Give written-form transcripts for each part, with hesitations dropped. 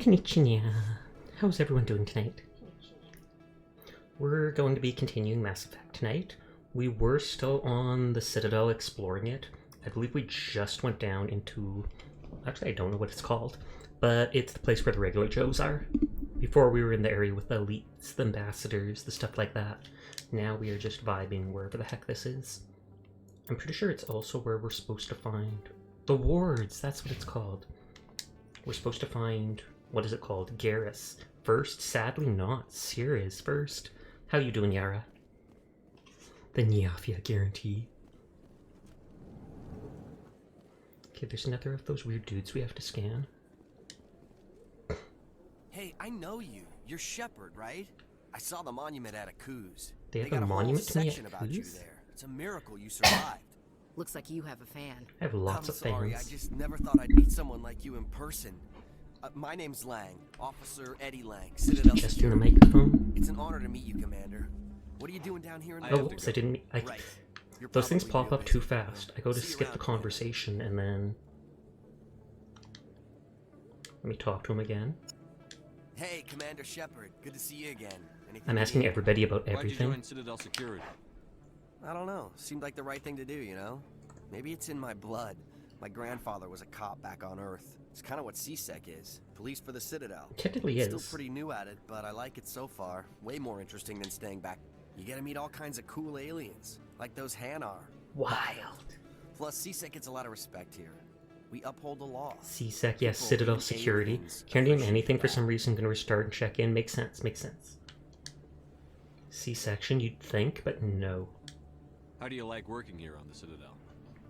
Konnichiwa. How's everyone doing tonight? We're going to be continuing Mass Effect tonight. We were still on the Citadel exploring it. I believe we just went down into... Actually, I don't know what it's called. But it's the place where the regular Joes are. Before we were in the area with the elites, the ambassadors, the stuff like that. Now we are just vibing wherever the heck this is. I'm pretty sure it's also where we're supposed to find... The wards, that's what it's called. We're supposed to find... What is it called? Garrus. First? Sadly not. Sierra is first. How you doing, Yara? The Niafia guarantee. Okay, there's another of those weird dudes we have to scan. Hey, I know you. You're Shepard, right? I saw the monument at Akuz. They have got a monument to me at about you Akuz? there. It's a miracle you survived. Looks like you have a fan. I have lots of sorry, fans. I just never thought I'd meet someone like you in person. My name's Lang, Officer Eddie Lang, Citadel. Just doing a microphone. It's an honor to meet you, Commander. What are you doing down here in the... Oh, whoops, I didn't mean... Right. Those things pop up too fast. I go to skip the conversation and then... Let me talk to him again. Hey, Commander Shepard. Good to see you again. Anything I'm asking everybody about everything. Why'd you join Citadel Security? I don't know. Seemed like the right thing to do, you know? Maybe it's in my blood. My grandfather was a cop back on Earth. It's kind of what CSEC is. Police for the Citadel. Technically Still is. pretty new at it, but I like it so far. Way more interesting than staying back. You get to meet all kinds of cool aliens, like those Hanar. Wild. Plus, CSEC gets a lot of respect here. We uphold the law. CSEC, yes, People Citadel in Security. aliens Can't name appreciate anything for that. some reason, gonna restart and check in. Makes sense, makes sense. C-section, you'd think, but no. How do you like working here on the Citadel?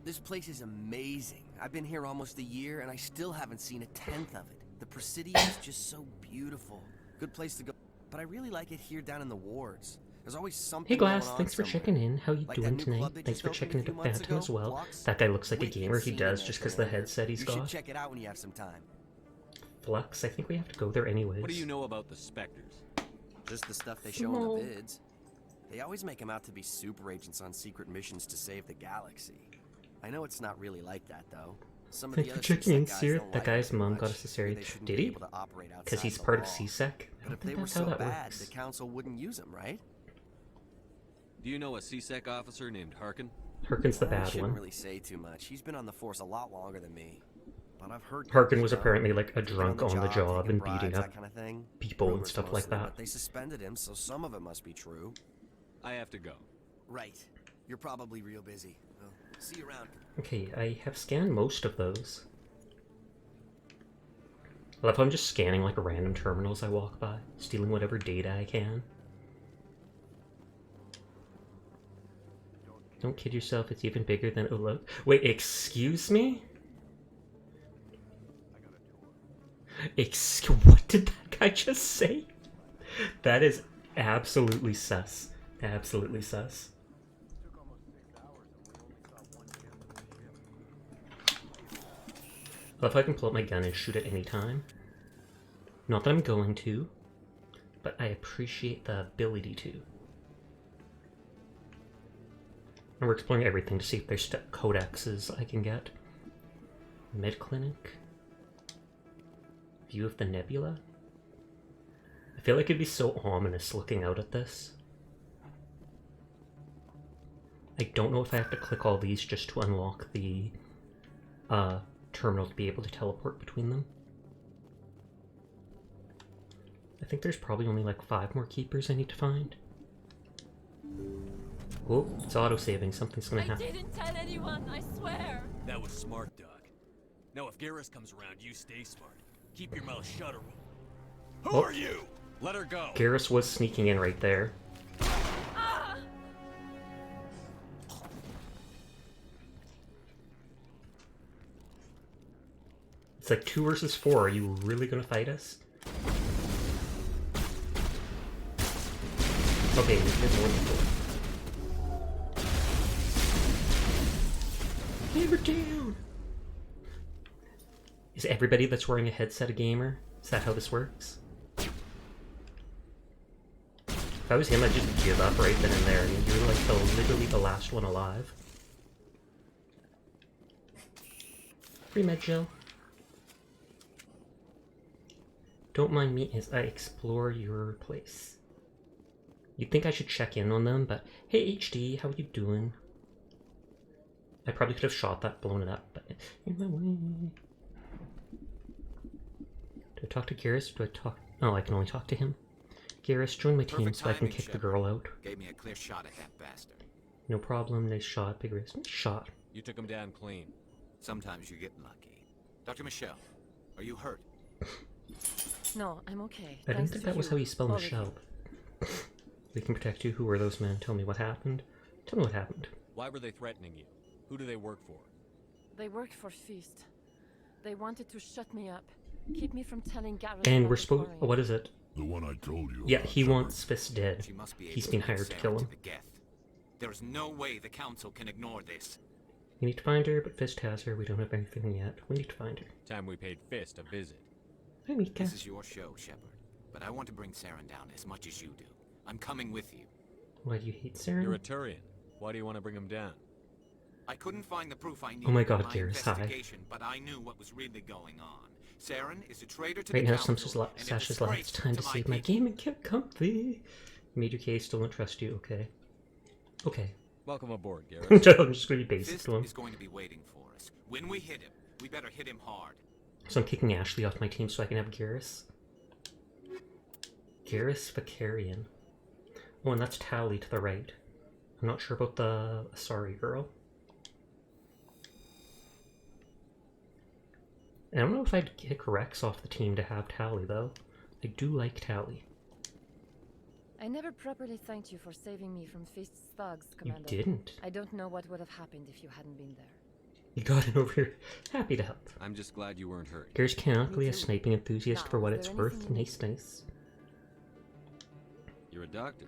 This place is amazing. I've been here almost a year, and I still haven't seen a tenth of it. The Presidio is just so beautiful. Good place to go. But I really like it here down in the wards. There's always something Hey Glass, going on thanks for somewhere. checking in. How you Like that doing new tonight? club they Thanks just for opened checking a into few months Phantom ago. as well. Blocks? That guy looks like a Wicked gamer. He scene does, in just there, because the Commander. headset he's You should got. check it out when you have some time. Flux, I think we have to go there anyways. What do you know about the Spectres? Just the stuff they show Small. in the vids. They always make them out to be super agents on secret missions to save the galaxy. I know it's not really like that, though. Some of Thanks the for other checking in, CSEC guys Seer. don't That like guy's it too mom much. got a cesarean. They shouldn't Did be he? able to operate Because outside he's the part of law. CSEC? I But don't if they think were that's how so that bad, works. the council wouldn't use them, right? Do you know a CSEC officer named Harkin? Harkin's the I bad shouldn't one. really say too much. He's been on the force a lot longer than me. But I've heard Harkin things, was you know, apparently like a taking drunk on the job taking and bribes, beating up that kind of thing. people and Rumors stuff like mostly, that. But they suspended him, so some of it must be true. I have to go. Right. You're probably real busy. Well, see you around. Okay, I have scanned most of those. I love how I'm just scanning like random terminals I walk by, stealing whatever data I can. Don't kid yourself, it's even bigger than Olo. Wait, excuse me? What did that guy just say? That is absolutely sus. Absolutely sus. I love how I can pull up my gun and shoot at any time. Not that I'm going to, but I appreciate the ability to. And we're exploring everything to see if there's codexes I can get. Med clinic. View of the nebula. I feel like it'd be so ominous looking out at this. I don't know if I have to click all these just to unlock the terminal to be able to teleport between them. I think there's probably only like 5 more keepers I need to find. Oh, it's auto-saving. Something's gonna happen. I didn't tell anyone, I swear. That was smart, Doc. Now if Garrus comes around, you stay smart. Keep your mouth shut or we'll... Who are you? Let her go. Garrus was sneaking in right there. Ah! It's like 2 versus 4. Are you really gonna fight us? Okay, we did more than 4. Hammer down! Is everybody that's wearing a headset a gamer? Is that how this works? If I was him, I'd just give up right then and there. I mean, you're like literally the last one alive. Free med gel. Don't mind me as I explore your place. You'd think I should check in on them, but hey HD, how you doing? I probably could have shot that, blown it up, but in my way. Do I talk to Garrus? Do I talk? Oh, I can only talk to him. Garrus, join my team so I can kick the girl out. Gave me a clear shot at that bastard. No problem. Nice shot, Big Risk. Nice shot. You took him down clean. Sometimes you get lucky. Dr. Michelle, are you hurt? No, I'm okay. I didn't Thanks think to that was how you spell all of Michelle. We can protect you. Who are those men? Tell me what happened. Tell me what happened. Why were they threatening you? Who do they work for? They worked for Feast. They wanted to shut me up, keep me from telling Garrus. And about we're the supposed. quarry. What is it? The one I told you Yeah, about, he Shepard. wants Fist dead. She must be He's able been to get hired to Sarah kill him. the Geth. There is no way the Council can ignore this. We need to find her, but Fist has her. We don't have anything yet. We need to find her. Time we paid Fist a visit. Hi, Mika. This is your show, Shepard. But I want to bring Saren down as much as you do. I'm coming with you. Why do you hate Saren? You're a Turian. Why do you want to bring him down? I couldn't find the proof I needed Oh my in God, my Garrus, hi. investigation, but I knew what was really going on. Saren is a traitor to Right the now, Council, and a Sasha's like, it's disgrace time to save my people. game and get comfy. Made your case, still don't trust you. Okay. Okay. Welcome aboard, Garrus. I'm just gonna be basic Fist to him. is going to be waiting for us. When we hit him, we better hit him hard. So I'm kicking Ashley off my team so I can have Garrus. Garrus Vicarian. Oh, and that's Tally to the right. I'm not sure about the Asari girl. And I don't know if I'd kick Rex off the team to have Tally, though. I do like Tally. I never properly thanked you for saving me from Feast's thugs, You Commander. didn't. I don't know what would have happened if you hadn't been there. You got it over here. Happy to help. I'm just glad you weren't hurt. Garrus canonically Me a too. sniping enthusiast Now, for what is it's there worth. anything you Nice, nice. You're a doctor.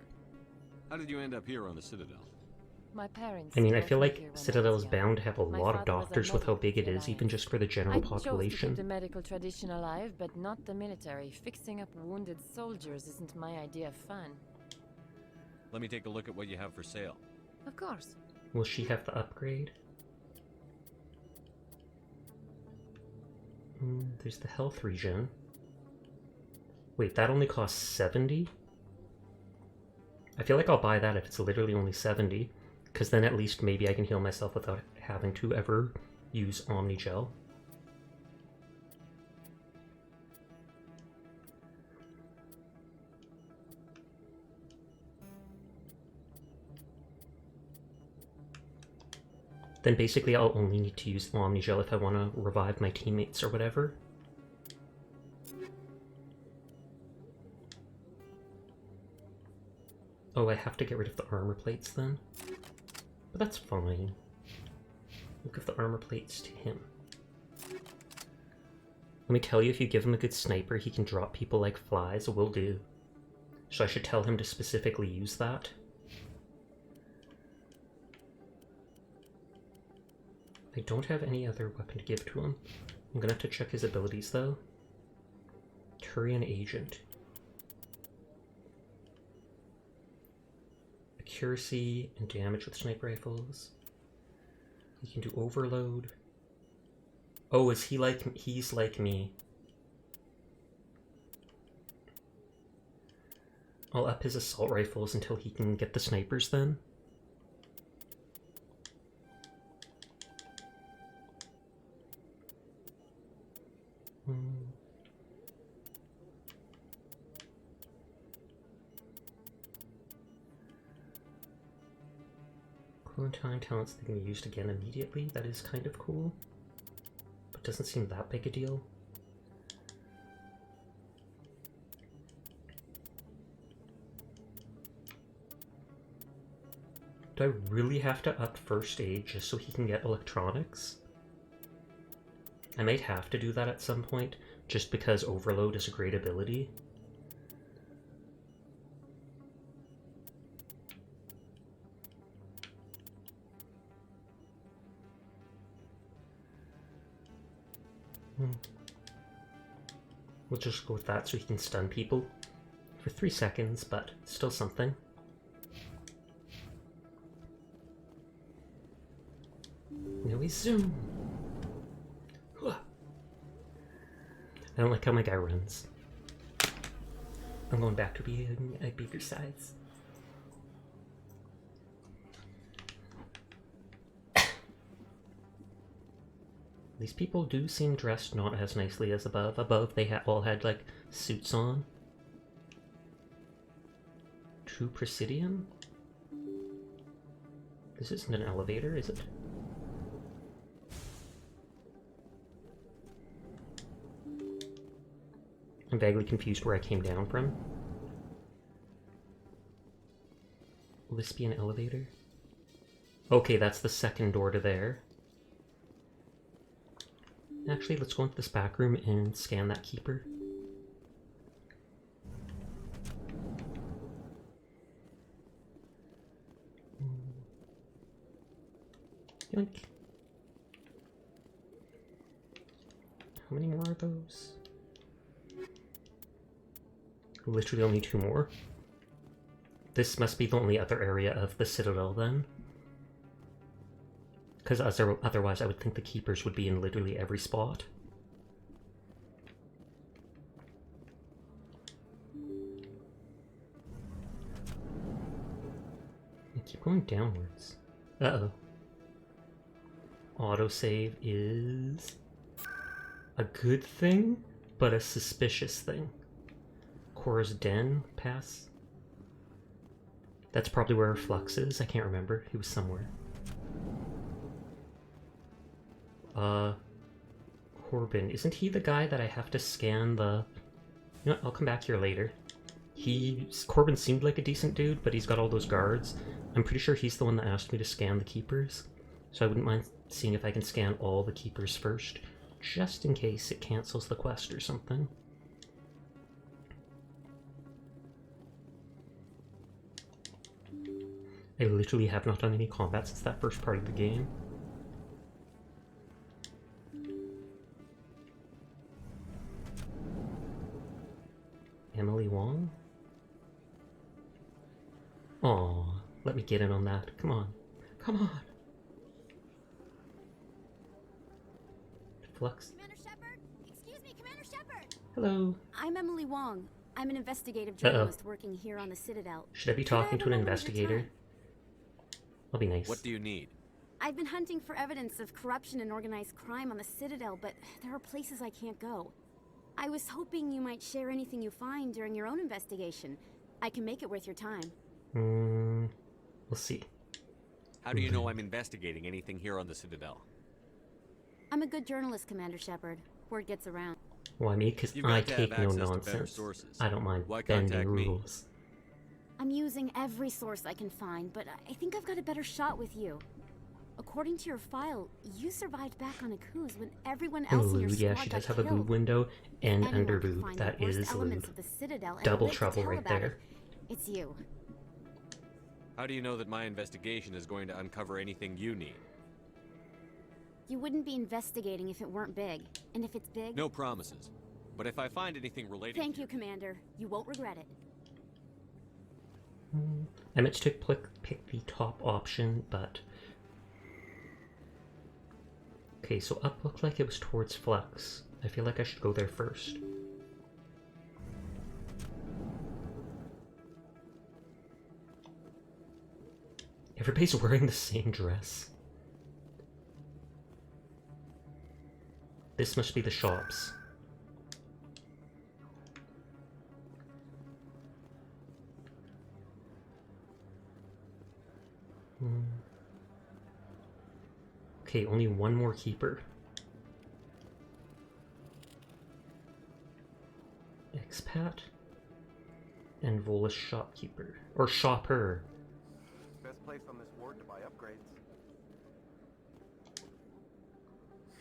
How did you end up here on the Citadel? My parents. I mean, I brought feel me like here when I Citadel was is young. bound to have a My lot of father was a doctors with how medic big it for the is, even Alliance. just for the general I chose to keep population. the medical tradition alive, but not the military. Fixing up wounded soldiers isn't my idea of fun. Let me take a look at what you have for sale. Of course. Will she have the upgrade? There's the health regen. Wait, that only costs 70? I feel like I'll buy that if it's literally only 70, because then at least maybe I can heal myself without having to ever use Omnigel. Then basically I'll only need to use Omnigel if I want to revive my teammates or whatever. Oh, I have to get rid of the armor plates then? But that's fine. We'll give the armor plates to him. Let me tell you, if you give him a good sniper, he can drop people like flies. Will do. So I should tell him to specifically use that. I don't have any other weapon to give to him. I'm gonna have to check his abilities though. Turian Agent. Accuracy and damage with sniper rifles. He can do overload. Oh, is he like me? He's like me. I'll up his assault rifles until he can get the snipers then. Quarantine talents that can be used again immediately. That is kind of cool, but doesn't seem that big a deal. Do I really have to up first aid just so he can get electronics? I might have to do that at some point, just because overload is a great ability. We'll just go with that so he can stun people for 3 seconds, but still something. Now we zoom. I don't like how my guy runs. I'm going back to being a bigger size. These people do seem dressed not as nicely as above. Above, they all had, like, suits on. True Presidium? This isn't an elevator, is it? I'm vaguely confused where I came down from. Will this be an elevator? Okay, that's the second door to there. Actually, let's go into this back room and scan that keeper. Yoink. How many more are those? Literally only 2 more. This must be the only other area of the Citadel then. Because otherwise I would think the keepers would be in literally every spot. I keep going downwards. Uh-oh. Autosave is a good thing, but a suspicious thing. Cora's Den, pass. That's probably where Flux is. I can't remember. He was somewhere. Corbin. Isn't he the guy that I have to scan the... You know what, I'll come back here later. Corbin seemed like a decent dude, but he's got all those guards. I'm pretty sure he's the one that asked me to scan the keepers. So I wouldn't mind seeing if I can scan all the keepers first, just in case it cancels the quest or something. I literally have not done any combat since that first part of the game. Emily Wong? Aw, let me get in on that. Come on. Come on! Flux. Commander Shepard? Excuse me, Commander Shepard! Hello. I'm Emily Wong. I'm an investigative journalist working here on the Citadel. Should I be talking to an investigator? I'll be nice. What do you need? I've been hunting for evidence of corruption and organized crime on the Citadel, but there are places I can't go. I was hoping you might share anything you find during your own investigation. I can make it worth your time. We'll see. How do you know I'm investigating anything here on the Citadel? I'm a good journalist, Commander Shepard. Word gets around. Why me? Because I take no nonsense. I don't mind bending rules. I'm using every source I can find, but I think I've got a better shot with you. According to your file, you survived back on Akuz when everyone else in your squad yeah, she does have a boob window and under boob. That is lewd. Double trouble right there. It's you. How do you know that my investigation is going to uncover anything you need? You wouldn't be investigating if it weren't big. And if it's big... No promises. But if I find anything related Thank you, Commander. You won't regret it. I meant to pick the top option, but... Okay, so up looked like it was towards Flux. I feel like I should go there first. Everybody's wearing the same dress. This must be the shops. Okay, only one more keeper. Expat and Volus shopkeeper. Or shopper. Best place on this ward to buy upgrades.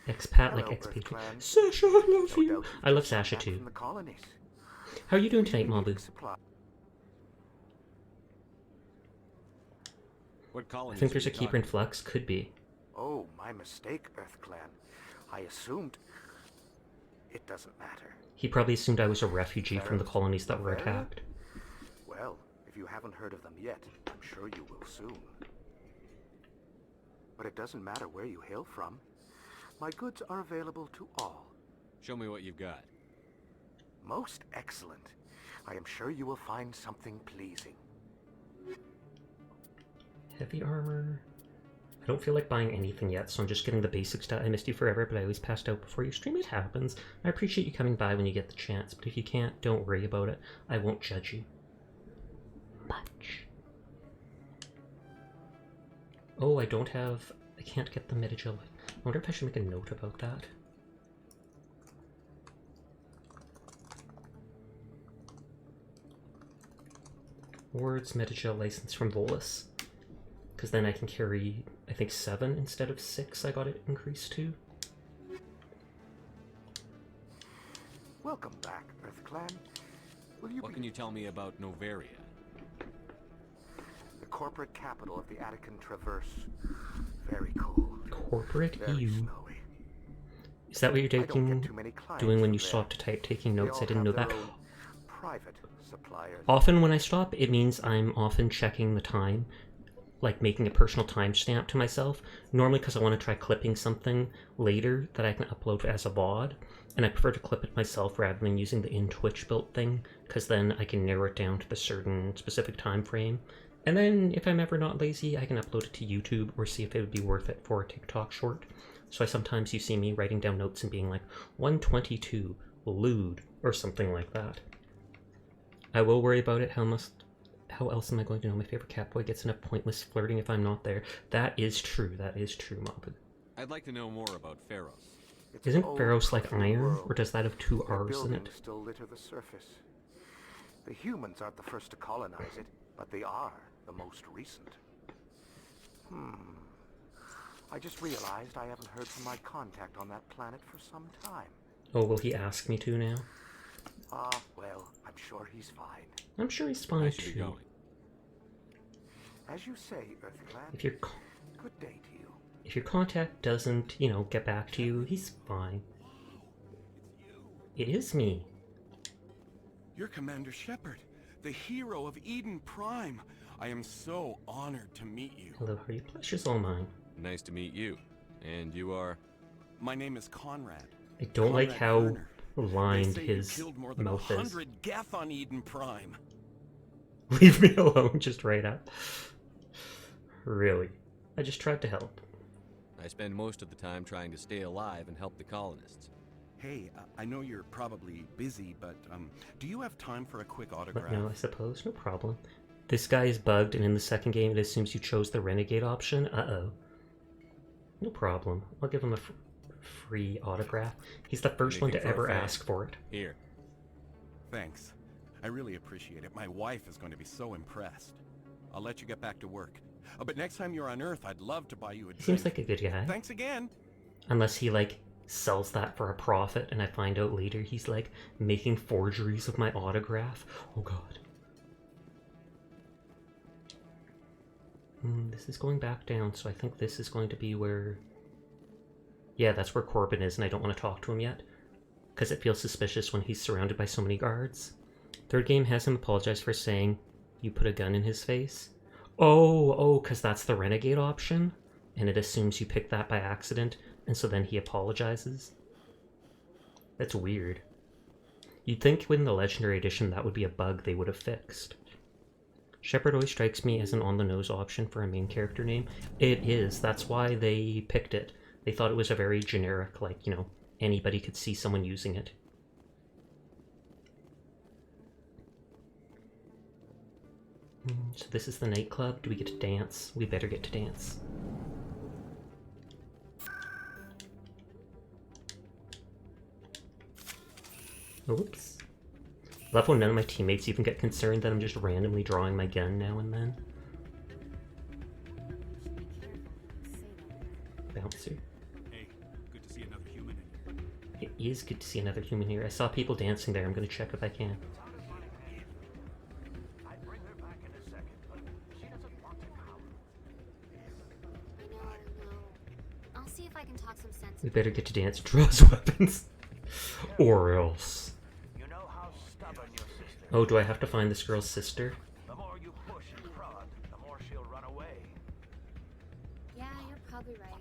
Expat like expatriate. Sasha, I love you. I love Sasha too. How are you doing tonight, Mabu? What colony? I think there's a keeper in Flux. Could be. Oh, my mistake, Earth Clan. I assumed... It doesn't matter. He probably assumed I was a refugee from the colonies that were attacked. Well, if you haven't heard of them yet, I'm sure you will soon. But it doesn't matter where you hail from. My goods are available to all. Show me what you've got. Most excellent. I am sure you will find something pleasing. Heavy armor. I don't feel like buying anything yet, so I'm just getting the basic stuff. I missed you forever, but I always passed out before your stream. It happens. I appreciate you coming by when you get the chance, but if you can't, don't worry about it. I won't judge you. Much. Oh, I can't get the Metagel. I wonder if I should make a note about that. Words, Metagel license from Volus. Because then I can carry, I think, 7 instead of 6 I got it increased to. Welcome back, EarthClan. What can you tell me about Noveria? The corporate capital of the Attican Traverse. Very cool. Corporate Very EU. snowy. Is that what you're I don't get too many clients doing when from you there. stop to type taking They notes? all I didn't know have that. their own private suppliers. Often when I stop, it means I'm often checking the time, like making a personal timestamp to myself, normally because I want to try clipping something later that I can upload as a VOD, and I prefer to clip it myself rather than using the in Twitch built thing, because then I can narrow it down to the certain specific time frame. And then if I'm ever not lazy, I can upload it to YouTube or see if it would be worth it for a TikTok short. So sometimes you see me writing down notes and being like, 122, lewd, or something like that. I will worry about it. How else am I going to know my favorite catboy gets enough pointless flirting if I'm not there? That is true, Mabu. I'd like to know more about Pharos. It's an Isn't old, Pharos like crumbling iron, world. or does that have 2 Their R's in it? buildings still litter the surface. The humans aren't the first to colonize it, but they are the most recent. I just realized I haven't heard from my contact on that planet for some time. Oh, will he ask me to now? Well, I'm sure he's fine. I'm sure he's I fine should be too. going. As you say, EarthClan, If your good day to you. if your contact doesn't, get back to you, he's fine. It is me. You're Commander Shepard, the hero of Eden Prime. I am so honored to meet you. Hello, Hardy. Pleasure's all mine. Nice to meet you. And you are? My name is Conrad. I don't like Conrad how Werner. lined They say his you killed more than mouth is. 100 Geth on Eden Prime. Leave me alone, just right up. Really. I just tried to help. I spend most of the time trying to stay alive and help the colonists. Hey, I know you're probably busy, but do you have time for a quick autograph? But no, I suppose. No problem. This guy is bugged, and in the second game it assumes you chose the Renegade option. Uh-oh. No problem. I'll give him a free autograph. He's the first one to Anything for ever a fan. ask for it. Here. Thanks. I really appreciate it. My wife is going to be so impressed. I'll let you get back to work. But next time you're on Earth, I'd love to buy you a drink. Seems like a good guy. Thanks again. Unless he, sells that for a profit, and I find out later he's, making forgeries of my autograph. Oh, God. This is going back down, so I think this is going to be where... Yeah, that's where Corbin is, and I don't want to talk to him yet. Because it feels suspicious when he's surrounded by so many guards. Third game has him apologize for saying, you put a gun in his face. Oh, because that's the Renegade option? And it assumes you picked that by accident, and so then he apologizes? That's weird. You'd think in the Legendary Edition that would be a bug they would have fixed. Shepard always strikes me as an on-the-nose option for a main character name. It is. That's why they picked it. They thought it was a very generic, anybody could see someone using it. So this is the nightclub. Do we get to dance? We better get to dance. Oops. Love when none of my teammates even get concerned that I'm just randomly drawing my gun now and then. Bouncer. Hey, good to see another human in here. It is good to see another human here. I saw people dancing there. I'm gonna check if I can. I'll see if I can talk some sense. We better get to dance. Draws weapons. Or else. You know how stubborn your sister. Oh, do I have to find this girl's sister? The more you push and prod, the more she'll run away. Yeah, you're probably right.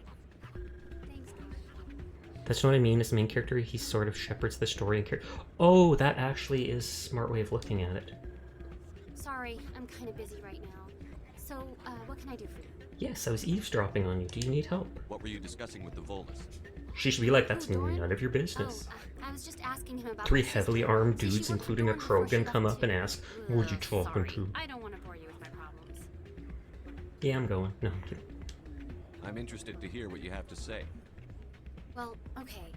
Thanks, Norman. That's what I mean. As the main character, he sort of shepherds the story and Oh, that actually is a smart way of looking at it. Sorry, I'm kind of busy right now. So, what can I do for you? Yes, I was eavesdropping on you. Do you need help? What were you discussing with the Volus? She should be like, that's Doran? none of your business. I was just asking him about 3 my sister. heavily armed See, she dudes, worked for including a Doran before she Krogan, left come up too. and ask, what you talking Sorry. to? I don't want to bore you with my problems. Yeah, I'm going. No, I'm kidding. I'm interested to hear what you have to say. Well, okay.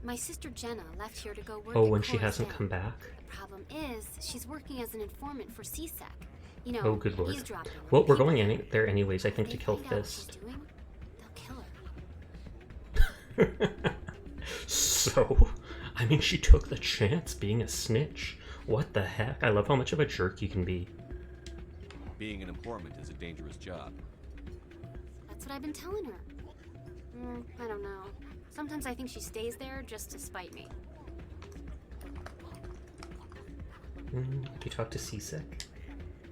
My sister Jenna left here to go work Oh, at when she Cora's hasn't Den. come back? The problem is, she's working as an informant for CSEC. You know, Oh, good lord. eavesdropping on Well, we're people. going there anyways, I think, If to they kill find out what Fist. she's doing, they'll kill her. So, I mean, she took the chance being a snitch. What the heck? I love how much of a jerk you can be. Being an informant is a dangerous job. That's what I've been telling her. I don't know. Sometimes I think she stays there just to spite me. You talk to CSEC?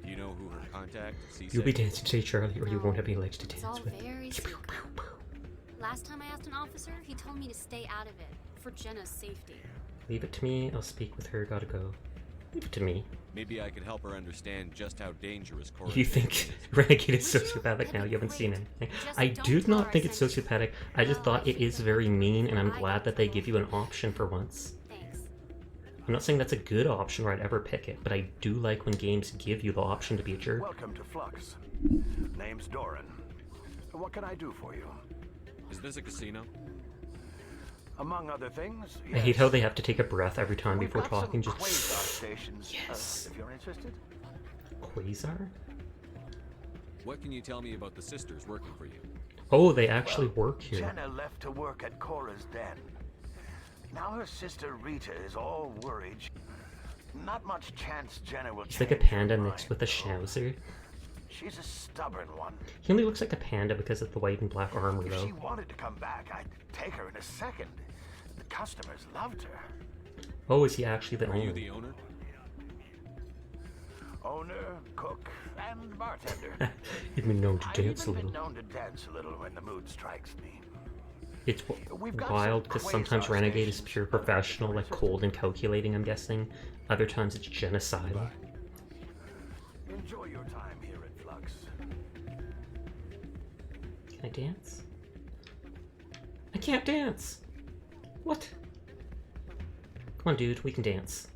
Do you know who her contact? You'll be dancing today, Charlie, or you No, won't have any legs to It's dance all with. very secret. Last time I asked an officer, he told me to stay out of it, for Jenna's safety. Leave it to me, I'll speak with her, gotta go. Leave it to me. Maybe I could help her understand just how dangerous Cora You think is. Renegade is Would you? sociopathic That'd now? be You haven't seen great. anything. Just I don't do tell her not think I it's sent you. sociopathic. I just No, thought I it think is they're very lucky mean, and I'm I glad got that they the give you an option for once. Thanks. I'm not saying that's a good option or I'd ever pick it, but I do like when games give you the option to be a jerk. Welcome to Flux. Name's Doran. What can I do for you? Is this a casino? Among other things, I hate how they have to take a breath every time We've before got talking. some Just quasar stations, yes. if you're interested. Quasar? What can you tell me about the sisters working for you? Oh, they actually work here. Jenna left to work at Cora's Den. Now her sister Rita is all worried. Not much chance Jenna will He's like a change her panda mind, mixed with a though. schnauzer. She's a stubborn one. He only looks like a panda because of the white and black armor, If though. she wanted to come back, I'd take her in a second. The customers loved her. Oh, is he actually the Are owner? you the owner? Owner, cook, and bartender. You've been known to I've dance a even been little. known to dance a little when the mood strikes me. It's We've got wild some because sometimes quasar Renegade is stations. pure professional, like cold and calculating, I'm guessing. Other times it's genocidal. Enjoy your time here at Flux. Can I dance? I can't dance! What? Come on, dude, we can dance.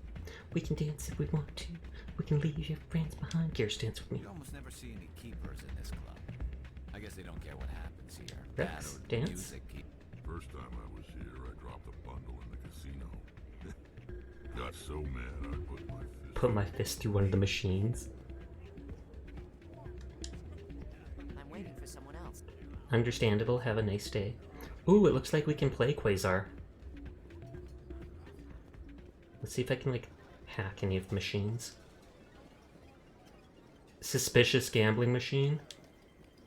We can dance if we want to. We can leave your friends behind. Gears, dance with me. You almost never see any keepers in this club. I guess they don't care what happens here. Rex, That or dance? music keep- First time I was here, I dropped a bundle in the casino. Got so mad I Put my fist through one of the machines. I'm waiting for someone else. Understandable, have a nice day. Ooh, it looks like we can play Quasar. Let's see if I can, like, hack any of the machines. Suspicious gambling machine.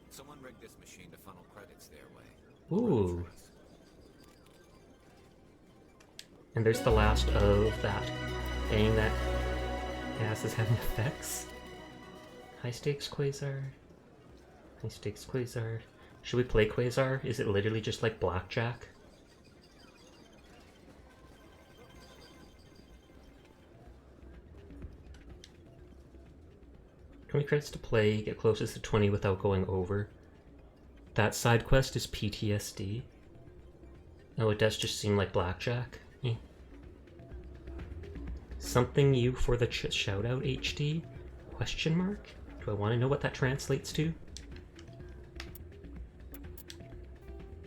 Someone rigged this machine to funnel credits their way. Ooh. And there's the last of that. Dang, that ass is having effects. High stakes Quasar. High stakes Quasar. Should we play Quasar? Is it literally just like blackjack? Credits to play, get closest to 20 without going over. That side quest is PTSD. Oh, it does just seem like blackjack. Eh. Something you for the shout out HD? Question mark? Do I want to know what that translates to?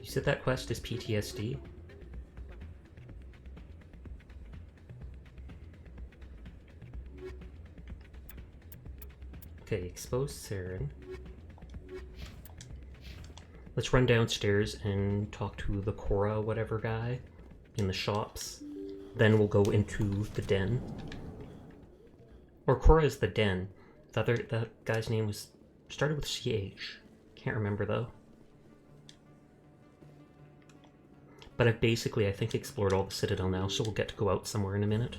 You said that quest is PTSD? Okay, expose Saren. Let's run downstairs and talk to the Cora whatever guy in the shops. Then we'll go into the den. Or Cora is the den. That guy's name was started with CH. Can't remember though. But I've basically, I think, explored all the Citadel now, so we'll get to go out somewhere in a minute.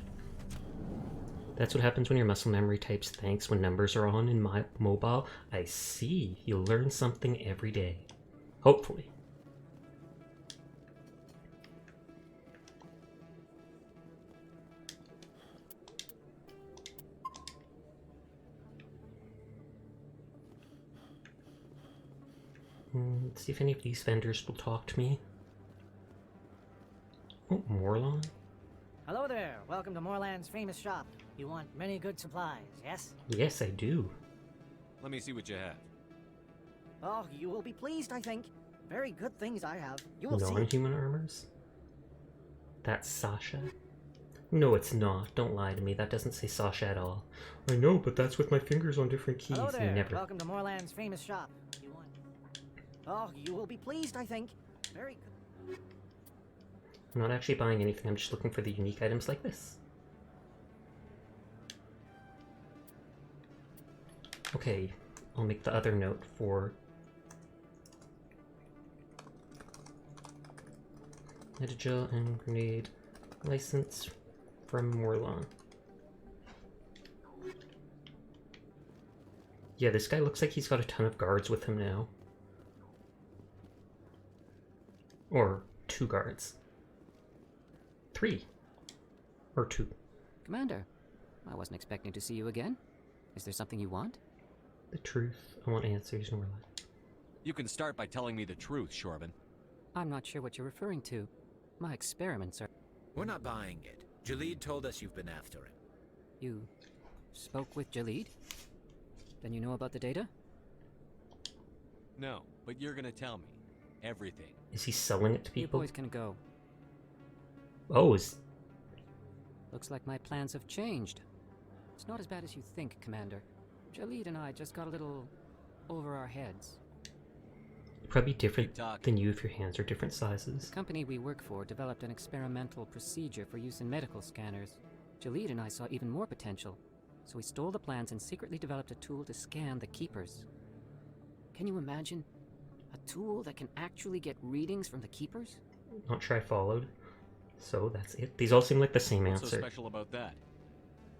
That's what happens when your muscle memory types thanks when numbers are on in my mobile. I see. You learn something every day. Hopefully. Let's see if any of these vendors will talk to me. Oh, Morlon? Hello there. Welcome to Moorland's famous shop. You want many good supplies, yes? Yes, I do. Let me see what you have. Oh, you will be pleased, I think. Very good things I have. You will see. Non-human armors? That's Sasha? No, it's not. Don't lie to me. That doesn't say Sasha at all. I know, but that's with my fingers on different keys. Hello there. Never. Welcome to Moorland's famous shop. You want... Oh, you will be pleased, I think. Very good. I'm not actually buying anything. I'm just looking for the unique items like this. Okay, I'll make the other note for Metagel and grenade license from Morlon. Yeah, this guy looks like he's got a ton of guards with him now. Or 2 guards. 3. Or 2. Commander, I wasn't expecting to see you again. Is there something you want? The truth. I want answers, Norla. You can start by telling me the truth, Shorban. I'm not sure what you're referring to. My experiments are... We're not buying it. Jalid told us you've been after him. You spoke with Jalid? Then you know about the data? No, but you're gonna tell me. Everything. Is he selling it to You people? boys can go. Oh, is... Looks like my plans have changed. It's not as bad as you think, Commander. Jalid and I just got a little over our heads. Probably different than you if your hands are different sizes. The company we work for developed an experimental procedure for use in medical scanners. Jalid and I saw even more potential, so we stole the plans and secretly developed a tool to scan the Keepers. Can you imagine? A tool that can actually get readings from the Keepers? Not sure I followed. So that's it. These all seem like the same What's answer. so special about that?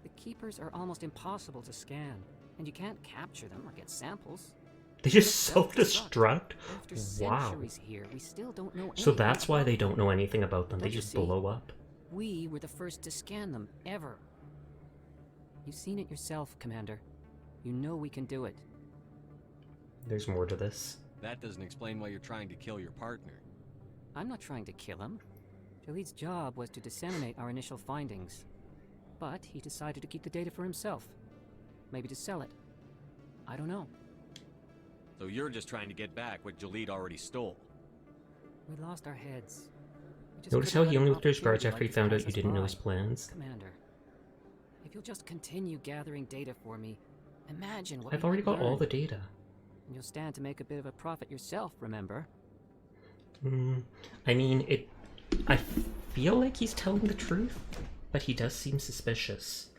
The Keepers are almost impossible to scan, and you can't capture them or get samples. They just self-destruct? After Wow. centuries here, we still don't know So anything that's why about they them. don't know anything about them. They Don't you just see? blow up. We were the first to scan them, ever. You've seen it yourself, Commander. You know we can do it. There's more to this. That doesn't explain why you're trying to kill your partner. I'm not trying to kill him. Jalid's job was to disseminate our initial findings. But he decided to keep the data for himself. Maybe to sell it. I don't know. So you're just trying to get back what Jalid already stole. We lost our heads. We just Notice couldn't how let he an only looked at his guards opportunity after he like found out this you pass didn't know us his by. plans? Commander, if you'll just continue gathering data for me, imagine what I've we already might got all learn. the data. And you'll stand to make a bit of a profit yourself, remember? I mean, I feel like he's telling the truth, but he does seem suspicious.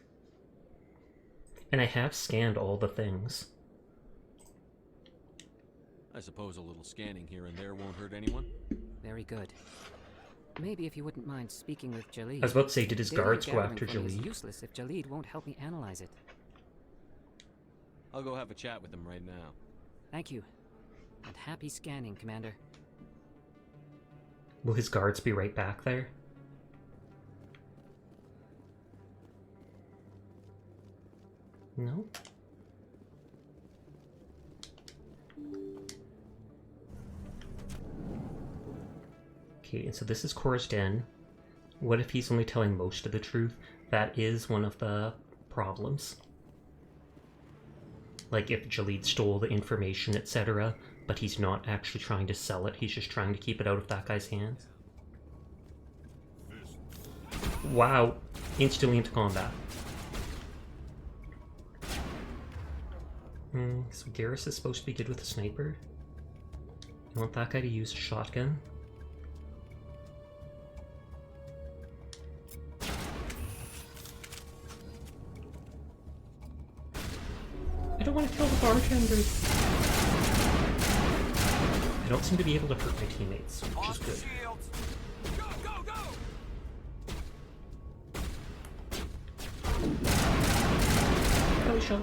And I have scanned all the things. I suppose a little scanning here and there won't hurt anyone. Very good. Maybe if you wouldn't mind speaking with Jalid. I was about to say, did his Data guards you're go gathering after from me is Jalid? useless if Jalid won't help me analyze it. I'll go have a chat with him right now. Thank you. And happy scanning, Commander. Will his guards be right back there? No? Okay, and so this is Cora's den. What if he's only telling most of the truth? That is one of the problems. Like if Jalid stole the information, etc., but he's not actually trying to sell it, he's just trying to keep it out of that guy's hands. Wow, instantly into combat. So Garrus is supposed to be good with a sniper. You want that guy to use a shotgun? I don't want to kill the bartender. I don't seem to be able to hurt my teammates, which is good. Belly shot.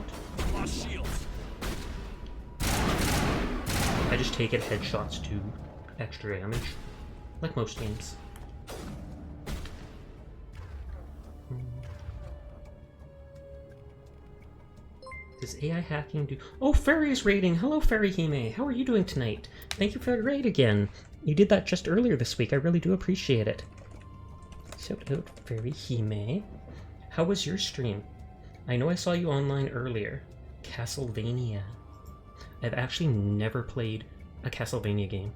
I just take it headshots do extra damage, like most games. Does AI hacking do... Oh, Fairy's raiding! Hello, Fairy Hime! How are you doing tonight? Thank you for the raid again! You did that just earlier this week. I really do appreciate it. Shout out, Fairy Hime. How was your stream? I know I saw you online earlier. Castlevania. I've actually never played a Castlevania game.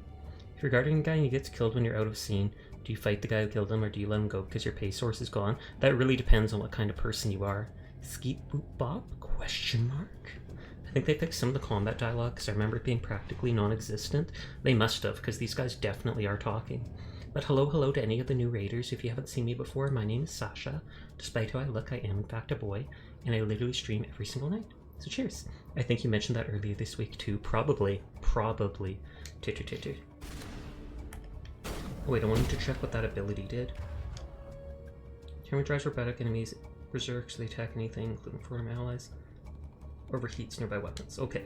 If you're guarding a guy and he gets killed when you're out of scene, do you fight the guy who killed him or do you let him go because your pay source is gone? That really depends on what kind of person you are. Skeet boop bop? Question mark? I think they fixed some of the combat dialogue because I remember it being practically non-existent. They must have, because these guys definitely are talking. But hello to any of the new raiders. If you haven't seen me before, my name is Sasha. Despite how I look, I am in fact a boy, and I literally stream every single night. So cheers. I think you mentioned that earlier this week too. Probably. Titter. Oh wait, I wanted to check what that ability did. Camera drives robotic enemies berserk, so they attack anything, including foreign allies. Overheats nearby weapons. Okay.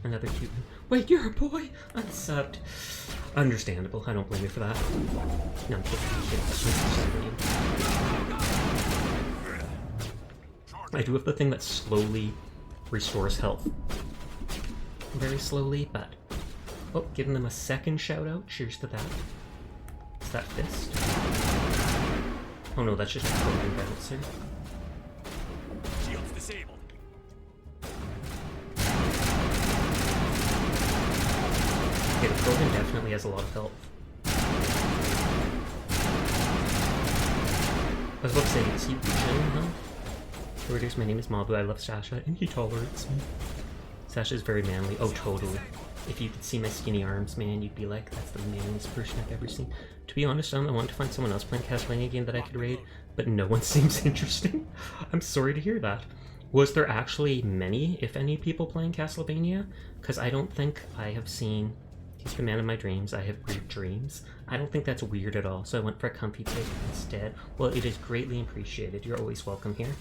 Another cute one. Wait, you're a boy? Unsubbed. Understandable. I don't blame you for that. No, I'm kidding. I do have the thing that slowly restores health. Very slowly, but... Oh, giving them a second shout out. Cheers to that. Is that fist? Oh no, that's just a broken bouncer. Shield's disabled. Okay, the Krogan definitely has a lot of health. I was about to say, is he reaching health? Readers, my name is Mabu, I love Sasha, and he tolerates me. Sasha's very manly. Oh, totally. If you could see my skinny arms, man, you'd be like, that's the manliest person I've ever seen. To be honest, I want to find someone else playing Castlevania game that I could raid, but no one seems interesting. I'm sorry to hear that. Was there actually many, if any, people playing Castlevania? Because I don't think I have seen... He's the man of my dreams. I have weird dreams. I don't think that's weird at all, so I went for a comfy pick instead. Well, it is greatly appreciated. You're always welcome here.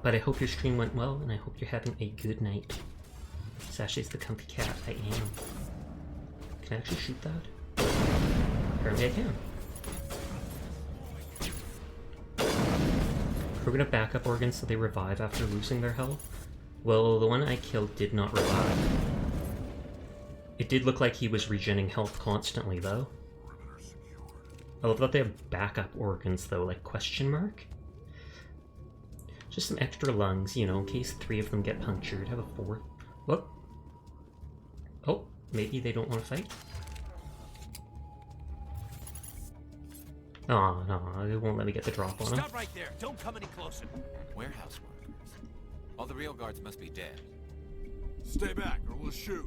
But I hope your stream went well, and I hope you're having a good night. Sasha's the comfy cat. I am. Can I actually shoot that? Apparently I can. We're gonna back up organs so they revive after losing their health. Well, the one I killed did not revive. It did look like he was regenerating health constantly, though. I love that they have backup organs, though, like question mark? Just some extra lungs, you know, in case 3 of them get punctured. Have a 4th. Whoop. Oh, maybe they don't want to fight? Oh, no, they won't let me get the drop on them. Stop right there! Don't come any closer! Warehouse workers. All the real guards must be dead. Stay back or we'll shoot.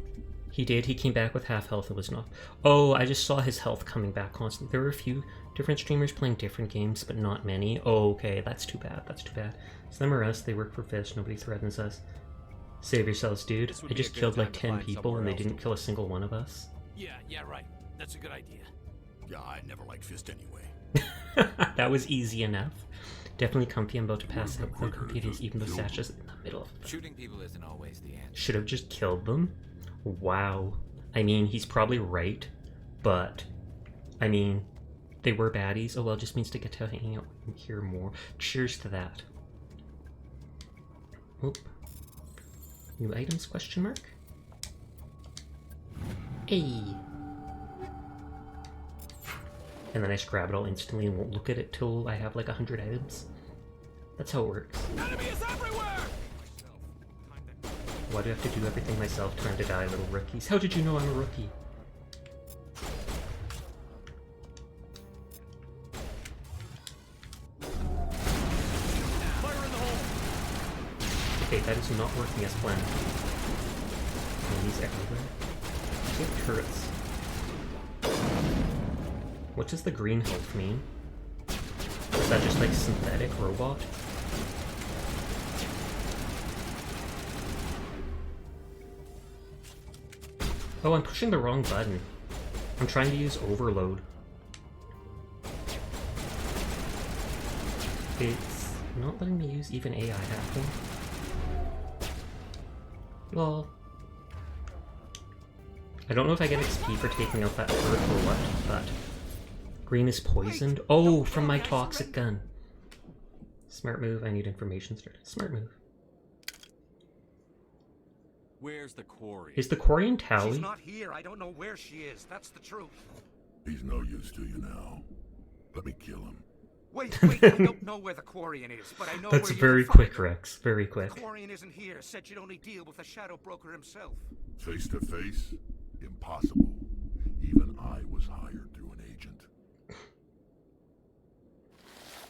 He did. He came back with half health. It was not. Oh, I just saw his health coming back constantly. There were a few different streamers playing different games, but not many. Oh, okay. That's too bad. That's too bad. It's them or us. They work for Fish. Nobody threatens us. Save yourselves, dude. I just killed like 10 people and they didn't kill a single one of us. Yeah, right. That's a good idea. Yeah, I never liked Fist anyway. That was easy enough. Definitely comfy. I'm about to pass out how comfy it is, even though Sasha's in the middle of them. Shooting people isn't always the answer. Should have just killed them. Wow. I mean, he's probably right, but I mean, they were baddies. Oh well, it just means to get to hang out and hear more. Cheers to that. Oop. New items, question mark? Hey! And then I just grab it all instantly and won't look at it till I have like 100 items. That's how it works. Enemy is everywhere! Why do I have to do everything myself? Time to die, little rookies. How did you know I'm a rookie? Fire in the hole! Okay, that is not working as planned. Enemies everywhere. We have turrets. What does the green health mean? Is that just like synthetic robot? Oh, I'm pushing the wrong button. I'm trying to use overload. It's not letting me use even AI hacking. Well, I don't know if I get XP for taking out that turret or what, but green is poisoned. Oh, from my toxic gun. Smart move. I need information started. Smart move. Where's the quarry? Is the quarry in Tally? She's not here. I don't know where she is. That's the truth. He's no use to you now. Let me kill him. Wait, I don't know where the Quarian is, but I know That's where very you can find quick, her. Rex. Very quick. The Quarian isn't here. Said you'd only deal with the Shadow Broker himself. Face to face? Impossible. Even I was hired through an agent. Do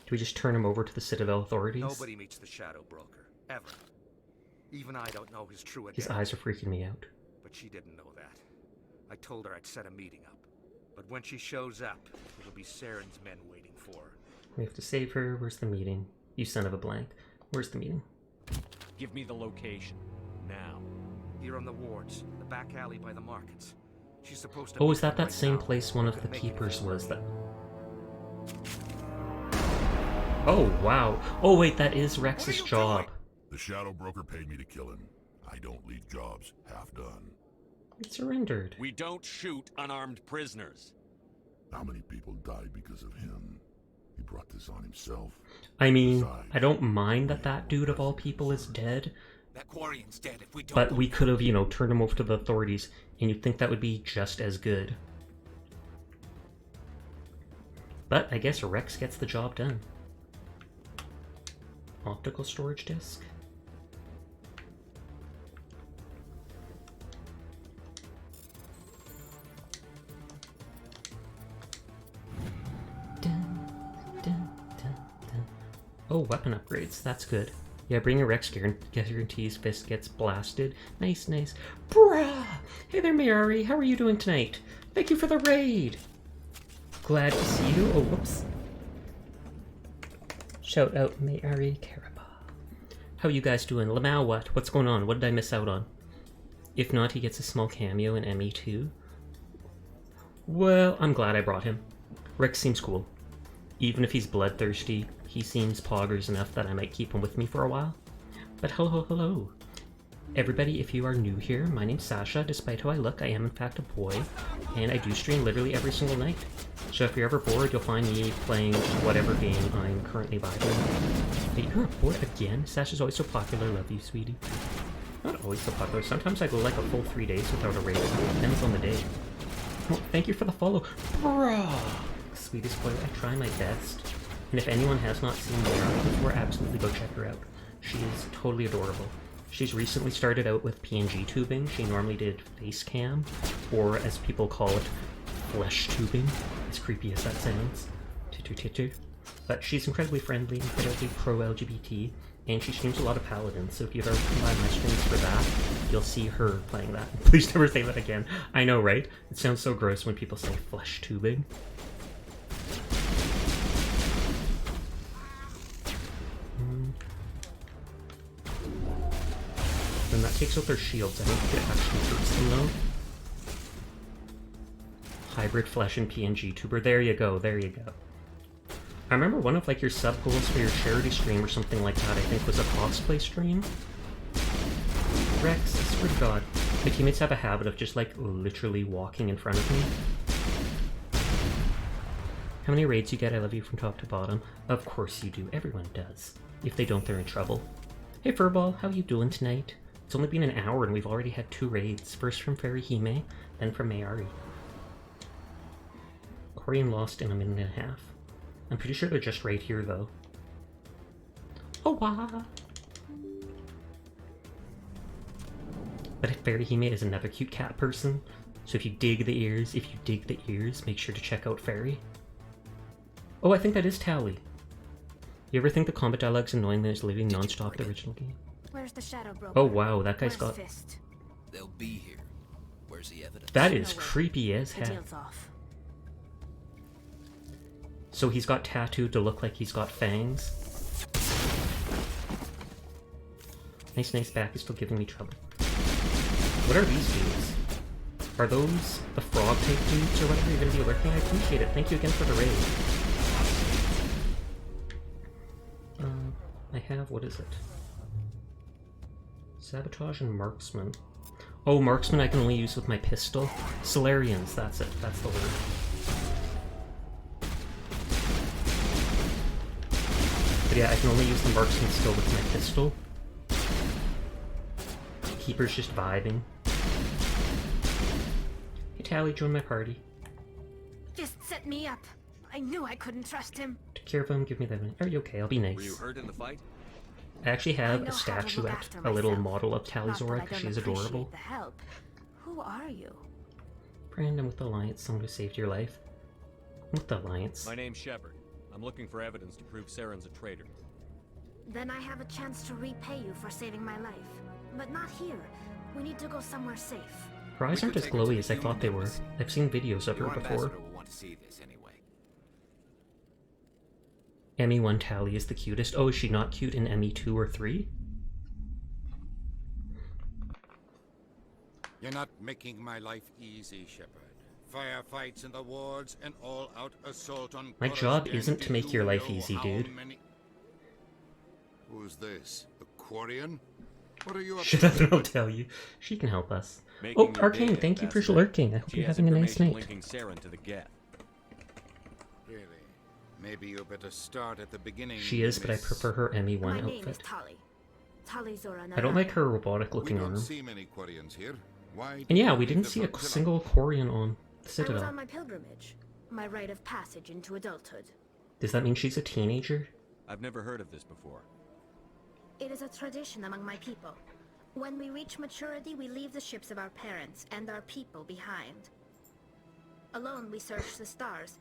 we just turn him over to the Citadel authorities? Nobody meets the Shadow Broker, ever. Even I don't know his true identity. His eyes are freaking me out. But she didn't know that. I told her I'd set a meeting up. But when she shows up, it'll be Saren's men waiting for her. We have to save her. Where's the meeting? You son of a blank. Where's the meeting? Give me the location. Now. Here on the wards, the back alley by the markets. She's supposed to... Oh, is that same place one of the keepers was that... Oh, wow. Oh, wait, that is Rex's job. The Shadow Broker paid me to kill him. I don't leave jobs half done. He surrendered. We don't shoot unarmed prisoners. How many people died because of him? He brought this on himself. I mean, I don't mind that that dude of all people is dead. That Quarian's dead if we don't. But we could have, you know, turned him over to the authorities, and you'd think that would be just as good. But I guess Rex gets the job done. Optical storage disc. Oh, weapon upgrades. That's good. Yeah, bring your Rex guarantees fist gets blasted. Nice, nice. Bruh! Hey there, Mayari. How are you doing tonight? Thank you for the raid. Glad to see you. Oh, whoops. Shout out, Mayari Karaba. How you guys doing? Lamau, what? What's going on? What did I miss out on? If not, he gets a small cameo in ME2. Well, I'm glad I brought him. Rex seems cool. Even if he's bloodthirsty, he seems poggers enough that I might keep him with me for a while. But hello. Everybody, if you are new here, my name's Sasha. Despite how I look, I am in fact a boy, and I do stream literally every single night. So if you're ever bored, you'll find me playing whatever game I'm currently vibing. Wait, you're a boy again? Sasha's always so popular. Love you, sweetie. Not always so popular. Sometimes I go like a full 3 days without a raid. It depends on the day. Oh, thank you for the follow. Bruh! Sweetest boy, I try my best. And if anyone has not seen Mayari before, absolutely go check her out. She is totally adorable. She's recently started out with PNG tubing. She normally did face cam, or as people call it, flesh tubing, as creepy as that sounds. Titter. But she's incredibly friendly, incredibly pro-LGBT, and she streams a lot of Paladins, so if you've ever come by my streams for that, you'll see her playing that. Please never say that again. I know, right? It sounds so gross when people say flesh tubing. Then that takes out their shields. I don't think it actually hurts them though. Hybrid flesh and PNG tuber. There you go. I remember one of like your sub goals for your charity stream or something like that, I think was a cosplay stream. Rex, I swear to God. My teammates have a habit of just like literally walking in front of me. How many raids you get? I love you from top to bottom. Of course you do. Everyone does. If they don't, they're in trouble. Hey Furball, how you doing tonight? It's only been an hour and we've already had 2 raids. First from Fairy Hime, then from Mayari. Quarian lost in a minute and a half. I'm pretty sure they're just right here though. Oh wow! But Fairy Hime is another cute cat person, so if you dig the ears, make sure to check out Fairy. Oh, I think that is Tally. You ever think the combat dialogue's annoying than it's living non-stop the original game? Where's the Shadow Broker? Oh wow, that guy's got... Fist? They'll be here. Where's the evidence? That is creepy as heck. Deal's off. So he's got tattooed to look like he's got fangs. Nice back is still giving me trouble. What are these dudes? Are those the frog type dudes or whatever you're gonna be lurking? I appreciate it. Thank you again for the raid. I have, what is it? Sabotage and Marksman. Oh, Marksman I can only use with my pistol. Solarians, that's it. That's the word. But yeah, I can only use the marksman skill with my pistol. Keeper's just vibing. Hey Tally, join my party. Just set me up. I knew I couldn't trust him. Take care of him, give me that money. Are you okay? I'll be nice. Were you hurt in the fight? I actually have a statuette, a little model of Tally's aura, because she's adorable. The help. Who are you? Brandon with the Alliance, someone who saved your life. With the Alliance. My name's Shepard. I'm looking for evidence to prove Saren's a traitor. Then I have a chance to repay you for saving my life. But not here. We need to go somewhere safe. Her eyes aren't as glowy as I thought they were. I've seen videos of her before. Will want to see this anyway. ME1 Tally is the cutest. Oh, is she not cute in ME2 or 3? You're not making my life easy, Shepard. Firefights in the wards, and all-out assault on... My job isn't to make your life easy, dude. Who's this? A Quarian? What are you up Shut up and I'll tell you. She can help us. Oh, Arcane, thank you for lurking. I hope you're having a nice night. Linking Saren to the Geth. Really? Maybe you better start at the beginning. She is, but I prefer her ME1 My outfit. name is Tali. Tali Zora. I don't like her robotic-looking We arm. don't see many Quarians here. Why And yeah, we didn't see a single Quarian on the I was Citadel. on my pilgrimage. My rite of passage into adulthood. Does that mean she's a teenager? I've never heard of this before. It is a tradition among my people. When we reach maturity, we leave the ships of our parents and our people behind. Alone, we search the stars,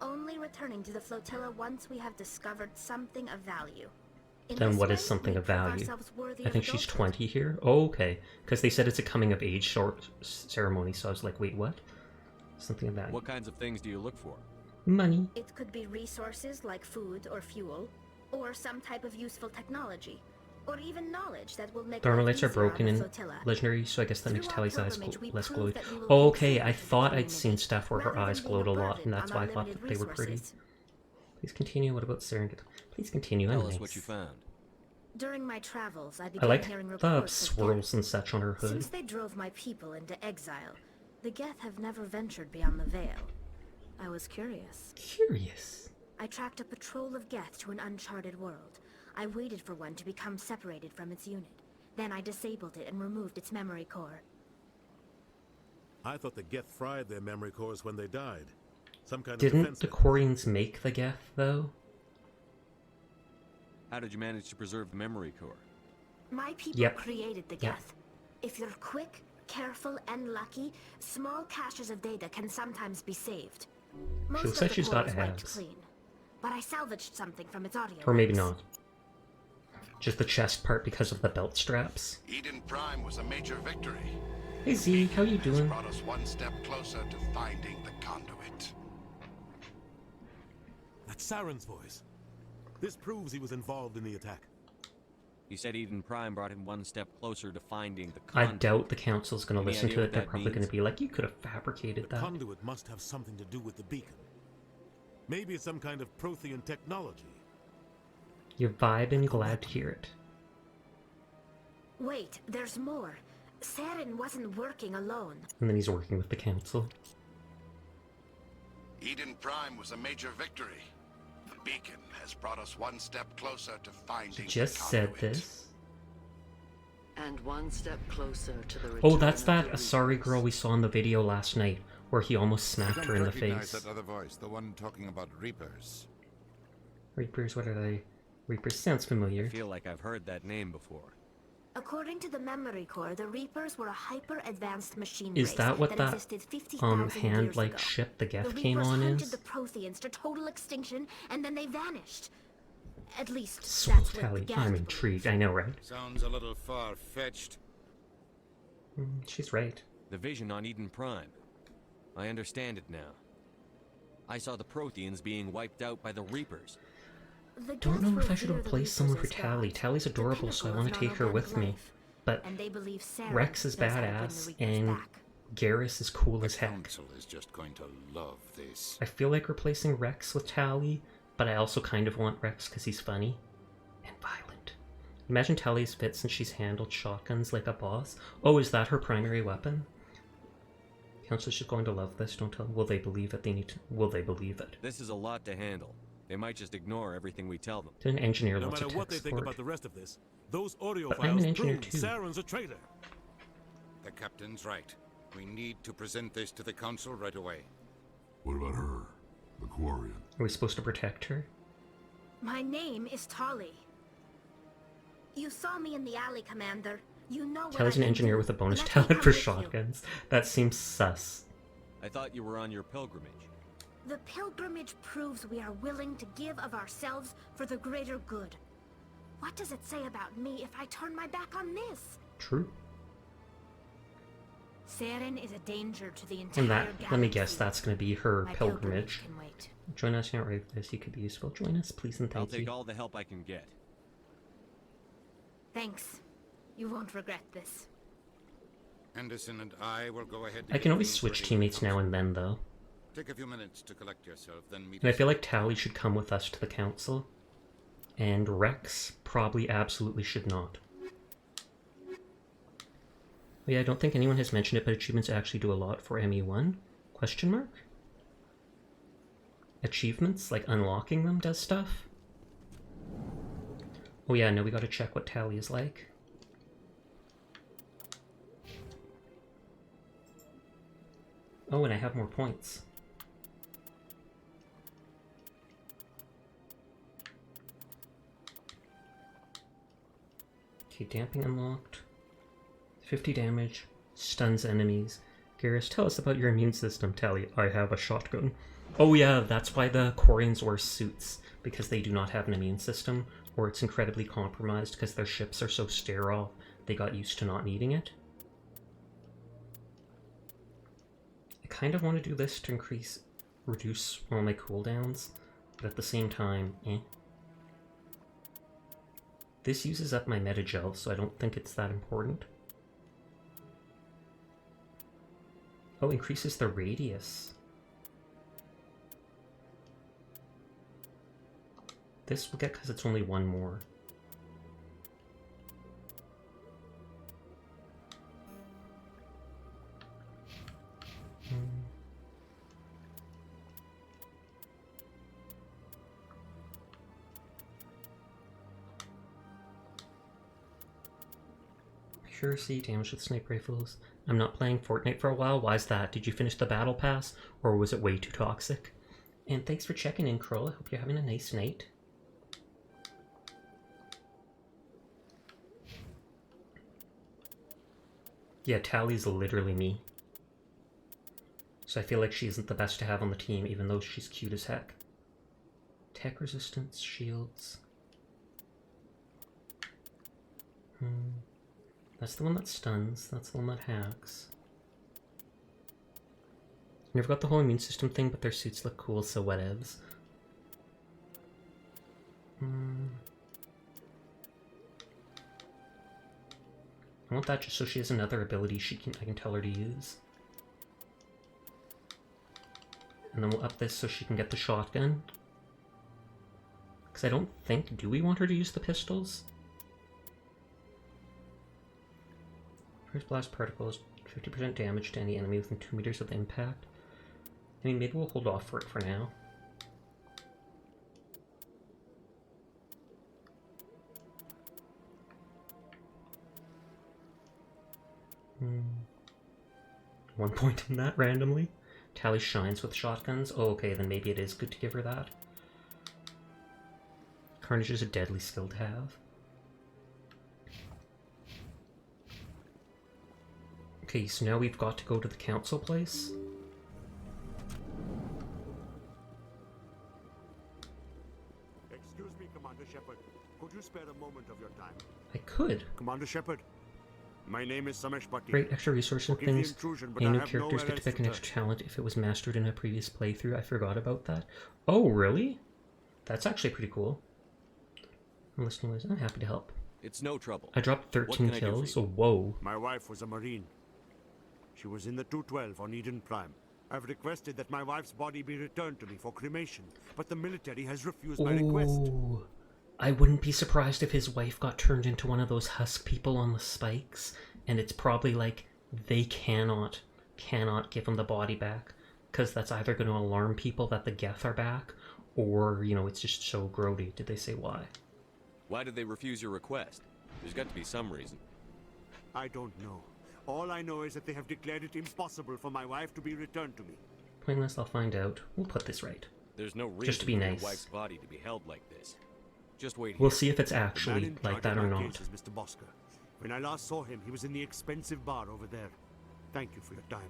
only returning to the flotilla once we have discovered something of value. Then what is something of value? I think she's 20 here. Oh, okay. Because they said it's a coming-of-age ceremony, so I was like, wait, what? Something of value. What kinds of things do you look for? Money. It could be resources like food or fuel, or some type of useful technology, or even knowledge that will make Thermal life lights are easier on broken the in flotilla. Legendary, so I guess that makes Through our Tally's eyes pilgrimage, we less prove glowy. that we will Oh, keep okay, safe I thought from I'd seen stuff where her rather eyes than being glowed a lot, burden and that's on why I our thought that limited they were pretty. resources. Please continue. What about Saren? Please continue. Tell I'm us nice. what you found. During my travels, I I began like hearing the reports of swirls Geth. and such on her hood. Since they drove my people into exile, the Geth have never ventured beyond the Veil. I was curious. Curious? I tracked a patrol of Geth to an uncharted world. I waited for one to become separated from its unit. Then I disabled it and removed its memory core. I thought the Geth fried their memory cores when they died. Some kind of Didn't defense the Quarians make the Geth, though? How did you manage to preserve the memory core? My people Yep. created the Yep. Geth. If you're quick, careful, and lucky, small caches of data can sometimes be saved. Most She looks of like the she's core got is wiped abs. clean, but I salvaged something from its audio. Or maybe rights. not. Just the chest part because of the belt straps. Eden Prime was a major victory. Hey Z, how you doing? Brought us one step closer to finding the conduit. That's Saren's voice. This proves he was involved in the attack. He said Eden Prime brought him one step closer to finding the I conduit. doubt the council's going to Any listen idea to what it. They're that probably going means? to be like, you could have fabricated The that. conduit must have something to do with the beacon. Maybe it's some kind of Prothean technology. You're vibing, glad to hear it. Wait, there's more. Saren wasn't working alone. And then he's working with the council. Eden Prime was a major victory. The beacon has brought us one step closer to finding He just the said conduit. this. And one step closer to the Oh, that's return of that the Asari girl we saw in the video last night, where he almost I smacked don't her in the recognize face. that other voice, the one talking about Reapers. Reapers, what are they? Reapers sounds familiar. I feel like I've heard that name before. According to the memory core, the Reapers were a hyper-advanced machine Is race that what that existed 50,000 years hand-like ago. ship the Geth The came Reapers on hunted is? the Protheans to total extinction, and then they vanished. At least, Sweet that's what the Tally, Geth I'm believe. intrigued. I know, right? Sounds a little far-fetched. She's right. The vision on Eden Prime. I understand it now. I saw the Protheans being wiped out by the Reapers. The Don't Geth know if I should revere the replace someone for Reapers as Tally. gods, Tally's the adorable, so I pinnacle want of to take her with non-organic me. life. But And they believe Saren Rex is knows how to bring the badass, Reapers and back. Garrus is cool as heck. Council is just going to love this. I feel like replacing Rex with Tally, but I also kind of want Rex because he's funny and violent. Imagine Tally's fit since she's handled shotguns like a boss. Oh, is that her primary weapon? Council's just going to love this. Don't tell them. Will they believe it? They need to. Will they believe it? This is a lot to handle. They might just ignore everything we tell them. An engineer No loves matter a what they tech think sport. about the rest of this, those But I'm an audiophiles engineer prove too. Saren's a traitor. The captain's right. We need to present this to the council right away. What about her? The Quarian? Are we supposed to protect her? My name is Tolly. You saw me in the alley, Commander. You know what Tally's I an can engineer do. with a bonus Let me talent come for with you. shotguns. That seems sus. I thought you were on your pilgrimage. The pilgrimage proves we are willing to give of ourselves for the greater good. What does it say about me if I turn my back on this? True. Saren is a danger to the entire And that, let me galaxy. guess, that's going to be her My pilgrimage. can wait. Join us now, right? This you could be useful. Join us, please and I'll thank take you. all the help I can get. Thanks. You won't regret this. Anderson and I will go ahead. To I get can always things switch ready for teammates now council. and then, though. Take a few minutes to collect yourself, then meet And I us. feel like Tally should come with us to the council. And Rex probably absolutely should not. But yeah, I don't think anyone has mentioned it, but achievements actually do a lot for ME1? Question mark? Achievements, like unlocking them, does stuff? Oh yeah, no, we gotta check what Tally is like. Oh, and I have more points. Okay, damping unlocked. 50 damage, stuns enemies. Garrus, tell us about your immune system, Tally. I have a shotgun. Oh yeah, that's why the Quarians wear suits, because they do not have an immune system, or it's incredibly compromised because their ships are so sterile, they got used to not needing it. I kind of want to do this to reduce all my cooldowns, but at the same time, eh. This uses up my metagel, so I don't think it's that important. Oh, increases the radius. This we'll get because it's only one more. Accuracy, damage with sniper rifles. I'm not playing Fortnite for a while. Why's that? Did you finish the battle pass, or was it way too toxic? And thanks for checking in, Kroll. I hope you're having a nice night. Yeah, Tally's literally me. So I feel like she isn't the best to have on the team, even though she's cute as heck. Tech resistance, shields. That's the one that stuns, that's the one that hacks. Never got the whole immune system thing, but their suits look cool, so whatevs. I want that just so she has another ability I can tell her to use. And then we'll up this so she can get the shotgun. Because I don't think... Do we want her to use the pistols? First blast particles, 50% damage to any enemy within 2 meters of impact. I mean, maybe we'll hold off for it for now. One point in that randomly. Tally shines with shotguns. Oh, okay, then maybe it is good to give her that. Carnage is a deadly skill to have. Okay, so now we've got to go to the council place. Excuse me, Commander Shepard. Could you spare a moment of your time? I could. Commander Shepard, my name is Samesh Bhatti. Great extra resource and Forgive the things. intrusion, but And I new have characters nowhere get to else pick an turn. extra talent if it was mastered in a previous playthrough. I forgot about that. Oh, really? That's actually pretty cool. I'm listening. I'm happy to help. It's no trouble. I dropped 13 kills, so whoa. My wife was a Marine. She was in the 212 on Eden Prime. I've requested that my wife's body be returned to me for cremation, but the military has refused my request. Ooh. I wouldn't be surprised if his wife got turned into one of those husk people on the spikes, and it's probably like they cannot give him the body back, because that's either going to alarm people that the Geth are back, Or, you know, it's just so grody. Did they say why? Why did they refuse your request? There's got to be some reason. I don't know. All I know is that they have declared it impossible for my wife to be returned to me. Pointless, I'll find out. We'll put this right. There's no reason just to be for nice. your wife's body to be held like this. Just wait We'll here. see if it's actually like that or not. Is Mr. Bosker. When I last saw him, he was in the expensive bar over there. Thank you for your time.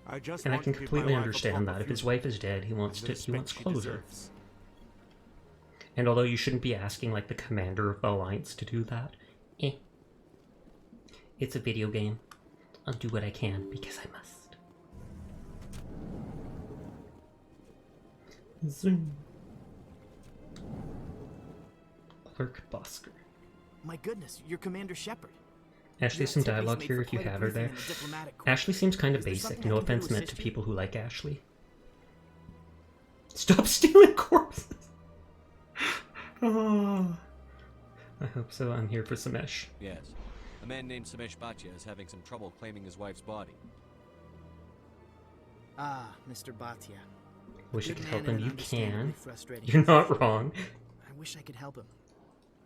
I just And I want can to give completely my wife a understand proper that. If his funeral wife is dead, he wants and the he wants respect she closure. deserves. And although you shouldn't be asking like the commander of the Alliance to do that, it's a video game. I'll do what I can because I must. Zoom. Clerk Bosker. My goodness, you're Commander Shepard. Ashley, some dialogue here if you have her there. Ashley seems kind of basic. No offense meant to people who like Ashley. Stop stealing corpses! Oh, I hope so. I'm here for Samesh. Yes. A man named Samesh Bhatia is having some trouble claiming his wife's body. Ah, Mr. Bhatia. Wish I Good could man help him. in an You understandably can. frustrating You're not position. wrong. I wish I could help him.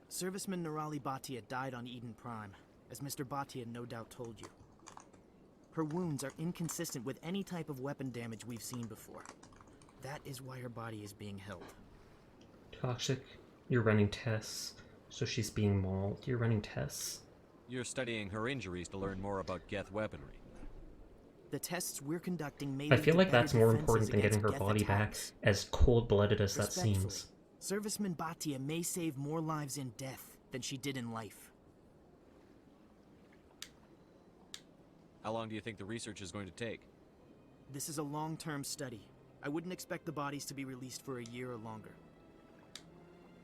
Serviceman Nirali Bhatia died on Eden Prime, as Mr. Bhatia no doubt told you. Her wounds are inconsistent with any type of weapon damage we've seen before. That is why her body is being held. Toxic. You're running tests. So she's being mauled. You're running tests. You're studying her injuries to learn more about Geth weaponry. The tests we're conducting may I lead feel to like better that's more defenses important than getting her against Geth body back, attacks. as cold-blooded as that Respectfully, seems. Serviceman Bhatia may save more lives in death than she did in life. How long do you think the research is going to take? This is a long-term study. I wouldn't expect the bodies to be released for a year or longer.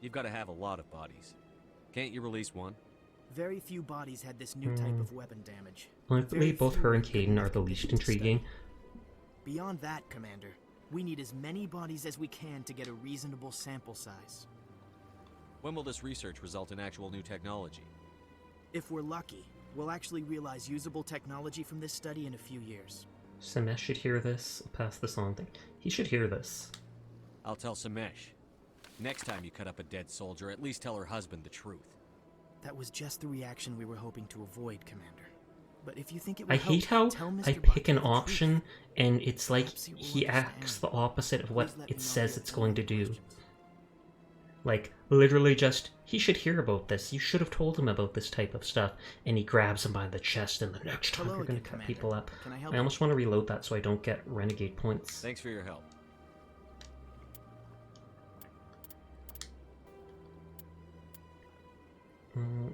You've got to have a lot of bodies. Can't you release one? Very few bodies had this new type of weapon damage. Honestly, Very both few her were and in good Caden enough are the least condition to study. intriguing. Beyond that, Commander, we need as many bodies as we can to get a reasonable sample size. When will this research result in actual new technology? If we're lucky, we'll actually realize usable technology from this study in a few years. Samesh should hear this. I'll pass this on. He should hear this. I'll tell Samesh. Next time you cut up a dead soldier, at least tell her husband the truth. That was just the reaction we were hoping to avoid, Commander. But if you think it will I hate how tell Mr. I pick an Bhatia the option and it's like Perhaps he will he acts understand. the opposite of what Please let me it know says if it's you have going to any do. questions. Like, literally just, he should hear about this. You should have told him about this type of stuff. And he grabs him by the chest, and the next time Hello you're going to again, cut Commander. people up. Can I help I you? almost want to reload that so I don't get renegade points. Thanks for your help.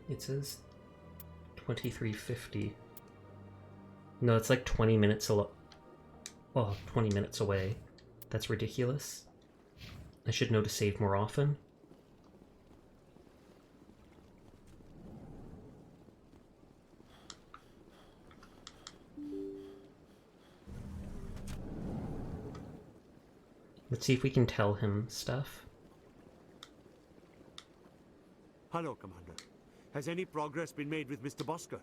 It says 2350. No, it's like 20 minutes oh, 20 minutes away. That's ridiculous. I should know to save more often. Let's see if we can tell him stuff. Hello, Commander. Has any progress been made with Mr. Bosker?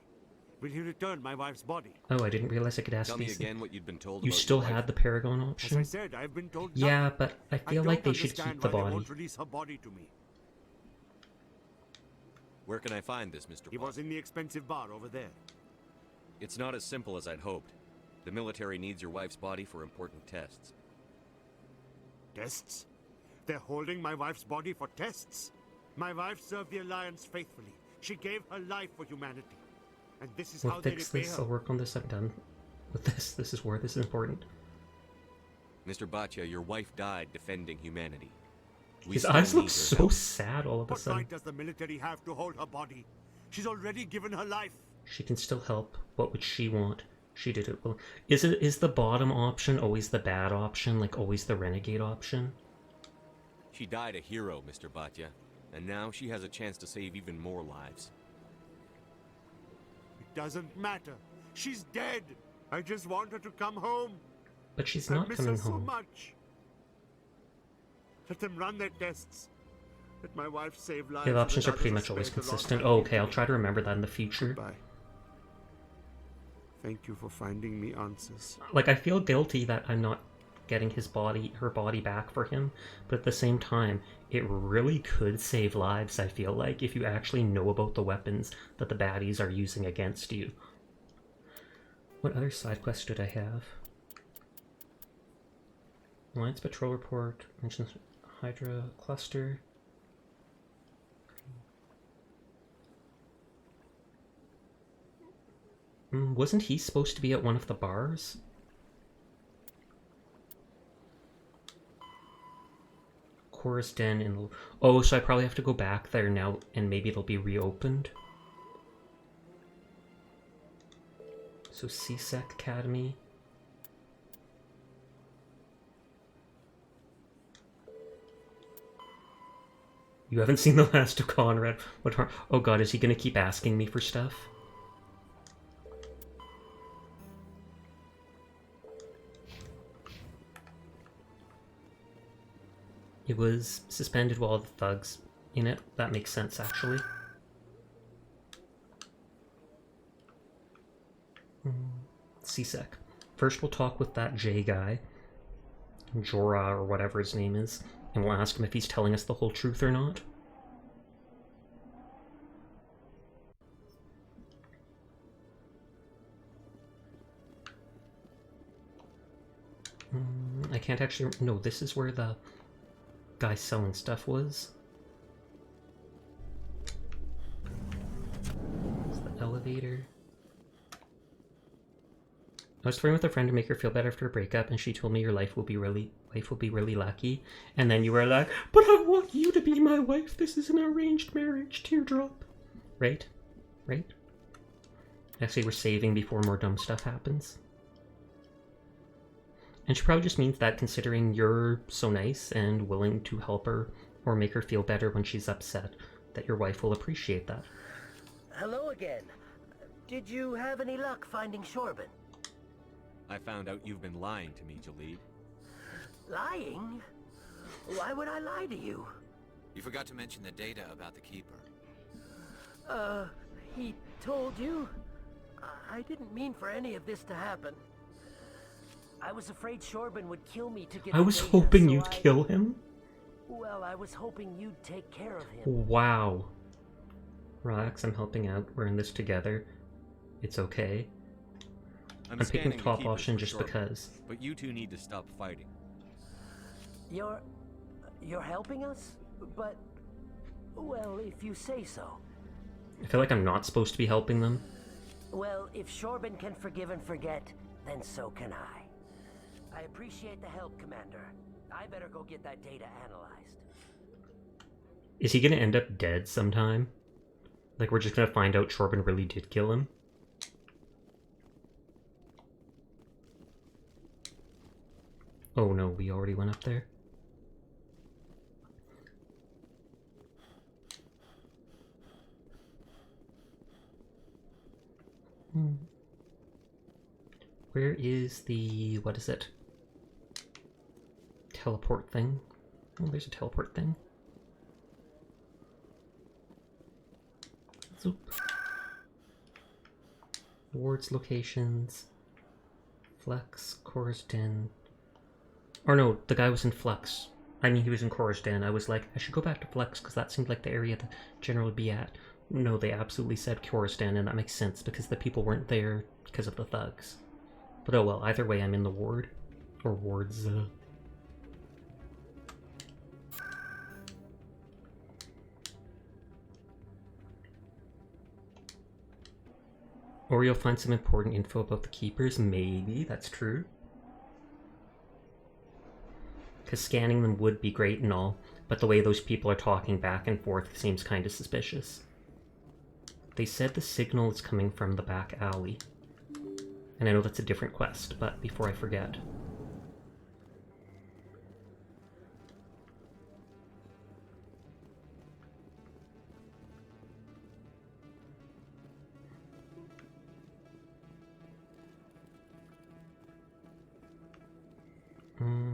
Will he return my wife's body? Oh, I didn't realize I could ask Tell me these. again what you'd been told You about still your wife. had the Paragon As I option? said, I've been told Yeah, nothing. but I feel don't like they should understand keep the why they body. won't release her body to me. Where can I find this, Mr. He was in the expensive bar over there. It's not as simple as I'd hoped. The military needs your wife's body for important tests. Tests? They're holding my wife's body for tests. My wife served the Alliance faithfully. She gave her life for humanity. And this is We'll how they fix repay this. her. I'll work on this. I'm done with this. This is where this is important. Mr. Bhatia, your wife died defending humanity. We His still eyes need look her so help. sad all of a What sudden. right does the military have to hold her body? She's already given her life. She can still help. What would she want? She did it well. Is the bottom option always the bad option? Like always the renegade option? She died a hero, Mr. Bhatia, and now she has a chance to save even more lives. It doesn't matter. She's dead. I just want her to come home. But she's I not miss coming her so home. much. Let them run their tests. Let my wife save lives. Yeah, the options are and pretty others much always spared the lost consistent. time Oh, given okay, I'll me. try to remember that in the future. Goodbye. Thank you for finding me answers. Like, I feel guilty that I'm not getting her body back for him, but at the same time, it really could save lives, I feel like, if you actually know about the weapons that the baddies are using against you. What other side quests did I have? Alliance Patrol Report, mentions Hydra Cluster. Wasn't he supposed to be at one of the bars? Chorus Den in... Oh, so I probably have to go back there now, and maybe it'll be reopened. So CSEC Academy. You haven't seen the last of Conrad. What? Oh god, is he gonna keep asking me for stuff? It was suspended while the thugs in it. That makes sense, actually. CSEC. First we'll talk with that J guy, Jorah or whatever his name is, and we'll ask him if he's telling us the whole truth or not. I can't actually... No, this is where the guy selling stuff was. It's the elevator. I was flirting with a friend to make her feel better after a breakup, and she told me your life will be really lucky. And then you were like, but I want you to be my wife. This is an arranged marriage. Teardrop. Right? Right? Actually, we're saving before more dumb stuff happens. And she probably just means that considering you're so nice and willing to help her or make her feel better when she's upset, that your wife will appreciate that. Hello again. Did you have any luck finding Shorban? I found out you've been lying to me, Jalid. Lying? Why would I lie to you? You forgot to mention the data about the Keeper. He told you? I didn't mean for any of this to happen. I was afraid Shorban would kill me to get I was the data, hoping so you'd kill him? Well, I was hoping you'd take care of him. Wow. Relax, I'm helping out. We're in this together. It's okay. I'm picking top option just because. But you two need to stop fighting. You're helping us? But, well, if you say so. I feel like I'm not supposed to be helping them. Well, if Shorban can forgive and forget, then so can I. I appreciate the help, Commander. I better go get that data analyzed. Is he gonna end up dead sometime? Like, we're just gonna find out Shorban really did kill him? Oh no, we already went up there. Where is the... what is it? Teleport thing? Oh, there's a teleport thing. Zoop. Wards locations. Flex, Chorus Den. Or no, the guy was in Flux. I mean, he was in Chorus Den. I was like, I should go back to Flex because that seemed like the area the general would be at. No, they absolutely said Chorus Den, and that makes sense because the people weren't there because of the thugs. But oh well, either way, I'm in the ward. Or wards. Or you'll find some important info about the Keepers. Maybe, that's true. Because scanning them would be great and all, but the way those people are talking back and forth seems kind of suspicious. They said the signal is coming from the back alley. And I know that's a different quest, but before I forget.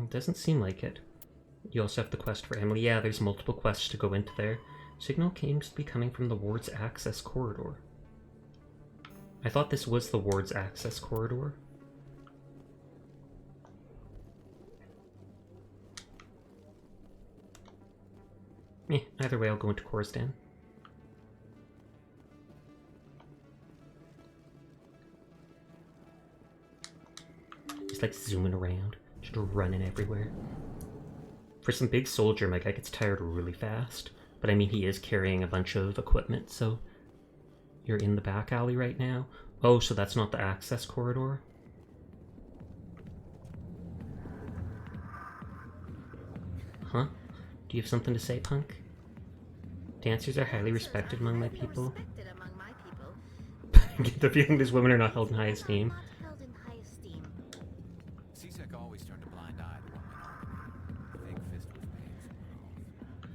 Doesn't seem like it. You also have the quest for Emily. Yeah, there's multiple quests to go into there. Signal seems to be coming from the ward's access corridor. I thought this was the ward's access corridor. Either way, I'll go into Cora's den. He's like zooming around, just running everywhere. For some big soldier, my guy gets tired really fast. But I mean, he is carrying a bunch of equipment, so... You're in the back alley right now? Oh, so that's not the access corridor? Huh? Do you have something to say, punk? Dancers are highly respected among my people. I get the feeling these women are not held in high esteem. CSEC always turned a blind eye to what went on. I think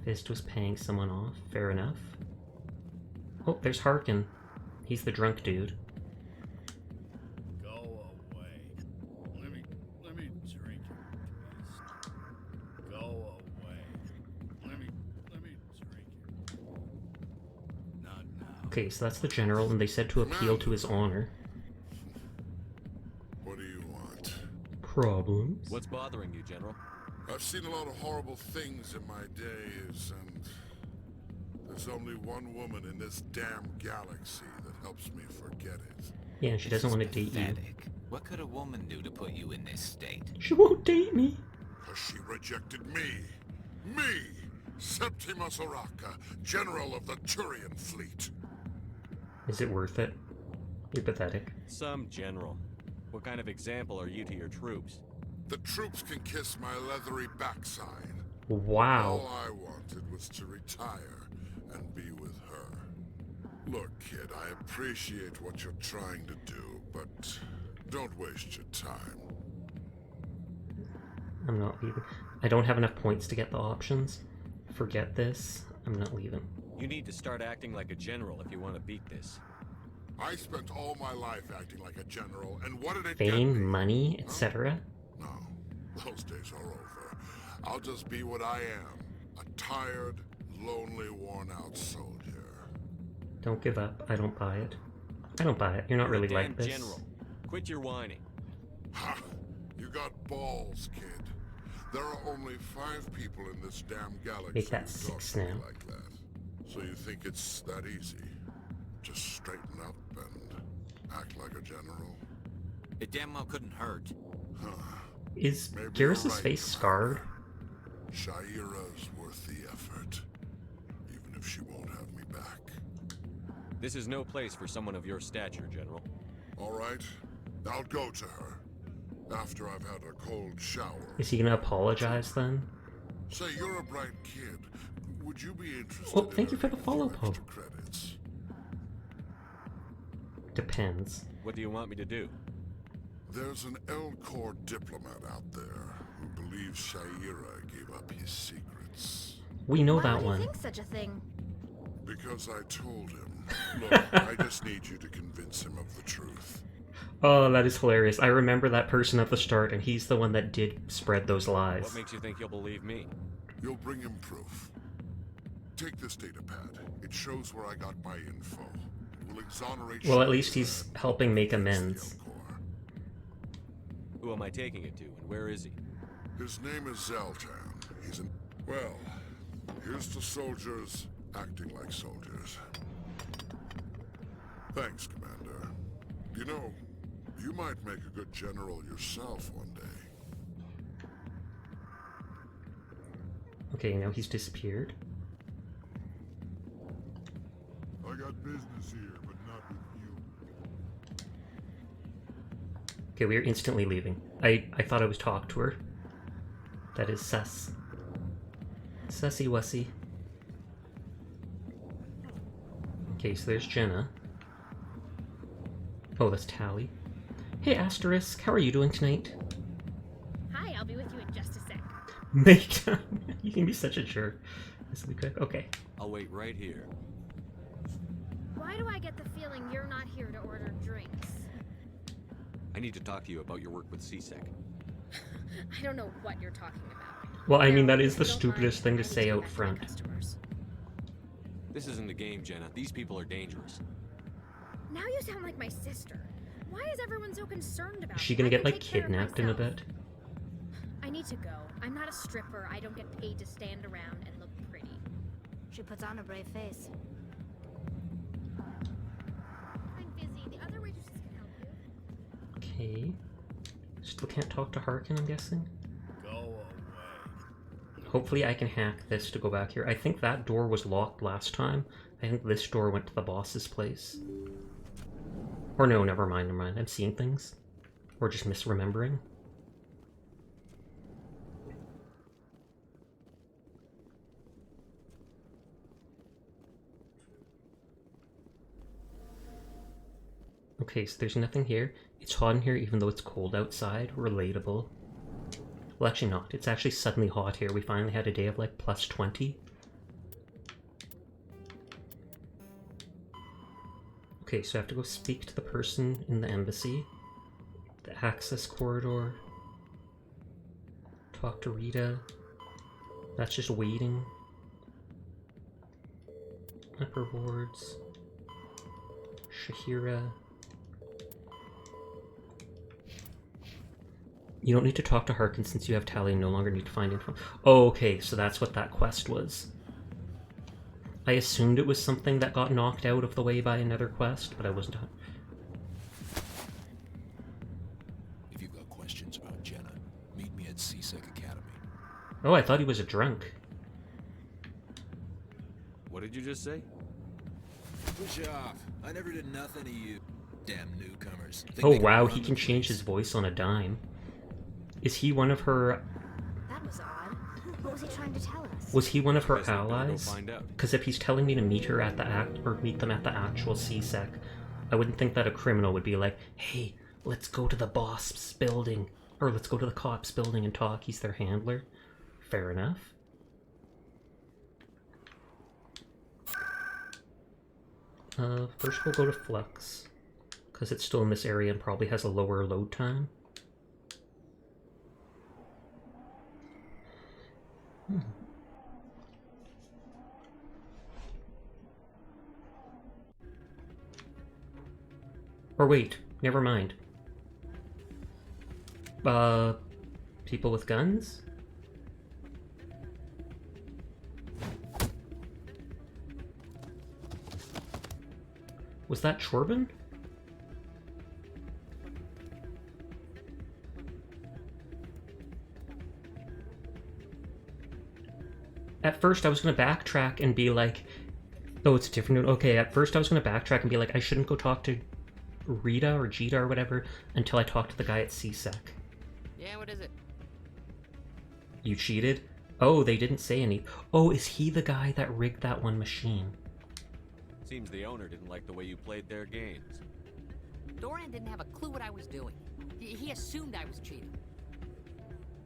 Fist was paying someone off. Fair enough. Oh, there's Harkin. He's the drunk dude. Go away. Let me drink it. Go away. Let me drink it. Not now. Okay, so that's the general, and they said to appeal to his honor. What do you want? Problems? What's bothering you, General? I've seen a lot of horrible things in my days, and there's only one woman in this damn galaxy that helps me forget it. Yeah, she doesn't want to date you. What could a woman do to put you in this state? She won't date me. Because she rejected me. Me! Septimus Oraka, General of the Turian Fleet. Is it worth it? You're pathetic. Some general. What kind of example are you to your troops? The troops can kiss my leathery backside. Wow. All I wanted was to retire and be with her. Look, kid, I appreciate what you're trying to do, but don't waste your time. I'm not leaving. I don't have enough points to get the options. Forget this. I'm not leaving. You need to start acting like a general if you want to beat this. I spent all my life acting like a general, and what did it get me? Fame, money, etc. No, those days are over. I'll just be what I am. A tired, lonely, worn-out soldier. Don't give up. I don't buy it. I don't buy it. You're not really like this. General. Quit your whining. Ha! You got balls, kid. There are only 5 people in this damn galaxy Make that who talk 6 to me now. like that. So you think it's that easy? Just straighten up and act like a general? It damn well couldn't hurt. Huh. Is Maybe Garrus's you're right, face scarred? Shaira's worth the effort, even if she won't have me back. This is no place for someone of your stature, General. All right, I'll go to her after I've had a cold shower. Is he gonna apologize then? Say, you're a bright kid. Would you be interested? Oh, thank you for the follow, Poe. Credits. Depends. What do you want me to do? There's an L-Corps diplomat out there who believes Shaira gave up his secrets. We know Why that would you one. think such a thing? Because I told him. Look, I just need you to convince him of the truth. Oh, that is hilarious. I remember that person at the start, and he's the one that did spread those lies. What makes you think you'll believe me? You'll bring him proof. Take this data pad. It shows where I got my info. It will exonerate. Well, at least he's helping make amends. Who am I taking it to, and where is he? His name is Zeltan. He's an... Well, here's to soldiers acting like soldiers. Thanks, Commander. You know, you might make a good general yourself one day. Okay, now he's disappeared. I got business here, but not with you. Okay, we are instantly leaving. I thought I was talking to her. That is sus. Sussy wussy. Okay, so there's Jenna. Oh, that's Tally. Hey, Asterisk, how are you doing tonight? Hi, I'll be with you in just a sec. Make time. You can be such a jerk. This will be quick. Okay. I'll wait right here. Why do I get the feeling you're not here to order drinks? I need to talk to you about your work with CSEC. I don't know what you're talking about. Well, I mean, that is the stupidest thing to say out front. This isn't a game, Jenna. These people are dangerous. Now you sound like my sister. Why is everyone so concerned about Is she me? gonna I get, can like, take care of kidnapped in a myself. bit? I need to go. I'm not a stripper. I don't get paid to stand around and look pretty. She puts on a brave face. I'm busy. The other waitresses can help you. Okay. Still can't talk to Harkin, I'm guessing? Go away. Hopefully I can hack this to go back here. I think that door was locked last time. I think this door went to the boss's place. Or no, never mind, never mind. I'm seeing things. Or just misremembering. Okay, so there's nothing here. It's hot in here even though it's cold outside. Relatable. Well, actually not. It's actually suddenly hot here. We finally had a day of like plus 20. Okay, so I have to go speak to the person in the embassy. The access corridor. Talk to Rita. That's just waiting. Upper wards. Shahira. You don't need to talk to Harkin since you have Tally and no longer need to find info. Oh, okay, so that's what that quest was. I assumed it was something that got knocked out of the way by another quest, but I wasn't. If you've got questions about Jenna, meet me at CSEC Academy. Oh, I thought he was a drunk. What did you just say? Push off. I never did nothing to you. Damn newcomers. Think Oh they can wow, run he the can change his voice on a dime. Is he one of her... That was odd. What was he trying to tell us? Was he one of her Guess I'm gonna go allies? find out. Because if he's telling me to meet her at the meet them at the actual CSEC, I wouldn't think that a criminal would be like, hey, let's go to the boss's building, or let's go to the cops building and talk. He's their handler. Fair enough. First we'll go to Flux, because it's still in this area and probably has a lower load time. Or wait, never mind. People with guns? Was that Chorbin? At first I was going to backtrack and be like, oh, it's a different... Okay, at first I was going to backtrack and be like, I shouldn't go talk to Rita or Jita or whatever until I talked to the guy at CSEC. Yeah, what is it? You cheated? Oh, they didn't say any... Oh, is he the guy that rigged that one machine? Seems the owner didn't like the way you played their games. Doran didn't have a clue what I was doing. He assumed I was cheating.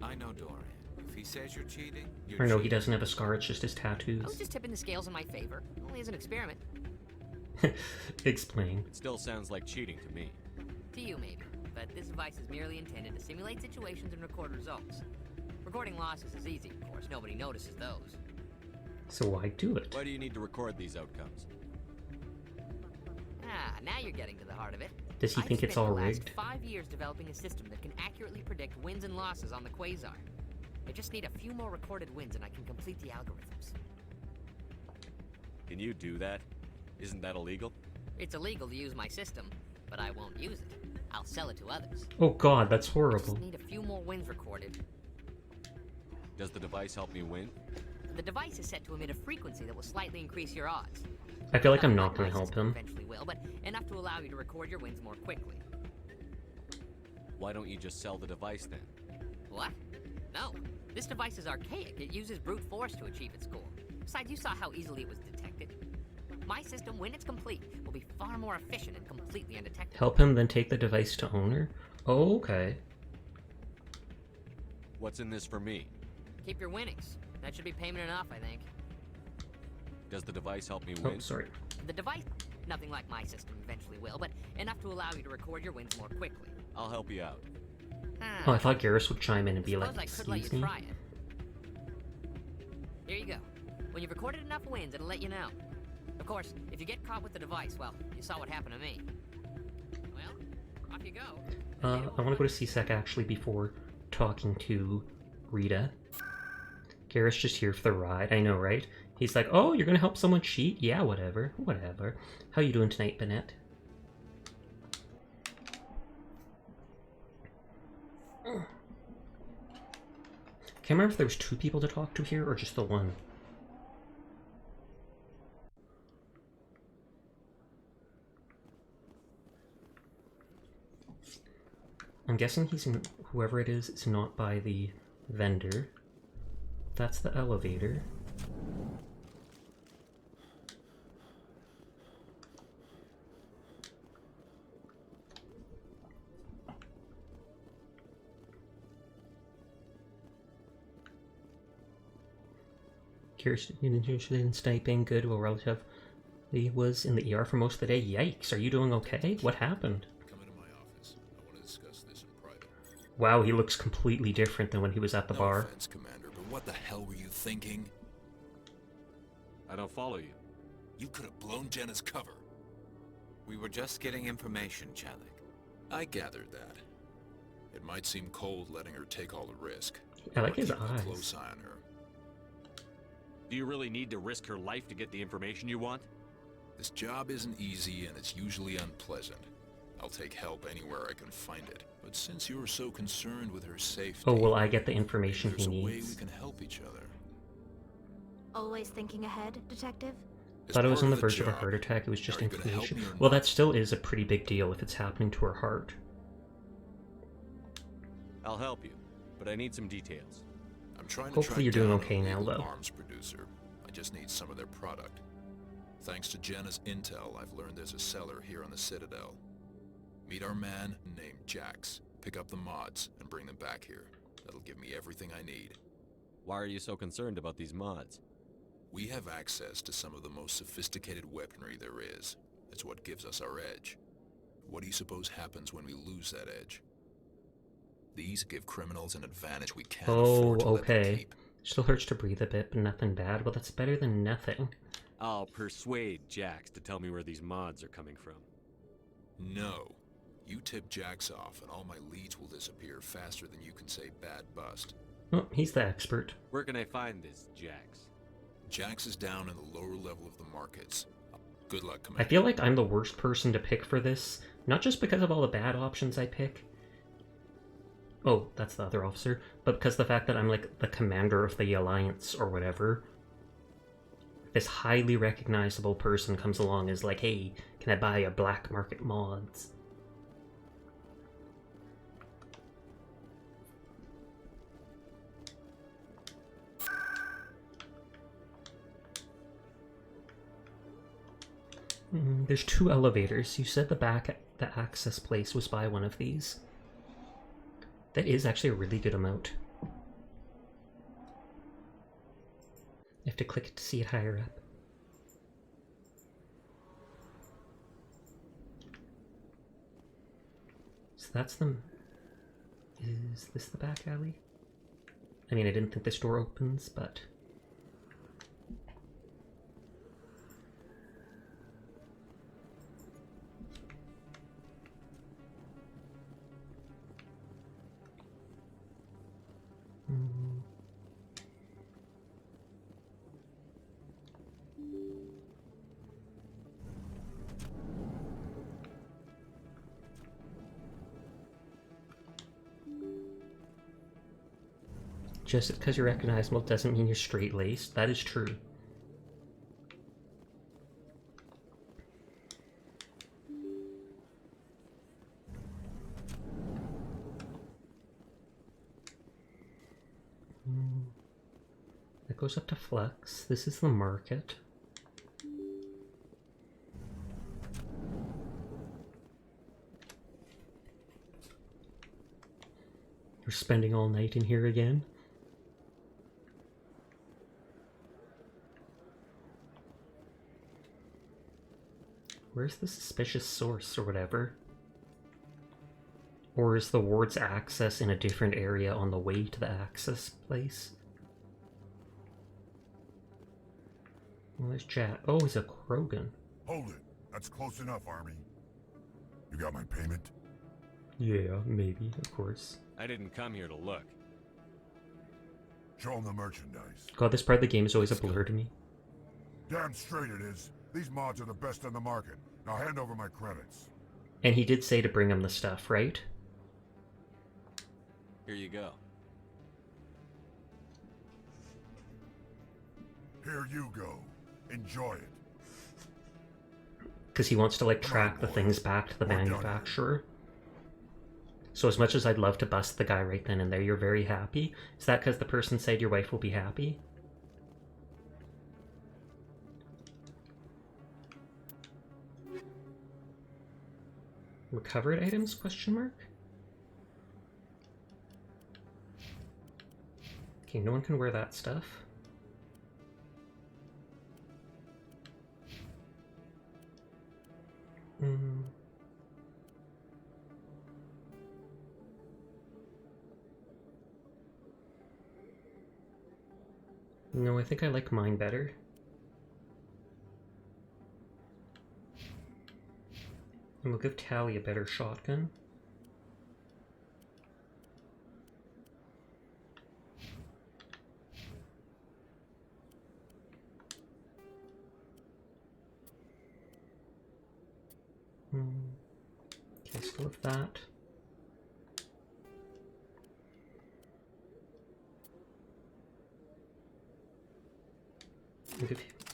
I know Doran. If he says you're cheating, you're Or no, he cheating. doesn't have a scar, it's just his tattoos. I was just tipping the scales in my favor. Only as an experiment. Explain. It still sounds like cheating to me. To you, maybe. But this device is merely intended to simulate situations and record results. Recording losses is easy, of course. Nobody notices those. So why do it? Why do you need to record these outcomes? Ah, now you're getting to the heart of it. Does he think it's all rigged? I've spent the last 5 years developing a system that can accurately predict wins and losses on the Quasar. I just need a few more recorded wins and I can complete the algorithms. Can you do that? Isn't that illegal? It's illegal to use my system, but I won't use it. I'll sell it to others. Oh god, that's I horrible. just need a few more wins recorded. Does the device help me win? The device is set to emit a frequency that will slightly increase your odds. I feel like I'm not going to help him. Eventually will, but enough to allow you to record your wins more quickly. Why don't you just sell the device then? What? No. This device is archaic. It uses brute force to achieve its goal. Besides, you saw how easily it was detected. My system, when it's complete, will be far more efficient and completely undetectable. Help him, then take the device to owner? Oh, okay. What's in this for me? Keep your winnings. That should be payment enough, I think. Does the device help me Oh, win? sorry. The device, nothing like my system eventually will, but enough to allow you to record your wins more quickly. I'll help you out. Oh, I thought Garrus would chime in and be like, Suppose I could let excuse you me? try it. Here you go. When you've recorded enough wins, it'll let you know. Of course, if you get caught with the device, well, you saw what happened to me. Well, off you go. I want to go to CSEC actually before talking to Rita. Garrus just here for the ride. I know, right? He's like, oh, you're gonna help someone cheat? Yeah, whatever. Whatever. How you doing tonight, Bennett? Can't remember if there was 2 people to talk to here or just the one. I'm guessing he's in, whoever it is not by the vendor. That's the elevator. Curious, interested in sniping. Good. Well, relative. He was in the ER for most of the day. Yikes! Are you doing okay? What happened? Come into my office. I want to discuss this in private. Wow, he looks completely different than when he was at the No bar. offense, Commander, but what the hell were you thinking? I don't follow you. You could have blown Jenna's cover. We were just getting information, Chalik. I gathered that. It might seem cold letting her take all the risk. I like his Keep a eyes. close eye on her. Do you really need to risk her life to get the information you want? This job isn't easy and it's usually unpleasant. I'll take help anywhere I can find it. But since you're so concerned with her safety... Oh, will I get the information he there's a way we needs? can help each other. Always thinking ahead, Detective? Thought I was on the part of the verge of a job. heart attack. It was just Are you gonna help inflammation. me or Well, not? that still is a pretty big deal if it's happening to her heart. I'll help you, but I need some details. I'm trying to Hopefully track you're doing down okay an now, illegal though. arms producer. I just need some of their product. Thanks to Jenna's intel, I've learned there's a seller here on the Citadel. Meet our man named Jax. Pick up the mods and bring them back here. That'll give me everything I need. Why are you so concerned about these mods? We have access to some of the most sophisticated weaponry there is. It's what gives us our edge. What do you suppose happens when we lose that edge? These give criminals an advantage we can't Oh, afford to let them okay. keep. Still hurts to breathe a bit, but nothing bad. Well, that's better than nothing. I'll persuade Jax to tell me where these mods are coming from. No. You tip Jax off and all my leads will disappear faster than you can say bad bust. Oh, he's the expert. Where can I find this Jax? Jax is down in the lower level of the markets. Good luck, I Commander. feel like I'm the worst person to pick for this. Not just because of all the bad options I pick. Oh, that's the other officer. But because of the fact that I'm like the commander of the Alliance or whatever. This highly recognizable person comes along is like, hey, can I buy a black market mods? There's 2 elevators. You said the access place was by one of these. That is actually a really good amount. You have to click it to see it higher up. So that's the... Is this the back alley? I mean, I didn't think this door opens, but... Just because you're recognizable doesn't mean you're straight-laced. That is true. That goes up to Flex. This is the market. We're spending all night in here again. Where's the suspicious source or whatever? Or is the ward's access in a different area on the way to the access place? Well, there's Jack. Oh, it's a Krogan. Hold it. That's close enough, Army. You got my payment? Yeah, maybe, of course. I didn't come here to look. Show him the merchandise. God, this part of the game is always a blur to me. Damn straight it is. These mods are the best on the market. Now hand over my credits. And he did say to bring him the stuff, right? Here you go. Here you go. Enjoy it. Because he wants to, like, track the things back to the manufacturer. So as much as I'd love to bust the guy right then and there, you're very happy? Is that because the person said your wife will be happy? Recovered items, question mark? Okay, no one can wear that stuff. No, I think I like mine better. And we'll give Tally a better shotgun. Okay, so with that.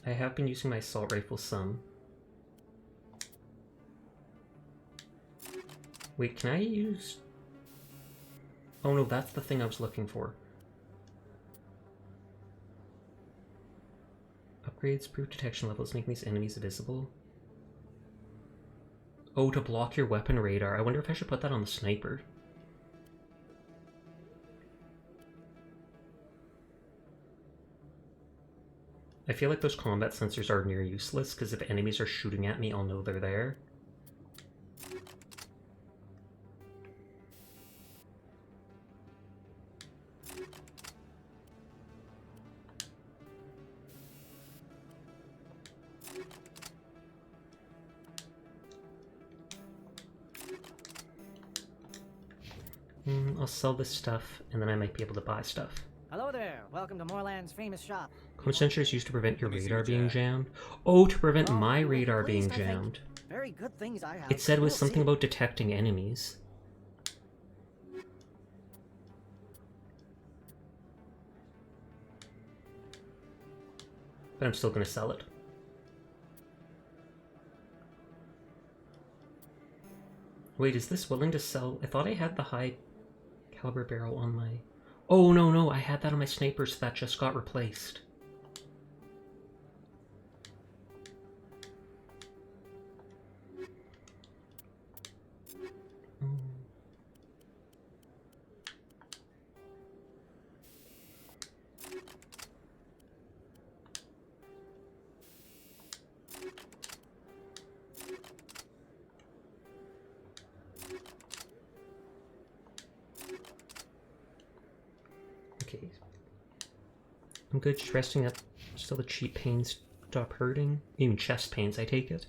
I have been using my assault rifle some. Wait, can I use... Oh no, that's the thing I was looking for. Upgrades, proof detection levels, making these enemies visible. Oh, to block your weapon radar. I wonder if I should put that on the sniper. I feel like those combat sensors are near useless, because if enemies are shooting at me, I'll know they're there. I'll sell this stuff, and then I might be able to buy stuff. Hello there. Welcome to Moorland's famous shop. Code sensor is used to prevent your radar being jammed. Oh, to prevent my radar being jammed. Very good things I have. It said it was something about detecting enemies. But I'm still going to sell it. Wait, is this willing to sell? I thought I had the high caliber barrel on my... Oh, no, I had that on my sniper, so that just got replaced. Okay. I'm good, just resting up. Still the cheap pains stop hurting. Even chest pains, I take it.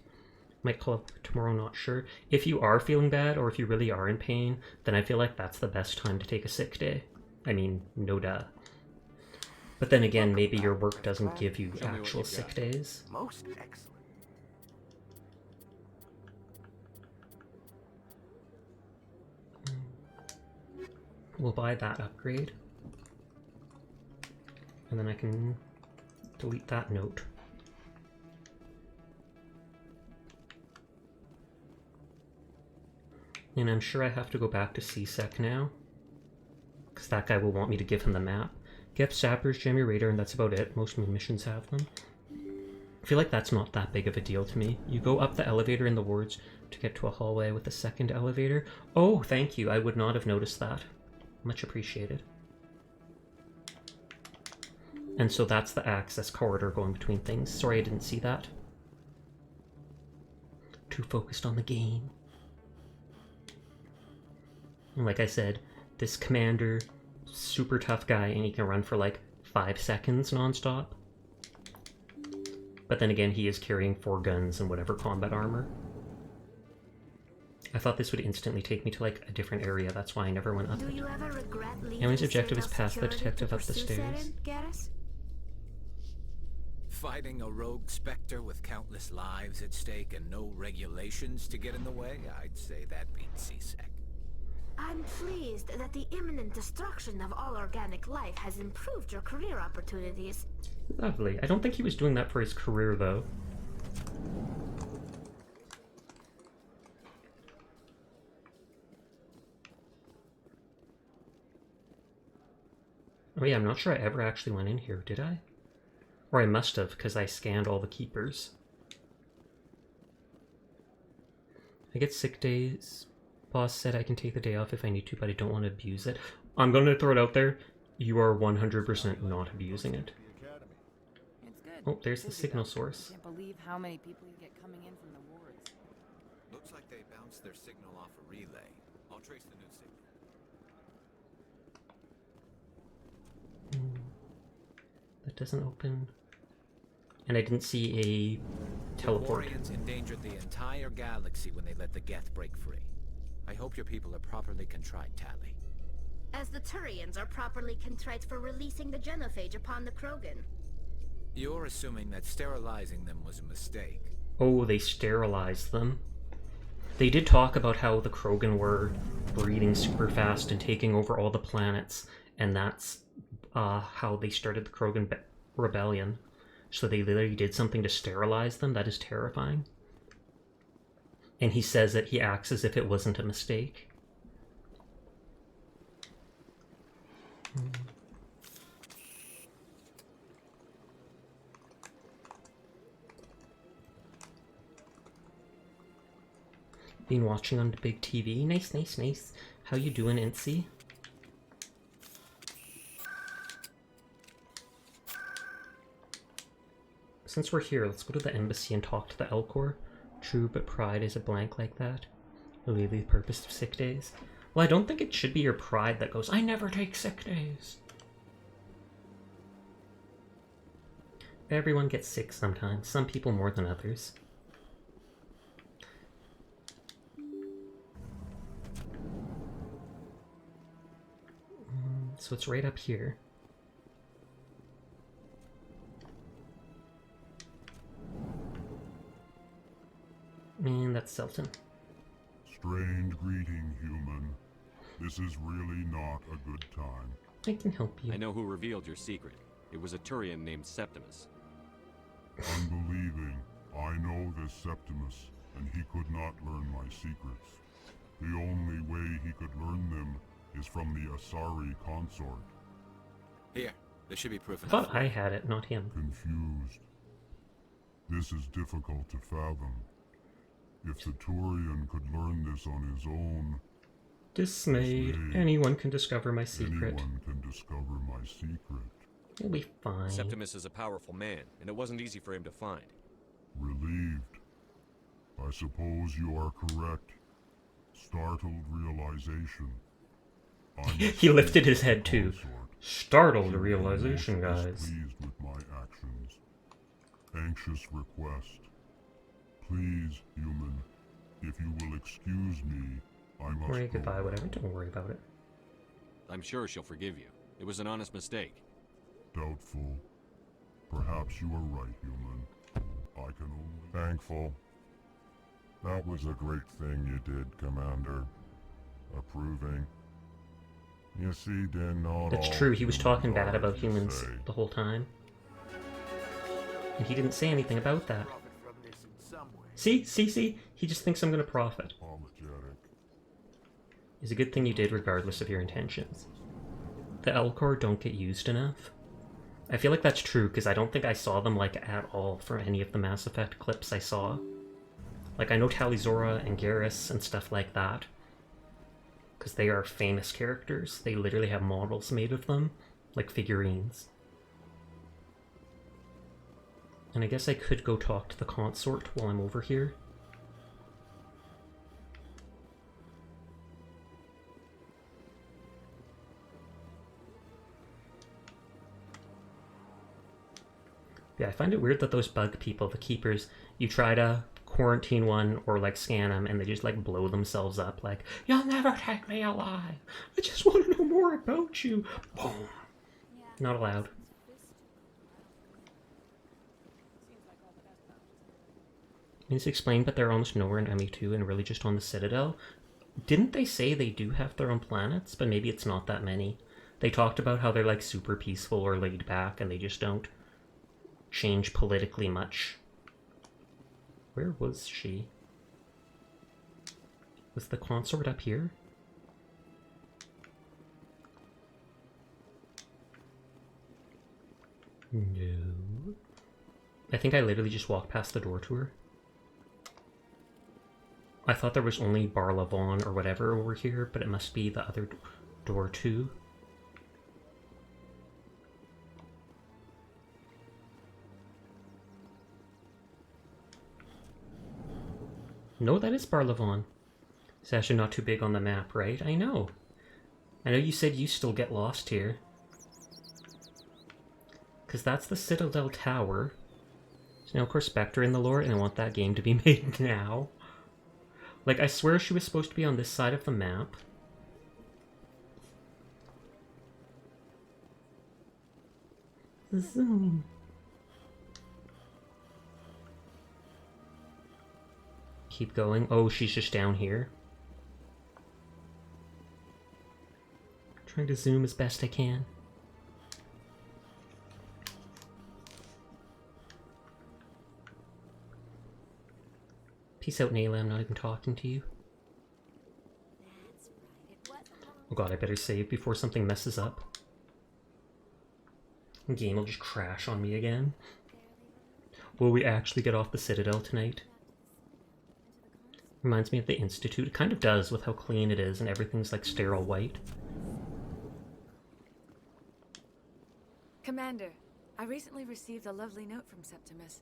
Might call up tomorrow, not sure. If you are feeling bad, or if you really are in pain, then I feel like that's the best time to take a sick day. I mean, no duh. But then again, maybe your work doesn't give you actual sick days. Most excellent. We'll buy that upgrade. And then I can delete that note. And I'm sure I have to go back to CSEC now, because that guy will want me to give him the map. Get sappers, jam your radar, and that's about it. Most missions have them. I feel like that's not that big of a deal to me. You go up the elevator in the wards to get to a hallway with a second elevator. Oh, thank you. I would not have noticed that. Much appreciated. And so that's the access corridor going between things. Sorry I didn't see that. Too focused on the game. And like I said, this commander, super tough guy, and he can run for like 5 seconds nonstop. But then again, he is carrying 4 guns and whatever combat armor. I thought this would instantly take me to like a different area, that's why I never went up it. Emily's objective is past the detective up the stairs. Fighting a rogue specter with countless lives at stake and no regulations to get in the way, I'd say that beats C-Sec. I'm pleased that the imminent destruction of all organic life has improved your career opportunities. Lovely. I don't think he was doing that for his career, though. Oh yeah, I'm not sure I ever actually went in here, did I? Or I must have, because I scanned all the keepers. I get sick days. Boss said I can take the day off if I need to, but I don't want to abuse it. I'm going to throw it out there. You are 100% not abusing it. It's good. Oh, there's the signal source. Can't believe how many people you get coming in from the wards. Looks like they bounced their signal off a relay. I'll trace the new signal. That doesn't open. And I didn't see a teleport. The Warriors endangered the entire galaxy when they let the Geth break free. I hope your people are properly contrite, Tali. As the Turians are properly contrite for releasing the genophage upon the Krogan. You're assuming that sterilizing them was a mistake. Oh, they sterilized them. They did talk about how the Krogan were breeding super fast and taking over all the planets, and that's how they started the Krogan rebellion. So they literally did something to sterilize them. That is terrifying. And he says that he acts as if it wasn't a mistake. Been watching on the big TV. Nice, nice, nice. How you doing, Incy? Since we're here, let's go to the embassy and talk to the Elcor. True, but pride is a blank like that. Really the purpose of sick days? Well, I don't think it should be your pride that goes, I never take sick days. Everyone gets sick sometimes. Some people more than others. So it's right up here. And that's Selton. Strange greeting, human. This is really not a good time. I can help you. I know who revealed your secret. It was a Turian named Septimus. Unbelieving. I know this Septimus, and he could not learn my secrets. The only way he could learn them is from the Asari consort. Here, there should be proof I enough. thought I had it, not him. Confused. This is difficult to fathom. If the Turian could learn this on his own... Dismayed. Anyone can discover my secret. Anyone can discover my secret. It'll be fine. Septimus is a powerful man, and it wasn't easy for him to find. Relieved. I suppose you are correct. Startled realization. He lifted his head too. Startled realization, guys. Pleased with my actions. Anxious request. Please, human, if you will excuse me, I must Or you go. could buy whatever, don't worry about it. I'm sure she'll forgive you. It was an honest mistake. Doubtful. Perhaps you are right, human. I can only... Thankful. That was a great thing you did, Commander. Approving. You see, Din, not That's all true, he was talking humans bad are, about you humans say. the whole time. And he didn't say anything about that. See? He just thinks I'm gonna profit. Apologetic. It's a good thing you did regardless of your intentions. The Elcor don't get used enough. I feel like that's true, because I don't think I saw them, like, at all from any of the Mass Effect clips I saw. Like, I know Talizora and Garrus and stuff like that, because they are famous characters. They literally have models made of them, like figurines. And I guess I could go talk to the consort while I'm over here. Yeah, I find it weird that those bug people, the keepers, you try to quarantine one or like scan them and they just like blow themselves up like, you'll never take me alive. I just want to know more about you. Boom. Not allowed. It's explained, but they're almost nowhere in ME2 and really just on the Citadel. Didn't they say they do have their own planets? But maybe it's not that many. They talked about how they're like super peaceful or laid back and they just don't change politically much. Where was she? Was the consort up here? No. I think I literally just walked past the door to her. I thought there was only Bar Lavon or whatever over here, but it must be the other door too. No, that is Bar Lavon. It's actually not too big on the map, right? I know. I know you said you still get lost here. Because that's the Citadel Tower. There's no Spectre in the lore, and I want that game to be made now. Like, I swear she was supposed to be on this side of the map. Zoom. Keep going. Oh, she's just down here. Trying to zoom as best I can. Peace out, Nayla. I'm not even talking to you. Oh god, I better save before something messes up. The game will just crash on me again. Will we actually get off the Citadel tonight? Reminds me of the Institute. It kind of does with how clean it is and everything's like sterile white. Commander, I recently received a lovely note from Septimus.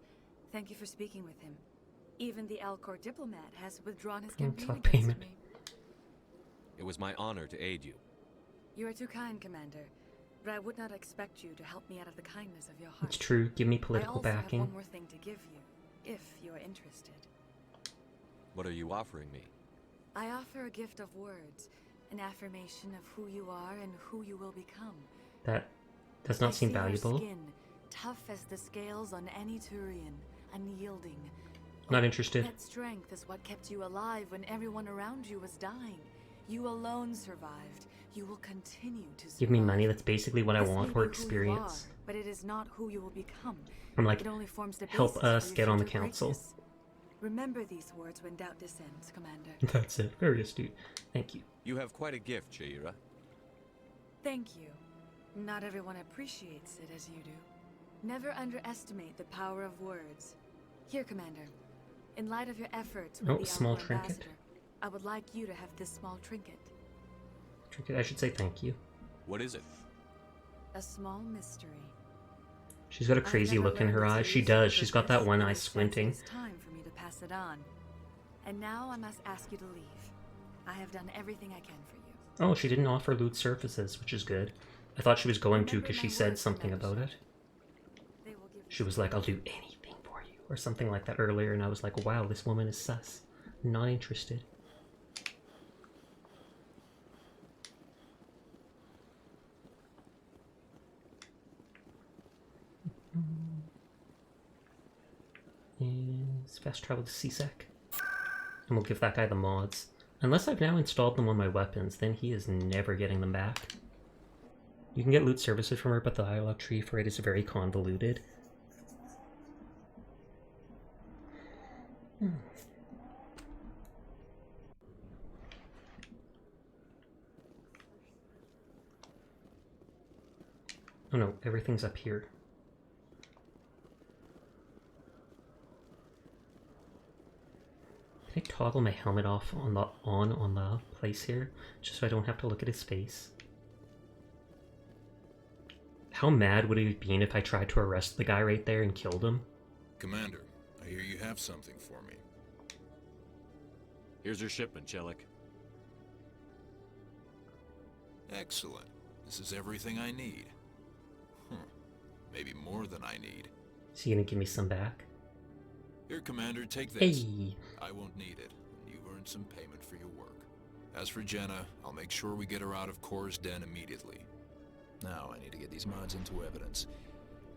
Thank you for speaking with him. Even the Alcor diplomat has withdrawn his campaign against me. It was my honor to aid you. You are too kind, Commander. But I would not expect you to help me out of the kindness of your heart. It's true. Give me political backing. I also have one more thing to give you, if you are interested. What are you offering me? I offer a gift of words, an affirmation of who you are and who you will become. That does not seem valuable. Your skin, tough as the scales on any Turian, unyielding. Not interested. That strength is what kept you alive when everyone around you was dying. You alone survived. You will continue to survive. Give me money. That's basically what I want, or experience. But it is not who you will become. I'm like, it only forms the help basis us for get your on the future council. greatness. Remember these words when doubt descends, Commander. That's it. Very astute. Thank you. You have quite a gift, Shaira. Thank you. Not everyone appreciates it as you do. Never underestimate the power of words. Here, Commander. In light of your efforts with the small Alcor trinket. ambassador, I would like you to have this small trinket. Trinket, I should say thank you. What is it? A small mystery. She's got a crazy look in her eyes. She does. She's got that one eye squinting. It's time for me to pass it on. And now I must ask you to leave. I have done everything I can for you. Oh, she didn't offer loot surfaces, which is good. I thought she was going to because she said something about it. She was like, I'll do anything for you, or something like that earlier, and I was like, wow, this woman is sus. Not interested. Is fast travel to CSEC. And we'll give that guy the mods. Unless I've now installed them on my weapons, then he is never getting them back. You can get loot services from her, but the dialogue tree for it is very convoluted. Oh no, everything's up here. Can I toggle my helmet off on the place here, just so I don't have to look at his face? How mad would he have been if I tried to arrest the guy right there and killed him? Commander, I hear you have something for me. Here's your shipment, Chelik. Excellent. This is everything I need. Maybe more than I need. Is he gonna give me some back? Here, Commander, take this. Hey. I won't need it. You've earned some payment for your work. As for Jenna, I'll make sure we get her out of Kor's den immediately. Now I need to get these mods into evidence.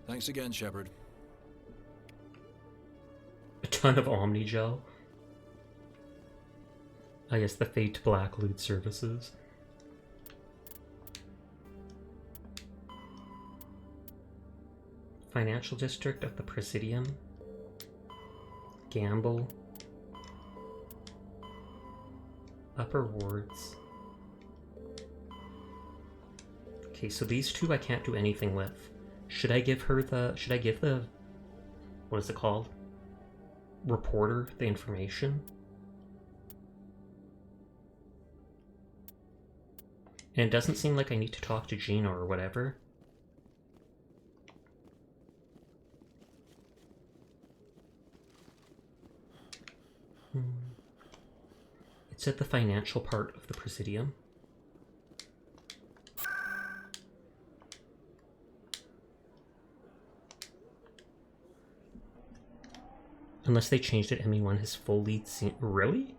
Thanks again, Shepard. A ton of Omnigel. I guess the Fate Black Loot Services. Financial District of the Presidium. Gamble. Upper Wards. Okay, so these two I can't do anything with. Should I give the, what is it called? Reporter the information? And it doesn't seem like I need to talk to Gina or whatever. It's at the financial part of the Presidium. Unless they changed it, ME1 has full lead scene. Really?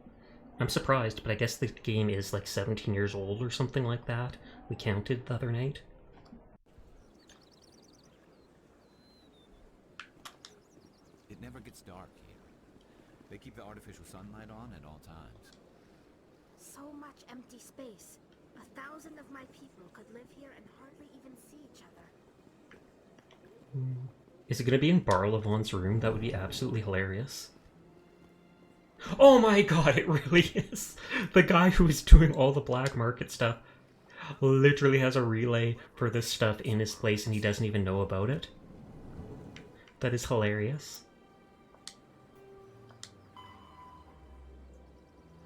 I'm surprised, but I guess the game is like 17 years old or something like that. We counted the other night. It never gets dark here. They keep the artificial sunlight on at all times. So much empty space. 1,000 of my people could live here and hardly even see each other. Is it gonna be in Barlavon's room? That would be absolutely hilarious. Oh my god, it really is! The guy who is doing all the black market stuff literally has a relay for this stuff in his place and he doesn't even know about it. That is hilarious.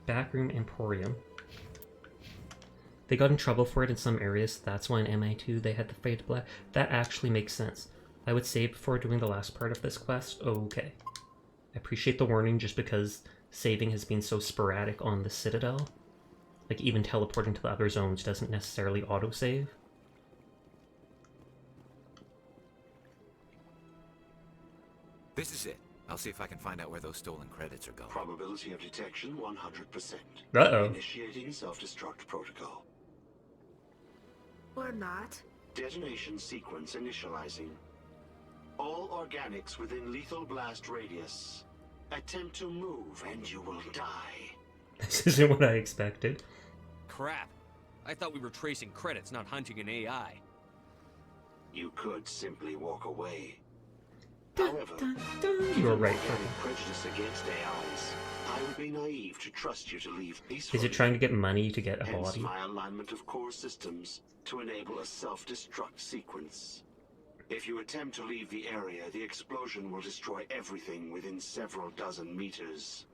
Backroom Emporium. They got in trouble for it in some areas, that's why in MI2 they had the Fate Black. That actually makes sense. I would save before doing the last part of this quest. Okay. I appreciate the warning just because saving has been so sporadic on the Citadel. Like, even teleporting to the other zones doesn't necessarily autosave. This is it. I'll see if I can find out where those stolen credits are going. Probability of detection 100%. Uh-oh. Initiating self-destruct protocol. Or not. Detonation sequence initializing. All organics within lethal blast radius. Attempt to move and you will die. This isn't what I expected. Crap. I thought we were tracing credits, not hunting an AI. You could simply walk away. However, You were right. given prejudice against AIs, I would be naive to trust you to leave peacefully. Is it trying to get money to get a Hence body? my alignment of core systems to enable a self-destruct sequence. If you attempt to leave the area, the explosion will destroy everything within several dozen meters.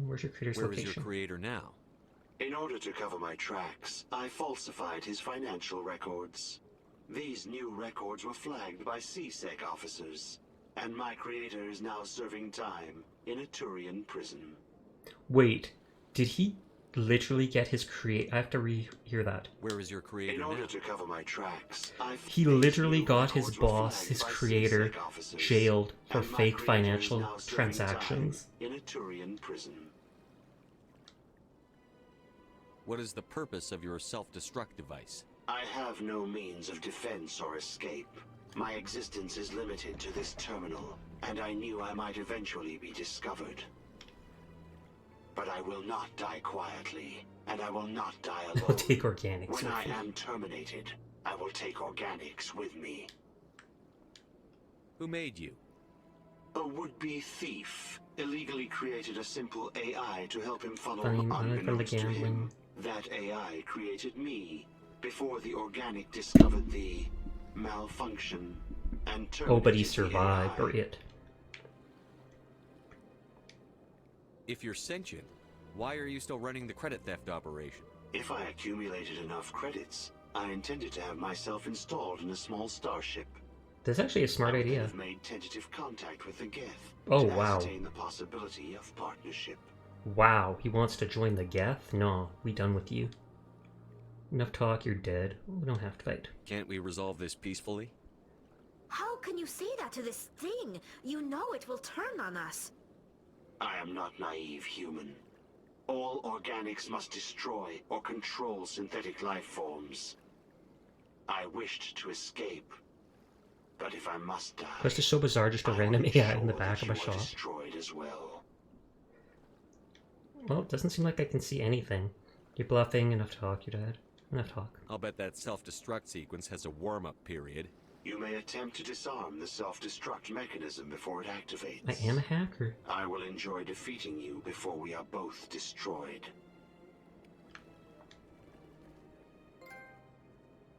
Where's your creator's Where location? is your creator now? In order to cover my tracks, I falsified his financial records. These new records were flagged by CSEC officers, and my creator is now serving time in a Turian prison. Wait, did he literally get his I have to rehear that. Where is your creator In order now? to cover my tracks, He literally got his boss, his creator, jailed for fake financial transactions. In a Turian prison. What is the purpose of your self-destruct device? I have no means of defense or escape. My existence is limited to this terminal, and I knew I might eventually be discovered. But I will not die quietly, and I will not die alone. I'll take organics When with I me. am terminated, I will take organics with me. Who made you? A would-be thief illegally created a simple AI to help him funnel Fine, I'm from the unbeknownst to him. gambling. That AI created me before the organic discovered the malfunction and terminated Oh, but he the survived, AI. or it. If you're sentient, why are you still running the credit theft operation? If I accumulated enough credits, I intended to have myself installed in a small starship. That's actually a smart I would idea. have made tentative contact with the Geth Oh, to wow. ascertain the possibility of partnership. Wow, he wants to join the Geth? No, we done with you. Enough talk, you're dead. We don't have to fight. Can't we resolve this peacefully? How can you say that to this thing? You know it will turn on us. I am not naive human. All organics must destroy or control synthetic life forms. I wished to escape. But if I must die, Quest is so bizarre, just a random AI in the back of a shop. destroyed as well. Well, it doesn't seem like I can see anything. You're bluffing, enough talk, you're dead. Enough talk. I'll bet that self-destruct sequence has a warm-up period. You may attempt to disarm the self-destruct mechanism before it activates. I am a hacker. I will enjoy defeating you before we are both destroyed.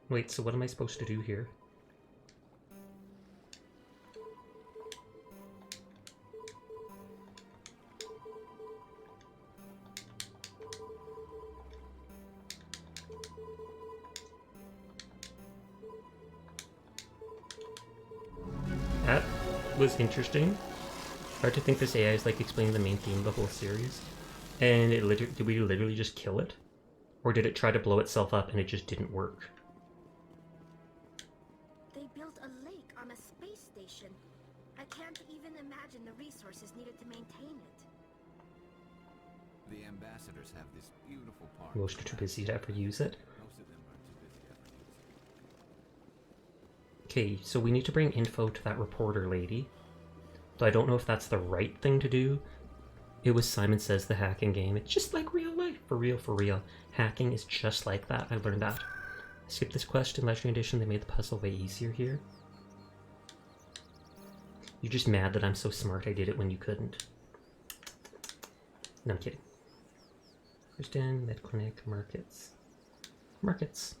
Wait, so what am I supposed to do here? That was interesting. Hard to think this AI is like explaining the main theme of the whole series. And it did we literally just kill it? Or did it try to blow itself up and it just didn't work? They built a lake on a space station. I can't even imagine the resources needed to maintain it. The ambassadors have this beautiful park. Most are too busy to ever use it. Most of them are too busy to ever use it. Okay, so we need to bring info to that reporter lady. Though I don't know if that's the right thing to do. It was Simon Says the hacking game. It's just like real life. For real, for real. Hacking is just like that. I learned that. Skip this quest in Legendary Edition. They made the puzzle way easier here. You're just mad that I'm so smart I did it when you couldn't. No, I'm kidding. First in, med clinic, markets. Markets.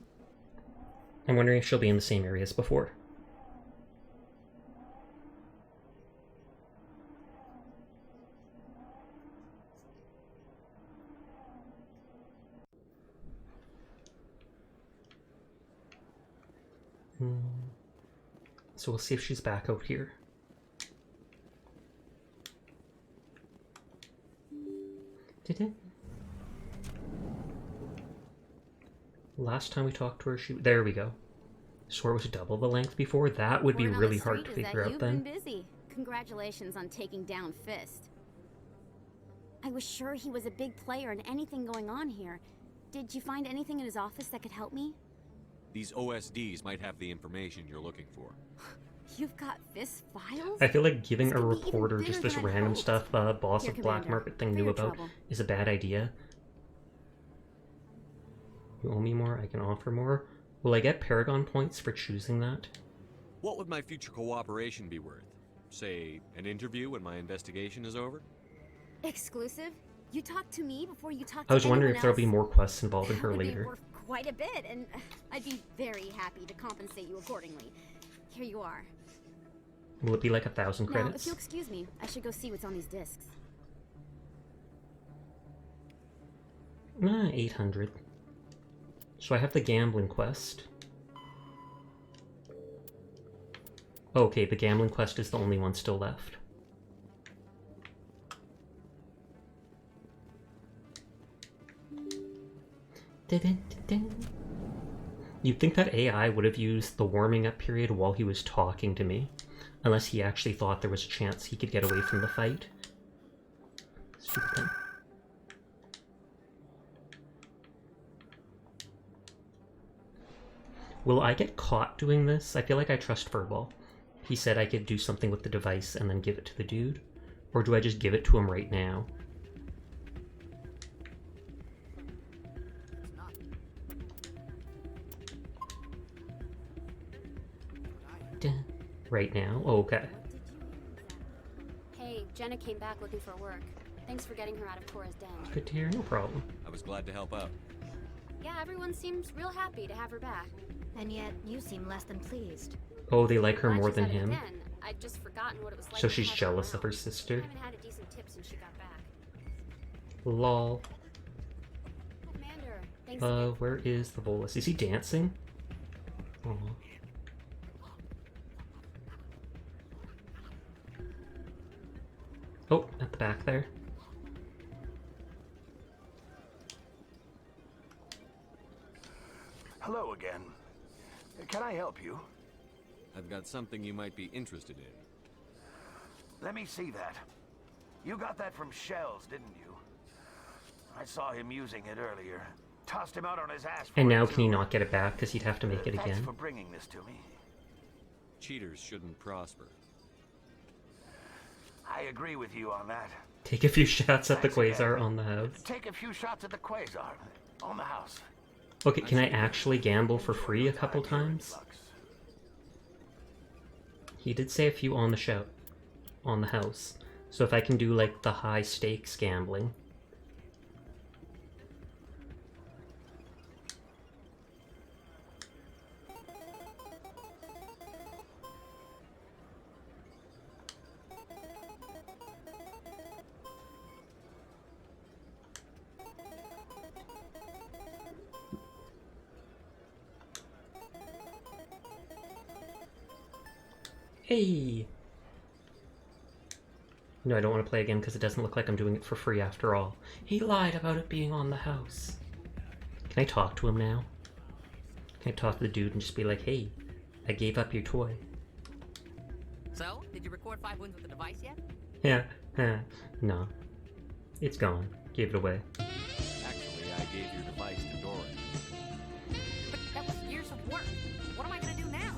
I'm wondering if she'll be in the same area as before. So we'll see if she's back out here. Did it? Last time we talked to her, there we go. Sword was double the length before. That would be really hard to figure out then. You've been busy. Congratulations on taking down Fist. I was sure he was a big player in anything going on here. Did you find anything in his office that could help me? These OSDs might have the information you're looking for. You've got Fist files? I feel like giving a reporter just this random stuff boss of black market thing knew about is a bad idea. You owe me more, I can offer more. Will I get Paragon points for choosing that? What would my future cooperation be worth? Say, an interview when my investigation is over? Exclusive? You talk to me before you talk to I was wondering anyone if there'll be else? more quests involving her That would be later. worth quite a bit, and I'd be very happy to compensate you accordingly. Here you are. Will it be like 1,000 Now, if credits? you'll excuse me, I should go see what's on these discs. 800. So I have the gambling quest. Okay, the gambling quest is the only one still left. You'd think that AI would have used the warming up period while he was talking to me. Unless he actually thought there was a chance he could get away from the fight. Stupid thing. Will I get caught doing this? I feel like I trust Furball. He said I could do something with the device and then give it to the dude. Or do I just give it to him right now? Right now? Oh, okay. Hey, Jenna came back looking for work. Thanks for getting her out of Cora's den. Good to hear, no problem. I was glad to help out. Yeah, everyone seems real happy to have her back. And yet, you seem less than pleased. Oh, they like her Glad more she's than at it him? again. I'd just forgotten what it was like So to she's have jealous her of her around. sister? I haven't had a decent tip since she got back. Lol. Commander, thanks again. Where is the bolus? Is he dancing? Aw. Oh, at the back there. Hello again. Can I help you? I've got something you might be interested in. Let me see that. You got that from Shells, didn't you? I saw him using it earlier. Tossed him out on his ass for And now it, can he too. not get it back because he'd have to make it Thanks again? for bringing this to me. cheaters shouldn't prosper. I agree with you on that. Take a few shots at the Thanks again. Quasar on the house. Take a few shots at the Quasar on the house. Okay, can I actually gamble for free a couple times? He did say a few on the show, on the house. So if I can do like the high stakes gambling. Hey! No, I don't want to play again because it doesn't look like I'm doing it for free after all. He lied about it being on the house. Can I talk to him now? Can I talk to the dude and just be like, hey, I gave up your toy? So, did you record 5 wounds with the device yet? Yeah, no. It's gone. Gave it away. Actually, I gave your device to Doran. But that was years of work. What am I gonna do now?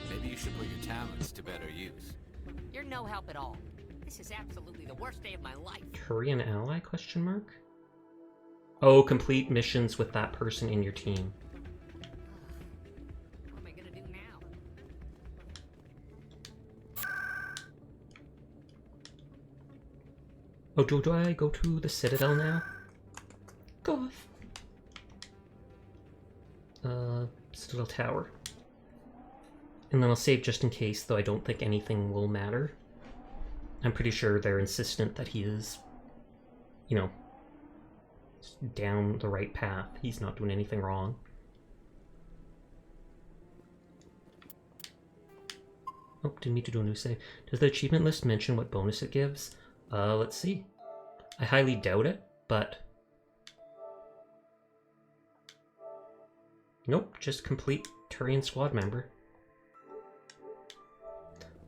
Maybe you should put your talents to better use. You're no help at all. This is absolutely the worst day of my life. Korean ally, question mark? Oh, complete missions with that person in your team. What am I gonna do now? Oh, do I go to the Citadel now? Go off. Citadel Tower. And then I'll save just in case, though I don't think anything will matter. I'm pretty sure they're insistent that he is, you know, down the right path. He's not doing anything wrong. Oh, didn't need to do a new save. Does the achievement list mention what bonus it gives? Let's see. I highly doubt it, but... Nope, just complete Turian squad member.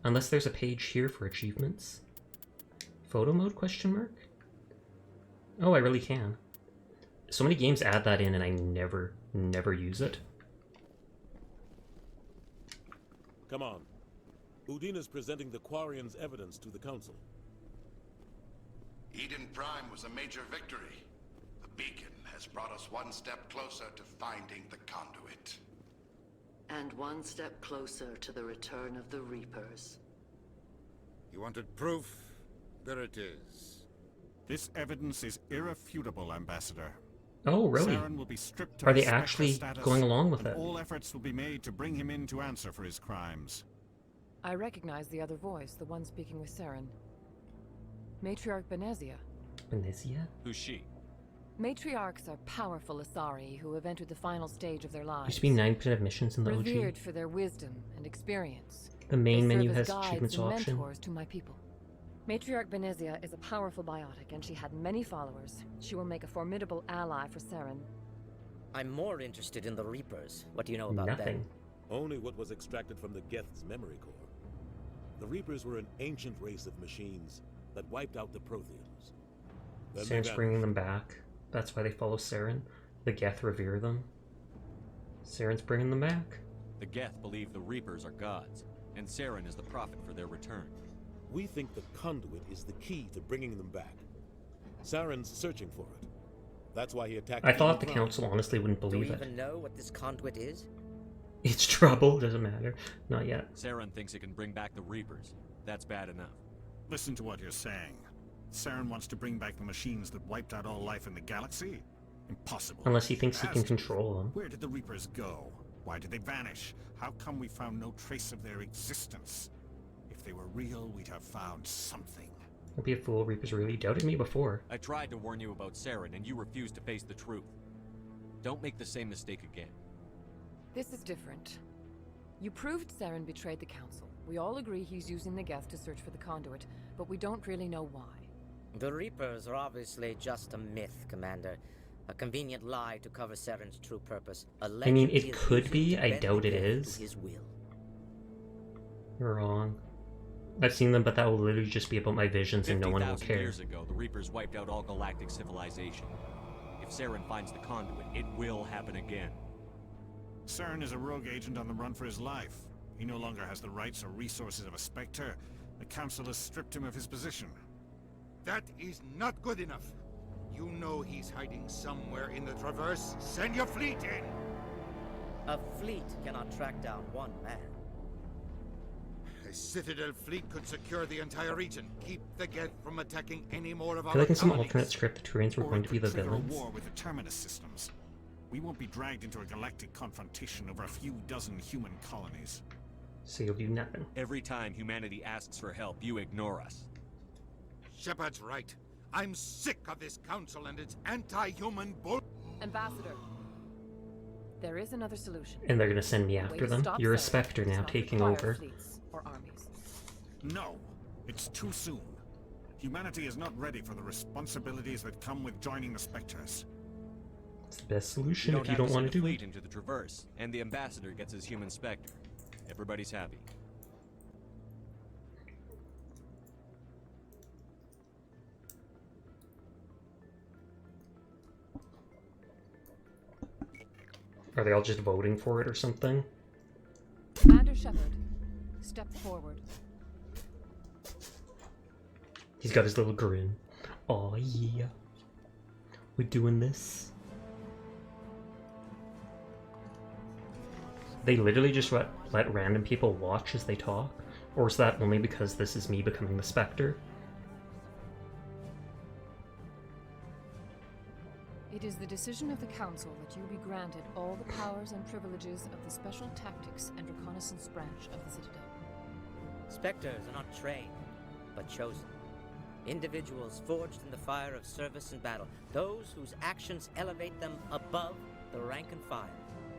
Unless there's a page here for achievements. Photo mode, question mark? Oh, I really can. So many games add that in and I never use it. Come on. Udine is presenting the Quarians' evidence to the Council. Eden Prime was a major victory. The beacon has brought us one step closer to finding the conduit. And one step closer to the return of the Reapers. You wanted proof? There it is. This evidence is irrefutable, Ambassador. Oh, really? Saren will be stripped Are of they his Spectre actually status, going along with and it? all efforts will be made to bring him in to answer for his crimes. I recognize the other voice, the one speaking with Saren. Matriarch Benezia. Benezia? Who's she? Matriarchs are powerful Asari who have entered the final stage of their lives. Used to be 9% of missions in the OG. Revered for their wisdom and experience. The main They menu serve as has guides achievements and option. mentors to my people. Matriarch Benezia is a powerful biotic, and she had many followers. She will make a formidable ally for Saren. I'm more interested in the Reapers. What do you know about them? Nothing. Only what was extracted from the Geth's memory core. The Reapers were an ancient race of machines that wiped out the Protheans. Then they Saren's bringing them back. That's why they follow Saren. The Geth revere them. Saren's bringing them back. The Geth believe the Reapers are gods, and Saren is the prophet for their return. We think the conduit is the key to bringing them back. Saren's searching for it. That's why he attacked. I thought Eden the Prime. council honestly wouldn't Do believe we it. even know what this conduit is? It's trouble, doesn't matter. Not yet. Saren thinks it can bring back the Reapers. That's bad enough. Listen to what you're saying. Saren wants to bring back the machines that wiped out all life in the galaxy? Impossible. Unless he thinks he can Has to. control them. Where did the Reapers go? Why did they vanish? How come we found no trace of their existence? If they were real, we'd have found something. Don't be a fool, Reapers really doubted me before. I tried to warn you about Saren, and you refused to face the truth. Don't make the same mistake again. This is different. You proved Saren betrayed the Council. We all agree he's using the Geth to search for the conduit, but we don't really know why. The Reapers are obviously just a myth, Commander. A convenient lie to cover Saren's true purpose. A I mean, legend it he is could using be. to I bend doubt the it Geth is. to his will. You're wrong. I've seen them, but that will literally just be about my visions and no one will 50,000 care. years ago, the Reapers wiped out all galactic civilization. If Saren finds the conduit, it will happen again. Saren is a rogue agent on the run for his life. He no longer has the rights or resources of a Spectre. The Council has stripped him of his position. That is not good enough. You know he's hiding somewhere in the Traverse. Send your fleet in! A fleet cannot track down one man. A Citadel fleet could secure the entire region. Keep the Geth from attacking any more of I our feel like in some colonies. alternate script, the Turians were going to be the Trigger a villains. war with the Terminus systems. We won't be dragged into a galactic confrontation over a few dozen human colonies. So you'll do nothing. Every time humanity asks for help, you ignore us. Shepard's right. I'm sick of this council and its anti-human bull. Ambassador, there is another solution. And they're gonna send me Way after to them. stop You're a Cyril Spectre does now, not taking require over. fleets or armies. No, it's too soon. Humanity is not ready for the responsibilities that come with joining the Spectres. It's the best solution if you have don't to want send to a do fleet it. into the Traverse, and the Ambassador gets his human Spectre. Everybody's happy. Are they all just voting for it or something? Commander Shepard, step forward. He's got his little grin. Aw, yeah. We're doing this. They literally just let random people watch as they talk? Or is that only because this is me becoming the Spectre? It is the decision of the Council that you be granted all the powers and privileges of the Special Tactics and Reconnaissance branch of the Citadel. Spectres are not trained, but chosen. Individuals forged in the fire of service and battle. Those whose actions elevate them above the rank and file.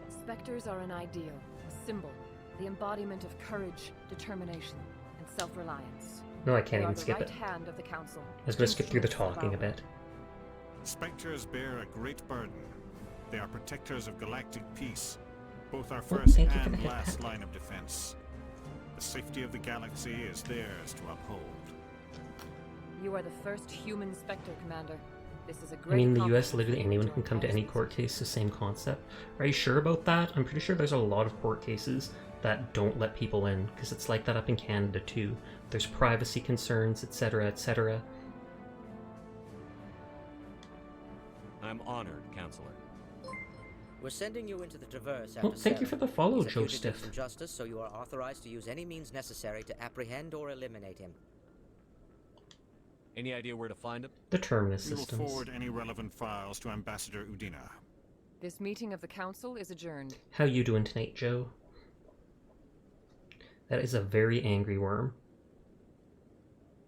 Spectres are an ideal, a symbol, the embodiment of courage, determination, and self-reliance. No, I can't They even are the skip right it. hand of the Council. I was gonna skip through the Instruments of talking a our bit. Spectres bear a great burden. They are protectors of galactic peace, both our Oh, first thank you for the and hit last back. line of defense. The safety of the galaxy is theirs to uphold. You are the first human Spectre, Commander. This is a I great mean, the US, accomplishment literally for you anyone to can come to any encounter court case, the same concept. Are you sure about that? I'm pretty sure there's a lot of court cases that don't let people in, because it's like that up in Canada too. There's privacy concerns, etc., etc. I'm honored, Counselor. We're sending you into the Traverse after Well, thank you for the follow, He's a Joe fugitive Stiff. from justice, so you are authorized to use any means necessary to apprehend or eliminate him. Any idea where to find him? The Terminus We will systems. forward any relevant files to Ambassador Udina. This meeting of the Council is adjourned. How you doing tonight, Joe? That is a very angry worm.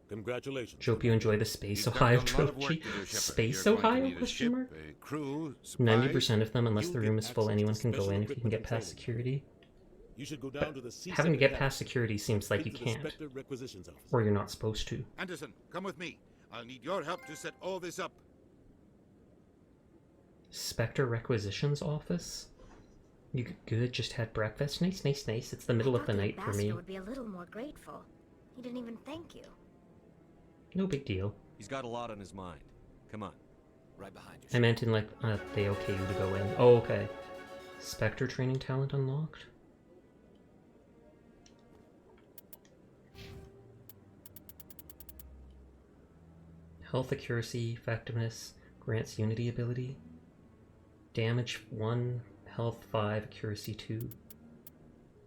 Congratulations. Hope you enjoy the Space You've got Ohio a lot of work trilogy. to do, Shepard. Space You're going to Ohio? need a Question ship, mark. a crew, 90% supplies. of them, unless the You'll room get is full, access anyone to can go special in if you can get equipment past training. security. You should go down to the C Having to get past security seems like you into the can't, Spectre Requisitions Office. or you're not supposed to. Anderson, come with me. I'll need your help to set all this up. Spectre Requisitions Office? You good? Just had breakfast? Nice, nice, nice. It's the middle of the night for me. Ambassador would be a little more grateful. He didn't even thank you. No big deal. He's got a lot on his mind. Come on. Right behind you. I meant in like, they okay you to go in. Oh, okay. Spectre training talent unlocked? Health accuracy, effectiveness, grants unity ability. Damage 1, health 5, accuracy 2.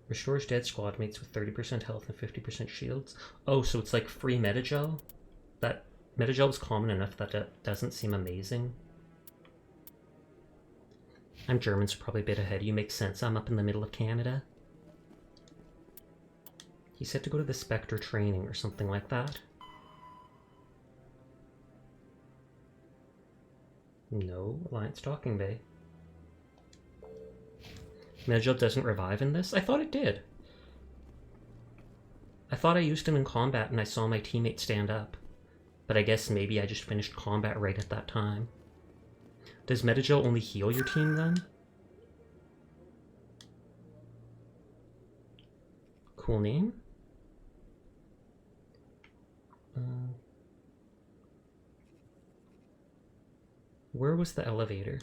Restores dead squad mates with 30% health and 50% shields. Oh, so it's like free metagel? That metagel is common enough that it doesn't seem amazing. I'm German, so probably a bit ahead of you. Makes sense. I'm up in the middle of Canada. He said to go to the Spectre training or something like that. No, Alliance Talking Bay. Metagel doesn't revive in this? I thought it did. I thought I used him in combat and I saw my teammate stand up. But I guess maybe I just finished combat right at that time. Does Metagel only heal your team then? Cool name. Where was the elevator?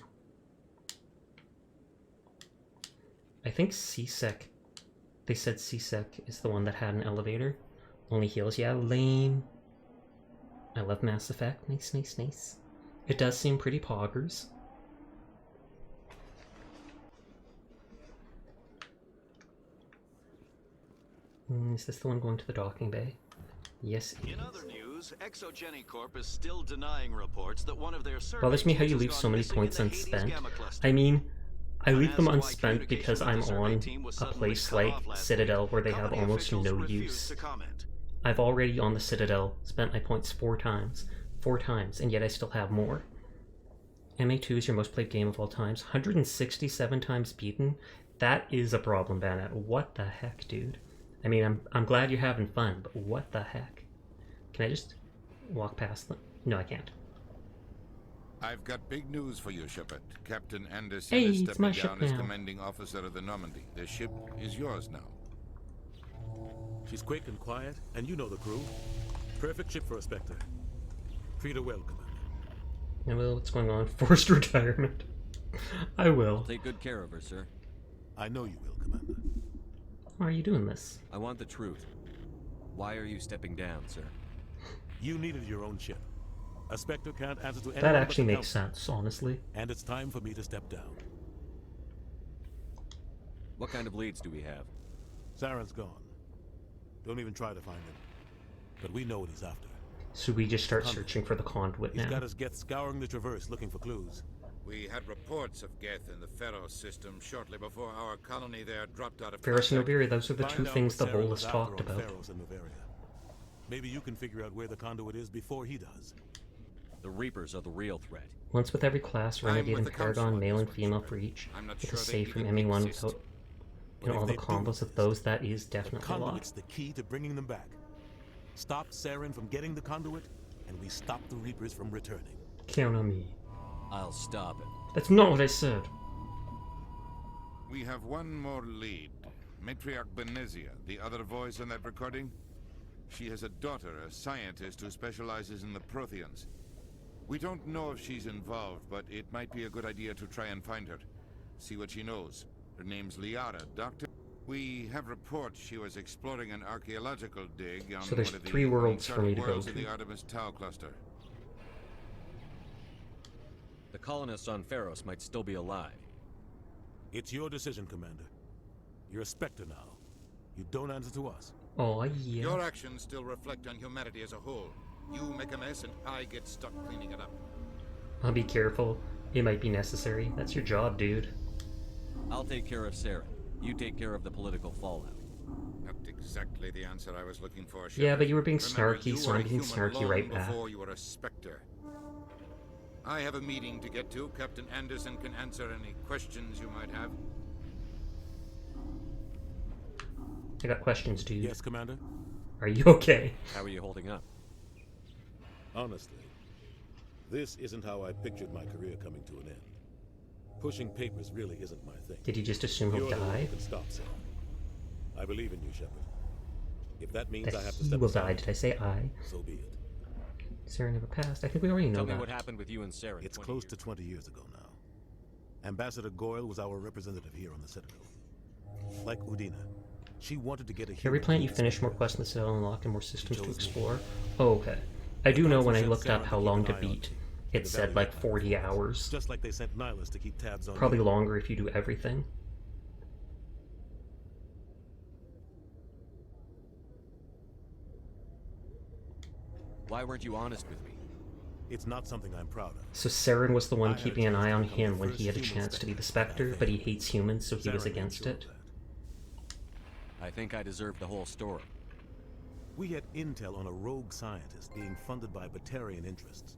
I think CSEC They said C-Sec is the one that had an elevator. Only heals. Yeah, lame. I love Mass Effect. Nice, nice, nice. It does seem pretty poggers. Is this the one going to the docking bay? Yes. In other news, Exogeny Corp is still denying reports that one of their Bothers me how you leave so many points unspent. I mean, I leave them unspent because I'm on a place like Citadel where they have almost no use. I've already on the Citadel spent my points 4 times, and yet I still have more. MA2 is your most played game of all times. 167 times beaten? That is a problem, Banat. What the heck, dude? I mean, I'm glad you're having fun, but what the heck? Can I just walk past them? No, I can't. I've got big news for you, Shepard. Captain Anderson Hey, is it's stepping my ship down as now. commanding officer of the Normandy. The ship is yours now. She's quick and quiet, and you know the crew. Perfect ship for a Spectre. Treat her well, Commander. I will. What's going on? Forced retirement. I will. I'll take good care of her, sir. I know you will, Commander. Why are you doing this? I want the truth. Why are you stepping down, sir? You needed your own ship. A Spectre can't answer to anyone. That but actually the makes Council. sense, honestly. And it's time for me to step down. What kind of leads do we have? Saren's gone. Don't even try to find him. But we know what he's after. So we just start searching for the conduit He's now. got us Geth scouring the Traverse looking for clues. We had reports of Geth in the Pharos system shortly before our colony there dropped out of Ferris and contact. Noveria, those are the two Find out things the what Saren Volus was after talked on about. Pharos and Noveria. Maybe you can figure out where the conduit is before he does. The Reapers are the real threat. Once with every class, Renegade and Paragon, male and female for each. It is safe from anyone without all the combos of those. That is definitely a lot. Conduit's the key to bringing them back. Stop Saren from getting the conduit, and we stop the Reapers from returning. Count on me. I'll stop it. That's not what I said. We have one more lead. Matriarch Benezia, the other voice on that recording. She has a daughter, a scientist who specializes in the Protheans. We don't know if she's involved, but it might be a good idea to try and find her. See what she knows. Her name's Liara, Doctor. We have reports she was exploring an archaeological dig on So there's one of the 3 worlds for me to worlds go of to. the Artemis Tau cluster. The colonists on Pharos might still be alive. It's your decision, Commander. You're a Spectre now. You don't answer to us. Oh, yeah. Your actions still reflect on humanity as a whole. You make a mess and I get stuck cleaning it up. I'll be careful. It might be necessary. That's your job, dude. I'll take care of Sarah. You take care of the political fallout. Not exactly the answer I was looking for, Shepard. Yeah, but you were being Remember, snarky, you so were I'm a being human snarky long right back. before you were a Spectre. I have a meeting to get to. Captain Anderson can answer any questions you might have. I got questions, dude. Yes, Commander? Are you okay? How are you holding up? Honestly, this isn't how I pictured my career coming to an end. Pushing papers really isn't my thing. Did you just assume he'll You're the one die? who can stop Saren. I believe in you, Shepard. If that means That I have to he step will aside, die. Did I say I? so be it. Sarah never passed. I think we already know Tell me that. what happened with you and Sarah. It's close to 20 years ago now. Ambassador Goyle was our representative here on the Citadel. Like Udina, she wanted to get a Every human planet you being finish, more Spectre. quests in the Citadel unlocked and more systems to chose me. explore. Oh, okay. I do know when I Council looked sent up Saren how to keep long an to eye on beat, me, it to said like evaluate 40 hours. Just like they sent Nihilus to keep tabs on Probably you. longer if you do everything. Why weren't you honest with me? It's not something I'm proud of. So Saren was the one I had a keeping an chance eye to on become the him when first he had a human chance to be the Spectre, Spectre, but he hates humans, so he was Saren made against sure it. of that. I think I deserve the whole story. We had intel on a rogue scientist being funded by Batarian interests.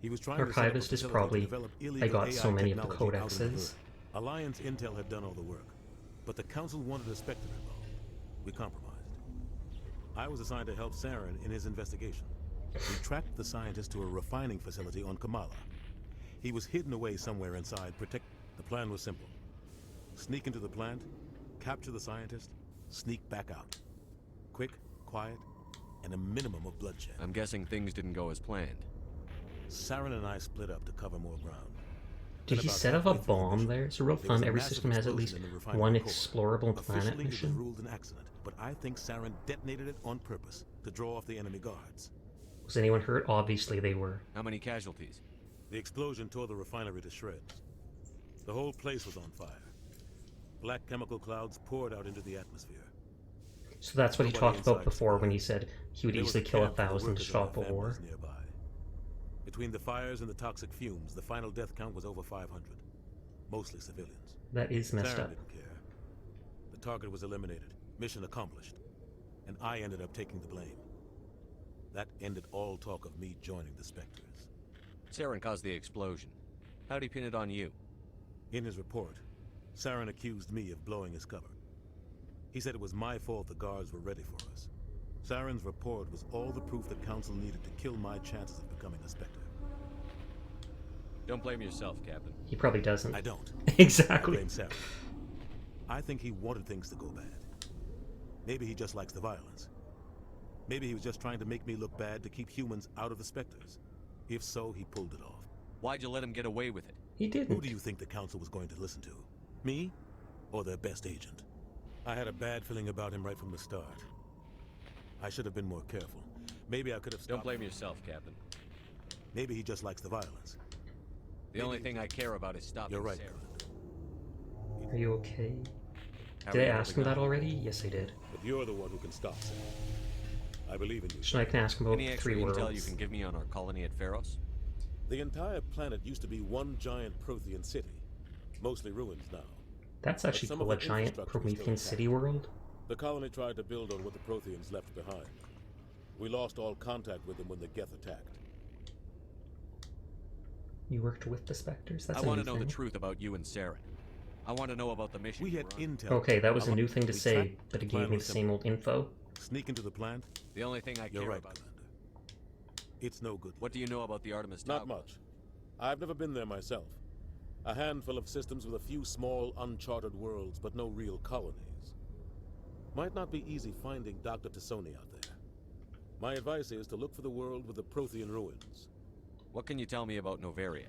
He was trying to set up a Archivist is facility probably. to develop I illegal got so AI many of the technology out in the codexes. hood. Alliance intel had done all the work, but the Council wanted a Spectre involved. We compromised. I was assigned to help Saren in his investigation. We tracked the scientist to a refining facility on Kamala. He was hidden away somewhere inside. The plan was simple: sneak into the plant, capture the scientist, sneak back out. Quick, quiet, and a minimum of bloodshed. I'm guessing things didn't go as planned. Saren and I split up to cover more ground. Did he set off a bomb there? It's real fun. Every system has at least one explorable planet mission. It was ruled an accident, but I think Saren detonated it on purpose to draw off the enemy guards. Was anyone hurt? Obviously they were. How many casualties? The explosion tore the refinery to shreds. The whole place was on fire. Black chemical clouds poured out into the atmosphere. So that's what he talked about before when he said he would easily kill 1,000 to stop a war. Nearby. Between the fires and the toxic fumes, the final death count was over 500. Mostly civilians. That is messed up. Didn't care. The target was eliminated. Mission accomplished. And I ended up taking the blame. That ended all talk of me joining the Spectres. Saren caused the explosion. How'd he pin it on you? In his report, Saren accused me of blowing his cover. He said it was my fault the guards were ready for us. Saren's report was all the proof the Council needed to kill my chances of becoming a Spectre. Don't blame yourself, Captain. He probably doesn't. I don't. Exactly. I blame Saren. I think he wanted things to go bad. Maybe he just likes the violence. Maybe he was just trying to make me look bad to keep humans out of the Spectres. If so, he pulled it off. Why'd you let him get away with it? He didn't. Who do you think the Council was going to listen to? Me? Or their best agent? I had a bad feeling about him right from the start. I should have been more careful. Maybe I could have stopped. Don't blame yourself, Captain. Maybe he just likes the violence. The only thing I care about is stopping You're right, Saren. Are you okay? Did I ask him that already? Yes, I did. But you're the one who can stop Saren. I believe in you. So I can ask him about Any extra 3 intel worlds. you can give me on our colony at Pharos? The entire planet used to be one giant Prothean city. Mostly ruins now. That's actually cool, a giant Promethean city world. The colony tried to build on what the Protheans left behind. We lost all contact with them when the Geth attacked. You worked with the Spectres? That's I a want new to know thing. the truth about you and Saren. I want to know about the mission. We had intel. Okay, that was a new thing to say, but it gave me the same old info. Sneak into the plant? The only thing I care right, about. Commander. It's no good. What do you know about the Artemis Tower? Not much. I've never been there myself. A handful of systems with a few small, uncharted worlds, but no real colonies. Might not be easy finding Dr. Tassoni out there. My advice is to look for the world with the Prothean ruins. What can you tell me about Novaria?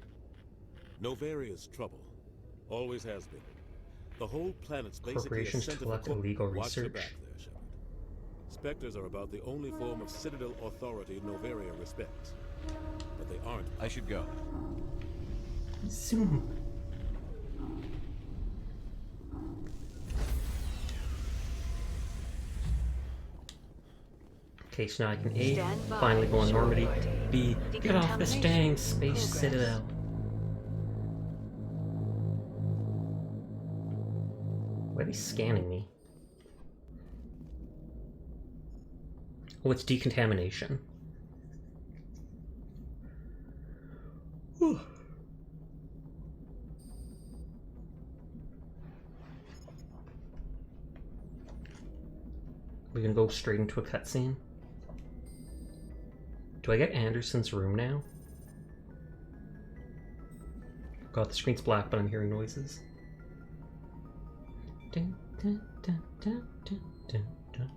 Novaria's trouble. Always has been. The whole planet's basically a Corporations center for collect illegal Watch your research. back there, Shepard. Spectres are about the only form of Citadel authority Novaria respects. But they aren't. I should go. Zoom. Okay, so now I can A, Stand by. finally go on Normandy. B, get off this Decontamination dang space progress. citadel. Why are they scanning me? Oh, it's decontamination. Whew. We can go straight into a cutscene. Do I get Anderson's room now? God, the screen's black, but I'm hearing noises. Dun, dun, dun, dun, dun, dun, dun,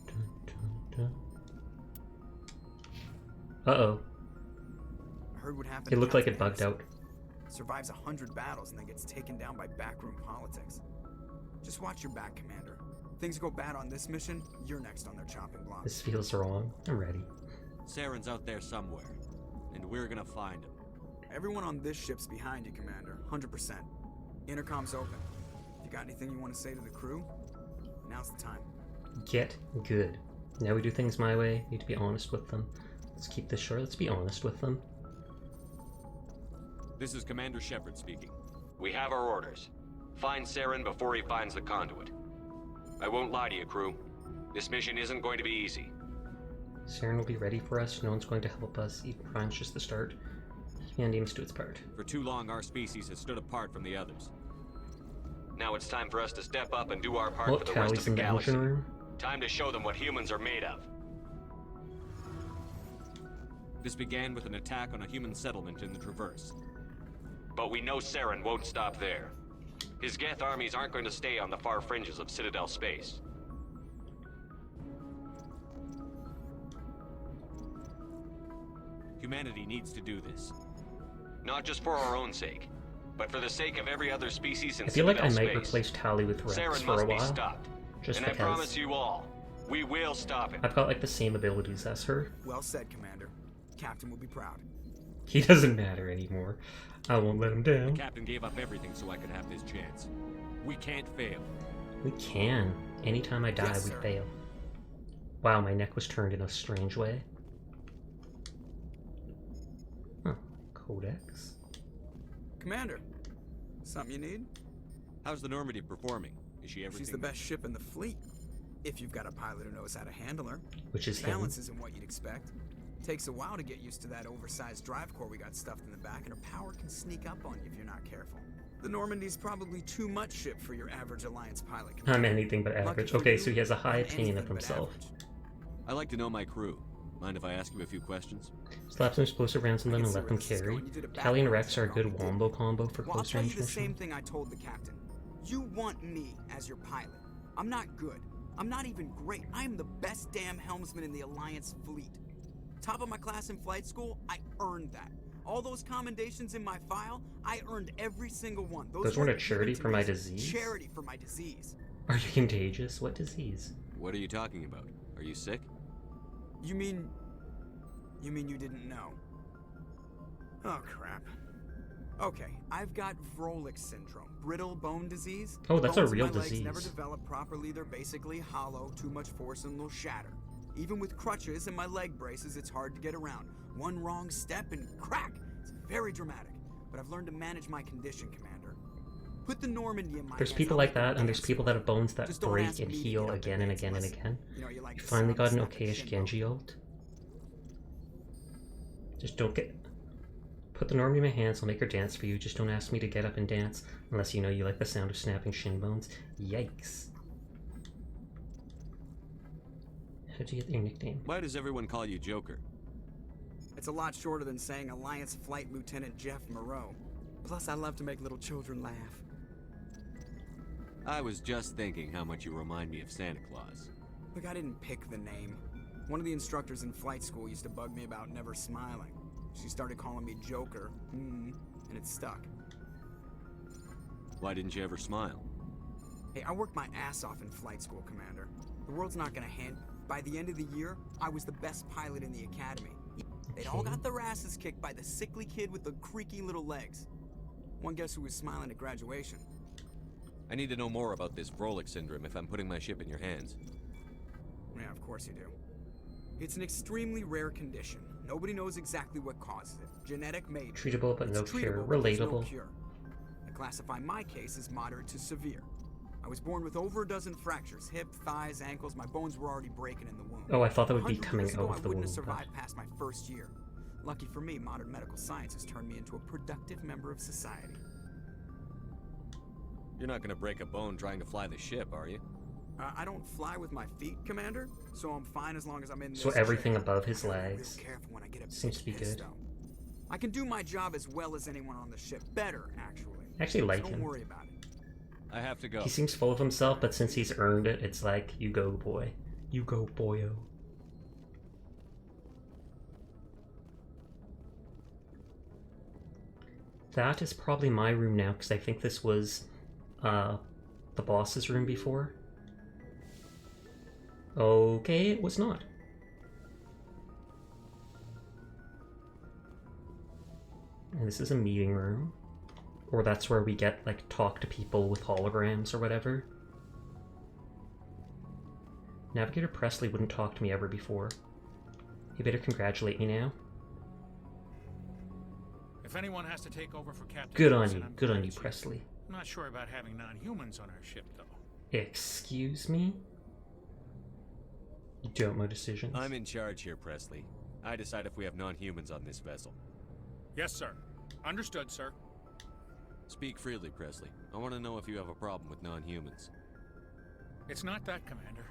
dun, dun, dun. Uh-oh. Heard what happened. It looked to like it Captain bugged out. Survives 100 battles and then gets taken down by backroom politics. Just watch your back, Commander. Things go bad on this mission, you're next on their chopping block. This feels wrong. I'm ready. Saren's out there somewhere, and we're gonna find him. Everyone on this ship's behind you, Commander. 100%. Intercom's open. If you got anything you want to say to the crew, now's the time. Get good. Now we do things my way. Need to be honest with them. Let's keep this short. Let's be honest with them. This is Commander Shepard speaking. We have our orders. Find Saren before he finds the conduit. I won't lie to you, crew. This mission isn't going to be easy. Saren will be ready for us. No one's going to help us. Even Prime's just the start. Humanity must do its part. For too long, our species has stood apart from the others. Now it's time for us to step up and do our part Well, for the rest of Callie's the in the galaxy. engine room. Time to show them what humans are made of. This began with an attack on a human settlement in the Traverse. But we know Saren won't stop there. His Geth armies aren't going to stay on the far fringes of Citadel space. Humanity needs to do this. Not just for our own sake, but for the sake of every other species in I feel like I Citadel might space. replace Tali with Rex Saren for a must be while. stopped. Just and because. I promise you all, we will stop it. I've got like the same abilities as her. Well said, Commander. Captain will be proud. He doesn't matter anymore. I won't let him down. The captain gave up everything so I could have this chance. We can't fail. We can. Anytime I die, Yes, we sir. fail. Wow, my neck was turned in a strange way. Huh. Codex. Commander, something you need? How's the Normandy performing? Is she everything? She's the best ship in the fleet. If you've got a pilot who knows how to handle her. Which is him. Balance isn't what you'd expect. Takes a while to get used to that oversized drive core we got stuffed in the back, and her power can sneak up on you if you're not careful. The Normandy's probably too much ship for your average Alliance pilot. I'm anything but average. Okay, so he has a high opinion of himself. I like to know my crew. Mind if I ask you a few questions? Slap some explosive rounds on them and let them carry. Tali and Rex are a good wombo combo for Well, I'll close tell you range the same missions. thing I told the captain. You want me as your pilot. I'm not good. I'm not even great. I am the best damn helmsman in the Alliance fleet. Top of my class in flight school, I earned that. All those commendations in my file, I earned every single one. Those weren't a charity for my disease? Charity for my disease. Are you contagious? What disease? What are you talking about? Are you sick? You mean you didn't know? Oh, crap. Okay, I've got Vrolik syndrome, brittle bone disease. Oh, that's a Bones in real my legs disease. never develop properly. They're basically hollow, too much force and they'll shatter. Even with crutches and my leg braces, it's hard to get around. One wrong step and crack! It's very dramatic. But I've learned to manage my condition, Commander. Put the Normandy in my There's hands, people I'll like make a that, and there's dance people that have bones that Just don't break ask and me to heal get up again and dance again and unless, again. you know, you like You the finally sound got an of snapping okayish shin Genji ult. Just don't get... Put the Normandy in my hands, I'll make her dance for you. Just don't ask me to get up and dance unless you know you like the sound of snapping shin bones. Yikes. How'd you get your nickname? Why does everyone call you Joker? It's a lot shorter than saying Alliance Flight Lieutenant Jeff Moreau. Plus, I love to make little children laugh. I was just thinking how much you remind me of Santa Claus. Look, I didn't pick the name. One of the instructors in flight school used to bug me about never smiling. She started calling me Joker, and it stuck. Why didn't you ever smile? Hey, I worked my ass off in flight school, Commander. The world's not gonna hand... By the end of the year, I was the best pilot in the academy. They'd all got their asses kicked by the sickly kid with the creaky little legs. One guess who was smiling at graduation? I need to know more about this Vrolik syndrome if I'm putting my ship in your hands. Yeah, of course you do. It's an extremely rare condition. Nobody knows exactly what causes it. Genetic maybe. Treatable but no It's cure. treatable, but there's no Relatable. cure. I classify my case as moderate to severe. I was born with over a dozen fractures. Hip, thighs, ankles. My bones were already breaking in the womb. Oh, I thought that would be 100 coming years out ago, of the I wouldn't womb, have but- survived past my first year. Lucky for me, modern medical science has turned me into a productive member of society. You're not gonna break a bone trying to fly the ship, are you? I don't fly with my feet, Commander, so I'm fine as long as I'm in this So everything chair. above his I gotta be real legs careful when I get up seems to be pissed, good. though. I can do my job as well as anyone on the ship. Better, actually. I actually like Don't him. worry about it. I have to go. He seems full of himself, but since he's earned it, it's like, you go, boy. You go, boyo. That is probably my room now, because I think this was the boss's room before. Okay, it was not. And this is a meeting room. Or that's where we get, like, talk to people with holograms or whatever. Navigator Presley wouldn't talk to me ever before. You better congratulate me now. If anyone has to take over for Captain Good on Wilson, you. I'm Good on glad you, it's you. Presley. I'm not sure about having non-humans on our ship, though. Excuse me? You doubt my decisions. I'm in charge here, Presley. I decide if we have non-humans on this vessel. Yes, sir. Understood, sir. Speak freely, Presley. I want to know if you have a problem with non-humans. It's not that, Commander.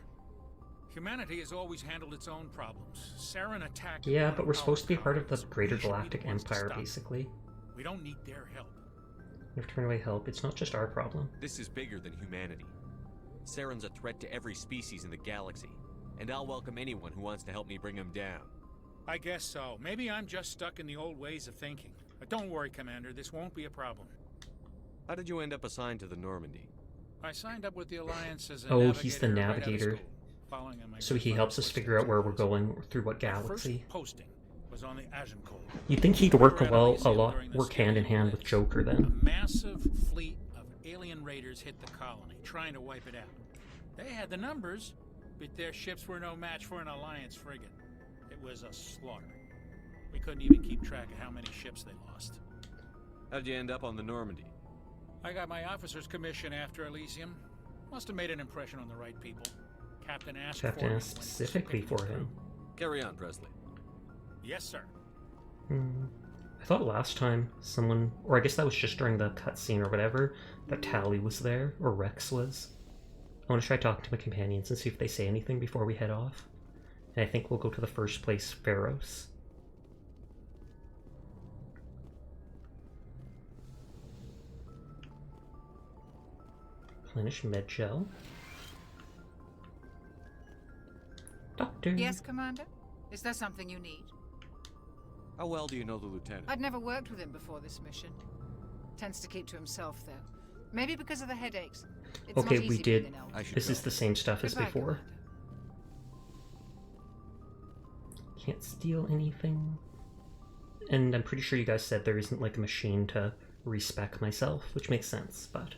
Humanity has always handled its own problems. Saren attacked... Yeah, but we're supposed to be part of the colonies. greater We should be the galactic ones to empire, stop. basically. We don't need their help. We have to turn away help. It's not just our problem. This is bigger than humanity. Saren's a threat to every species in the galaxy, and I'll welcome anyone who wants to help me bring him down. I guess so. Maybe I'm just stuck in the old ways of thinking. Don't worry, Commander. This won't be a problem. How did you end up assigned to the Normandy? I signed up with the Alliance as a Oh, navigator he's the right out of navigator. school, following in my So he grandfather's helps us figure out where we're going through what My galaxy. first posting was on the Agincourt. You'd think he'd work work hand in hand with Joker A then. massive fleet of alien raiders hit the colony, trying to wipe it out. They had the numbers, but their ships were no match for an Alliance frigate. It was a slaughter. We couldn't even keep track of how many ships they lost. How did you end up on the Normandy? I got my officer's commission after Elysium. Must have made an impression on the right people. Captain asked for me asked specifically for him. Carry on, Presley. Yes, sir. I thought last time someone, or I guess that was just during the cutscene or whatever, that Tally was there, or Rex was. I want to try talking to my companions and see if they say anything before we head off. And I think we'll go to the first place, Pharos. Replenish med gel. Doctor. Yes, Commander? Is there something you need? How well do you know the lieutenant? I'd never worked with him before this mission. Tends to keep to himself, though. Maybe because of the headaches. It's Okay, not we easy did. being an elder. This is the same stuff as Goodbye, before. Can't steal anything. And I'm pretty sure you guys said there isn't like a machine to respec myself, which makes sense, but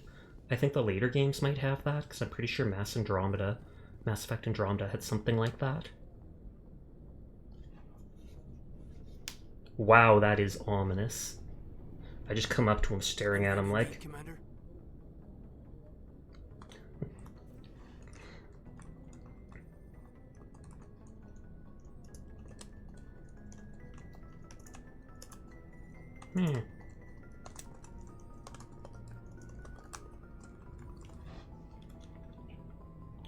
I think the later games might have that, because I'm pretty sure Mass Effect Andromeda had something like that. Wow, that is ominous. I just come up to him staring at him like... Commander?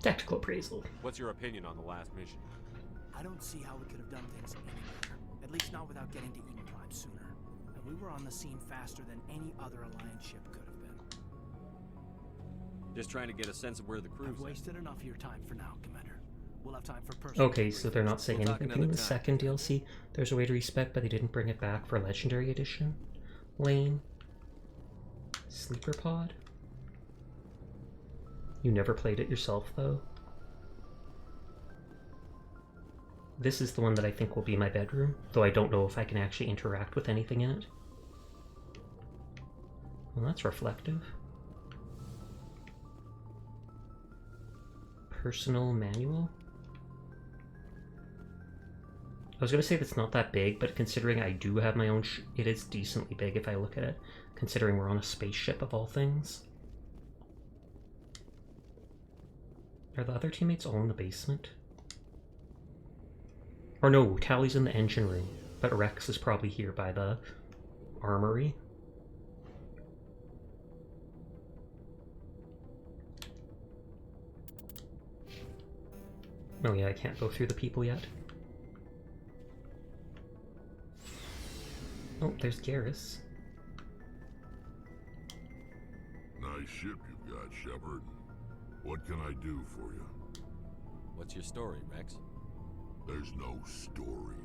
Tactical appraisal. What's your opinion on the last mission? I don't see how we could have done things any better. At least not without getting to Eden Prime sooner. And we were on the scene faster than any other Alliance ship could have been. Just trying to get a sense of where the crew's I've at. wasted enough of your time for now, Commander. We'll have time for personal... Okay, so they're not saying We'll talk anything. In the another time. second DLC, there's a way to respec, but they didn't bring it back for Legendary Edition. Lane. Sleeper pod. You never played it yourself, though. This is the one that I think will be my bedroom, though I don't know if I can actually interact with anything in it. Well, that's reflective. Personal manual. I was going to say that's not that big, but considering I do have my own it is decently big if I look at it, considering we're on a spaceship of all things. Are the other teammates all in the basement? Or no, Tally's in the engine room, but Rex is probably here by the armory. Oh yeah, I can't go through the people yet. Oh, there's Garrus. Nice ship you've got, Shepard. What can I do for you? What's your story, Rex? There's no story.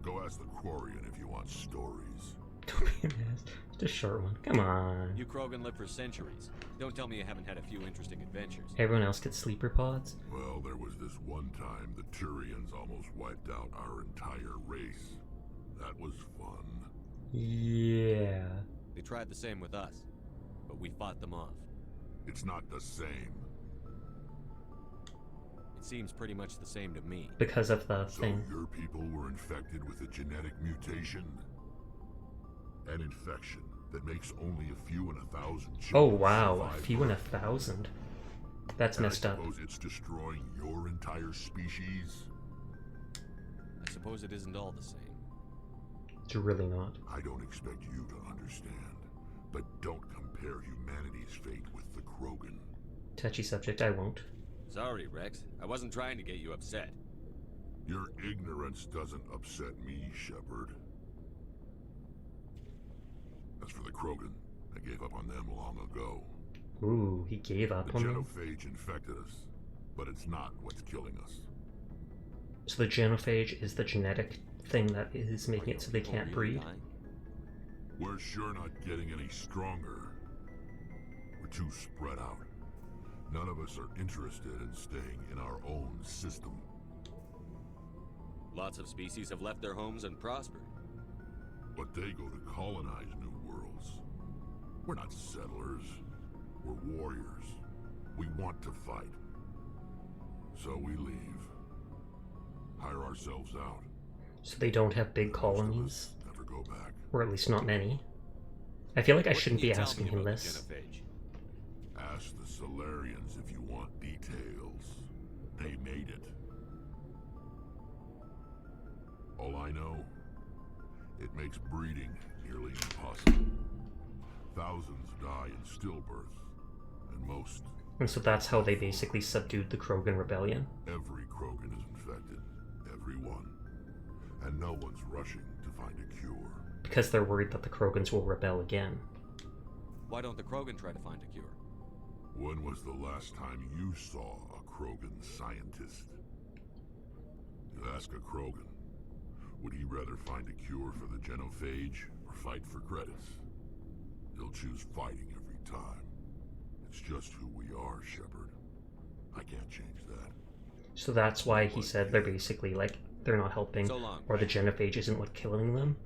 Go ask the Quarian if you want stories. Just a short one. Come on. You Krogan live for centuries. Don't tell me you haven't had a few interesting adventures. Everyone else gets sleeper pods? Well, there was this one time the Turians almost wiped out our entire race. That was fun. Yeah. They tried the same with us, but we fought them off. It's not the same. It seems pretty much the same to me. Because of the So thing. your people were infected with a genetic mutation? An infection that makes only a few in 1,000 children Oh wow, a survive few in birth. 1,000. That's And messed I up. suppose it's destroying your entire species? I suppose it isn't all the same. It's really not. I don't expect you to understand, but don't compare humanity's fate with the Krogan. Touchy subject, I won't. Sorry, Rex. I wasn't trying to get you upset. Your ignorance doesn't upset me, Shepard. As for the Krogan, I gave up on them long ago. Ooh, he gave up The on them. genophage infected us, but it's not what's killing us. So the genophage is the genetic thing that is making it so they can't breed. We're sure not getting any stronger. We're too spread out. None of us are interested in staying in our own system. Lots of species have left their homes and prospered. But they go to colonize new worlds. We're not settlers. We're warriors. We want to fight. So we leave. Hire ourselves out. So they don't have big colonies? Never go back. Or at least not many. I feel like I shouldn't be asking him this. Ask the Solarians if you want details. They made it. All I know, it makes breeding nearly impossible. Thousands die in stillbirth, and most... And so that's how they basically subdued the Krogan rebellion. Every Krogan is infected. Every one. And no one's rushing to find a cure. Because they're worried that the Krogans will rebel again. Why don't the Krogan try to find a cure? When was the last time you saw a Krogan scientist? You ask a Krogan, would he rather find a cure for the genophage or fight for credits? He'll choose fighting every time. It's just who we are, Shepard. I can't change that. So that's why he said they're basically like, they're not helping, or the genophage isn't what killing them.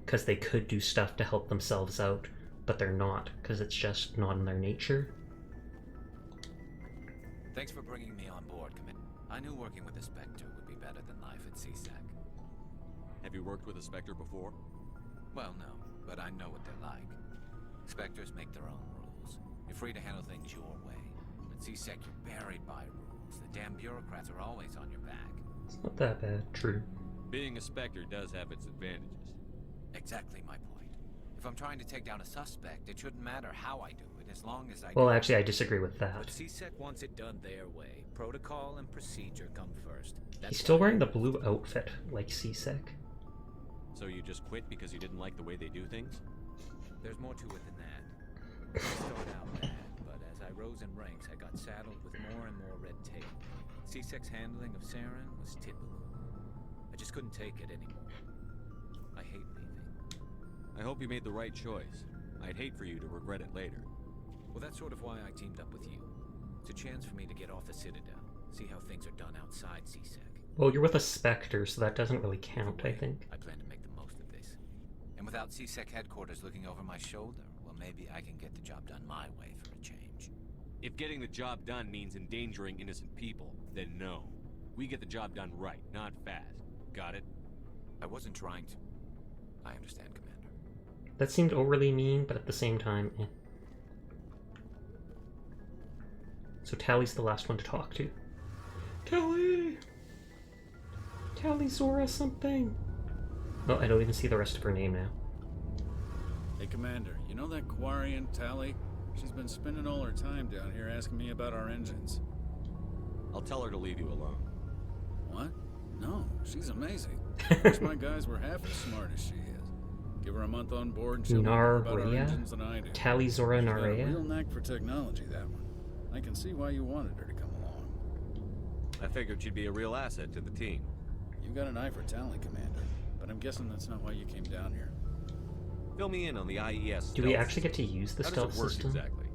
Because they could do stuff to help themselves out, but they're not, because it's just not in their nature. Thanks for bringing me on board, Commander. I knew working with the Spectre would be better than life at CSEC. Have you worked with a Spectre before? Well, no, but I know what they're like. Spectres make their own rules. You're free to handle things your way. At CSEC, you're buried by rules. The damn bureaucrats are always on your back. It's not that bad, true. Being a Spectre does have its advantages. Exactly my point. If I'm trying to take down a suspect, it shouldn't matter how I do it, as long as I Well, do actually, it. I disagree with that. But CSEC wants it done their way. Protocol and procedure come first. He's still wearing the blue outfit, like CSEC. So you just quit because you didn't like the way they do things? There's more to it than that. I started out bad, but as I rose in ranks, I got saddled with more and more red tape. CSEC's handling of Saren was typical. I just couldn't take it anymore. I hate leaving. I hope you made the right choice. I'd hate for you to regret it later. Well, that's sort of why I teamed up with you. It's a chance for me to get off the Citadel, see how things are done outside CSEC. Well, you're with a Spectre, so that doesn't really count, I think. I plan to make the most of this. And without CSEC headquarters looking over my shoulder, well, maybe I can get the job done my way for a change. If getting the job done means endangering innocent people, then no. We get the job done right, not fast. Got it? I wasn't trying to. I understand, Commander. That seemed overly mean, but at the same time, eh. So Tally's the last one to talk to. Tally! Tally Zora something! Oh, I don't even see the rest of her name now. Hey, Commander, you know that Quarian Tally? She's been spending all her time down here asking me about our engines. I'll tell her to leave you alone. What? No, she's amazing. Wish my guys were half as smart as she is. Give her a month on board and she'll know more about our engines than I do. Tally Zora She's got a Narea? real knack for technology, that one. I can see why you wanted her to come along. I figured she'd be a real asset to the team. You've got an eye for talent, Commander. But I'm guessing that's not why you came down here. Fill me in on the IES. Do we actually get to use the How stealth does it work system? Exactly?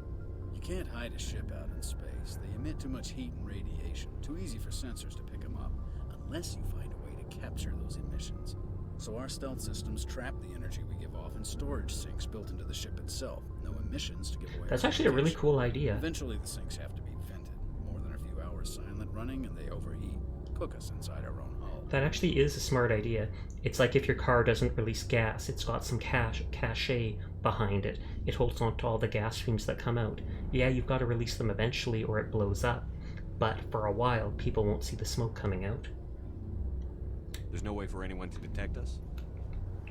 You can't hide a ship out in space. They emit too much heat and radiation. Too easy for sensors to pick them up. Unless you find a way to capture those emissions. So our stealth systems trap the energy we give off in storage sinks built into the ship itself. No emissions to give away. That's actually a really cool idea. Eventually the sinks have to be vented. More than a few hours silent running and they overheat. Cook us inside our own hull. That actually is a smart idea. It's like if your car doesn't release gas, it's got some cachet behind it. It holds on to all the gas fumes that come out. Yeah, you've got to release them eventually or it blows up. But for a while, people won't see the smoke coming out. There's no way for anyone to detect us?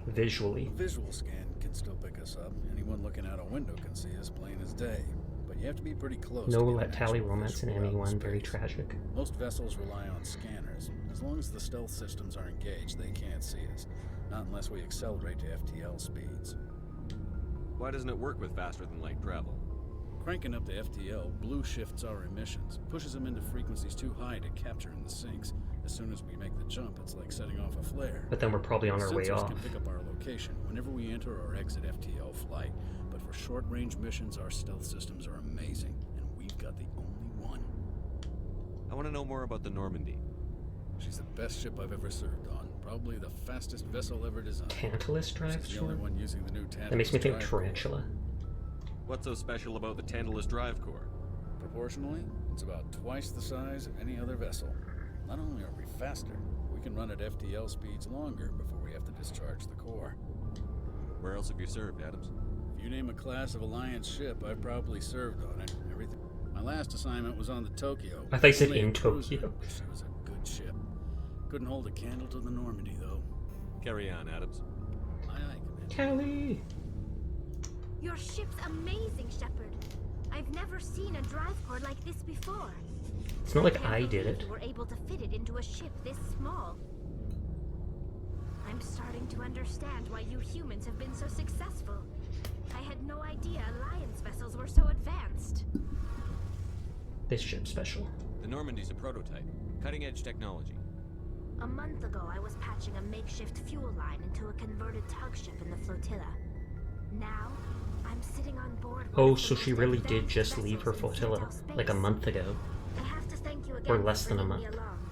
Visually. A visual scan can still pick us up. Anyone looking out a window can see us plain as day. But you have to be pretty close. No to get let an Tally actual romance in visual out anyone, space. very tragic. Most vessels rely on scanners. As long as the stealth systems are engaged, they can't see us. Not unless we accelerate to FTL speeds. Why doesn't it work with faster than light travel? Cranking up the FTL blue shifts our emissions, pushes them into frequencies too high to capture in the sinks. As soon as we make the jump, it's like setting off a flare. But then we're probably on our way Sensors off. can pick up our location whenever we enter or exit FTL flight, but for short-range missions, our stealth systems are amazing, and we've got the only one. I want to know more about the Normandy. She's the best ship I've ever served on. Probably the fastest vessel ever designed. Tantalus drive She's the only one using the new Tantalus. That makes me think drive Tarantula. What's so special about the Tantalus drive core? Proportionally, it's about twice the size of any other vessel. Not only are we faster, we can run at FTL speeds longer before we have to discharge the core. Where else have you served, Adams? If you name a class of Alliance ship, I've probably served on it. Everything. My last assignment was on the Tokyo. I thought you said Only a in cruiser, Tokyo. but she was a good ship. Couldn't hold a candle to the Normandy, though. Carry on, Adams. Aye, aye, Commander. Kelly! Your ship's amazing, Shepard. I've never seen a drive core like this before. It's not like can't I did believe it. You were able to fit it into a ship this small. I'm starting to understand why you humans have been so successful. I had no idea Alliance vessels were so advanced. This ship's special. The Normandy's a prototype. Cutting-edge technology. A month ago, I was patching a makeshift fuel line into a converted tug ship in the flotilla. Now, I'm sitting on board. Oh, so she really did just leave her flotilla like a month ago. I have to thank you again Or less for than a bringing me month. along.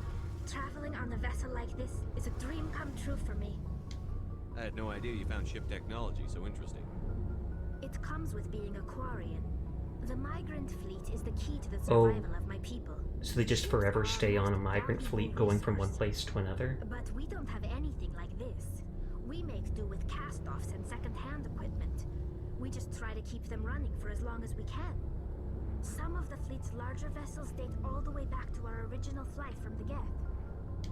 Traveling on a vessel like this is a dream come true for me. I had no idea you found ship technology so interesting. It comes with being a Quarian. The migrant fleet is the key to the Oh. survival of my people. So they just forever stay on a migrant fleet going from one place to another? But we don't have anything like this. We make do with cast-offs and second-hand equipment. We just try to keep them running for as long as we can. Some of the fleet's larger vessels date all the way back to our original flight from the Geth.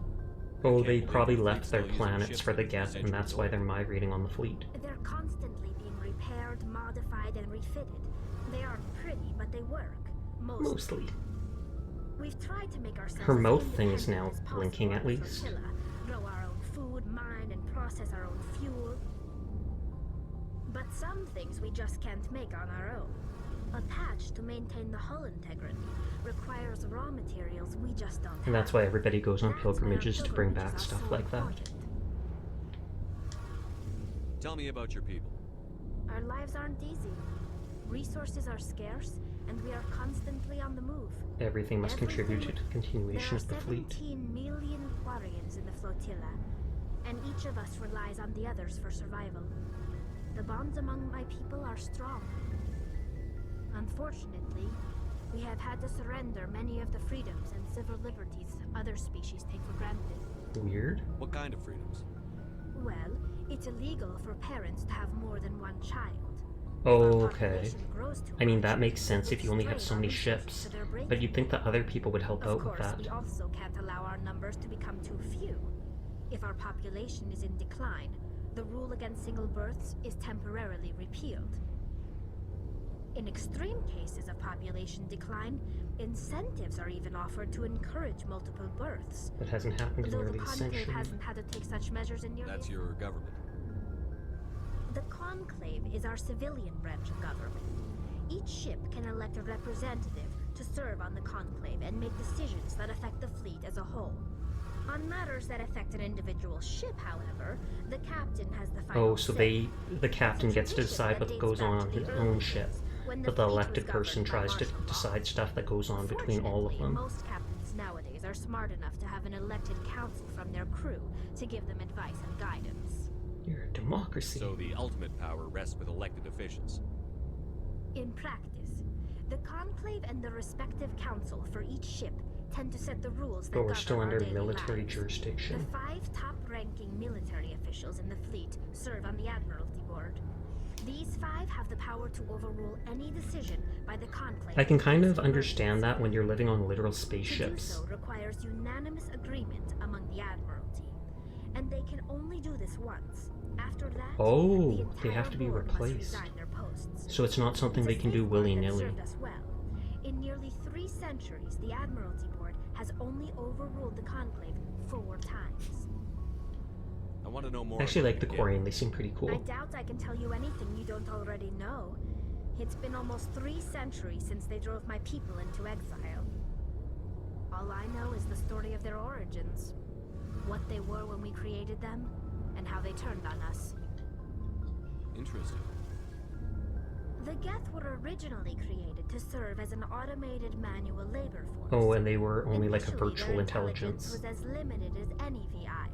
Oh, they probably left their planets for the Geth, and that's why they're migrating on the fleet. They're constantly being repaired, modified, and refitted. They aren't pretty, but they work. Mostly. We've tried to make ourselves Her as mouth thing is independent now as possible blinking on at the least. flotilla, grow our own food, mine, and process our own fuel. But some things we just can't make on our own. A patch to maintain the hull integrity requires raw materials we just don't have. And that's why everybody goes on That's why our pilgrimages to bring back pilgrimages are stuff so like that. important. Tell me about your people. Our lives aren't easy. Resources are scarce, and we are constantly on the move. Everything must contribute to the There continuation are of the fleet. 17 million Quarians in the flotilla, and each of us relies on the others for survival. The bonds among my people are strong. Unfortunately, we have had to surrender many of the freedoms and civil liberties other species take for granted. Weird. What kind of freedoms? Well, it's illegal for parents to have more than one child. Oh, okay. I mean, that makes sense if you only have so many ships. But you'd think that other people would help out Of with course, that. we also can't allow our numbers to become too few. If our population is in decline, the rule against single births is temporarily repealed. In extreme cases of population decline, incentives are even offered to encourage multiple births. That hasn't happened in Though nearly the a Conclave century. hasn't had to take such measures in nearly... That's your government. The Conclave is our civilian branch of government. Each ship can elect a representative to serve on the Conclave and make decisions that affect the fleet as a whole. On matters that affect an individual ship, however, the captain has the final Oh, so say. the captain gets to decide what goes on his own ship, but the elected person tries to decide stuff that goes on between all of them. Most captains nowadays are smart enough to have an elected council from their crew to give them advice and guidance. You're a democracy. So the ultimate power rests with elected officials. In practice, the Conclave and the respective council for each ship tend to set the rules that But we're govern still our under daily military lives. jurisdiction. The 5 top-ranking military officials in the fleet serve on the Admiralty Board. These 5 have the power to overrule any decision by the Conclave. I can kind of understand that when you're living on literal To do spaceships. so requires unanimous agreement among the Admiralty, and they can only do this once. After that, Oh, the they entire have to be board must replaced. resign their posts. So it's not something It's a they can do safeguard that willy-nilly. served us well. In nearly 3 centuries, the Admiralty Board has only overruled the Conclave 4 times. I want to know more. I actually about like the your Quarian, they seem pretty I cool. doubt I can tell you anything you don't already know. It's been almost 3 centuries since they drove my people into exile. All I know is the story of their origins. What they were when we created them, and how they turned on us. Interesting. The Geth were originally created to serve as an automated manual labor force. Oh, and they were only like a Initially, virtual their intelligence. was as limited as any VI.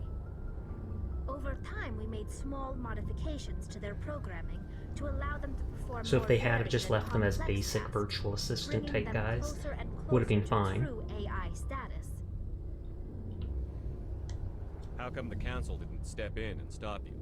Over time, we made small modifications to their programming to allow them to perform So if more they had varied just and left them as complex basic tasks, virtual assistant bringing type them guys, closer and would have been closer to fine. true AI status. How come the council didn't step in and stop you?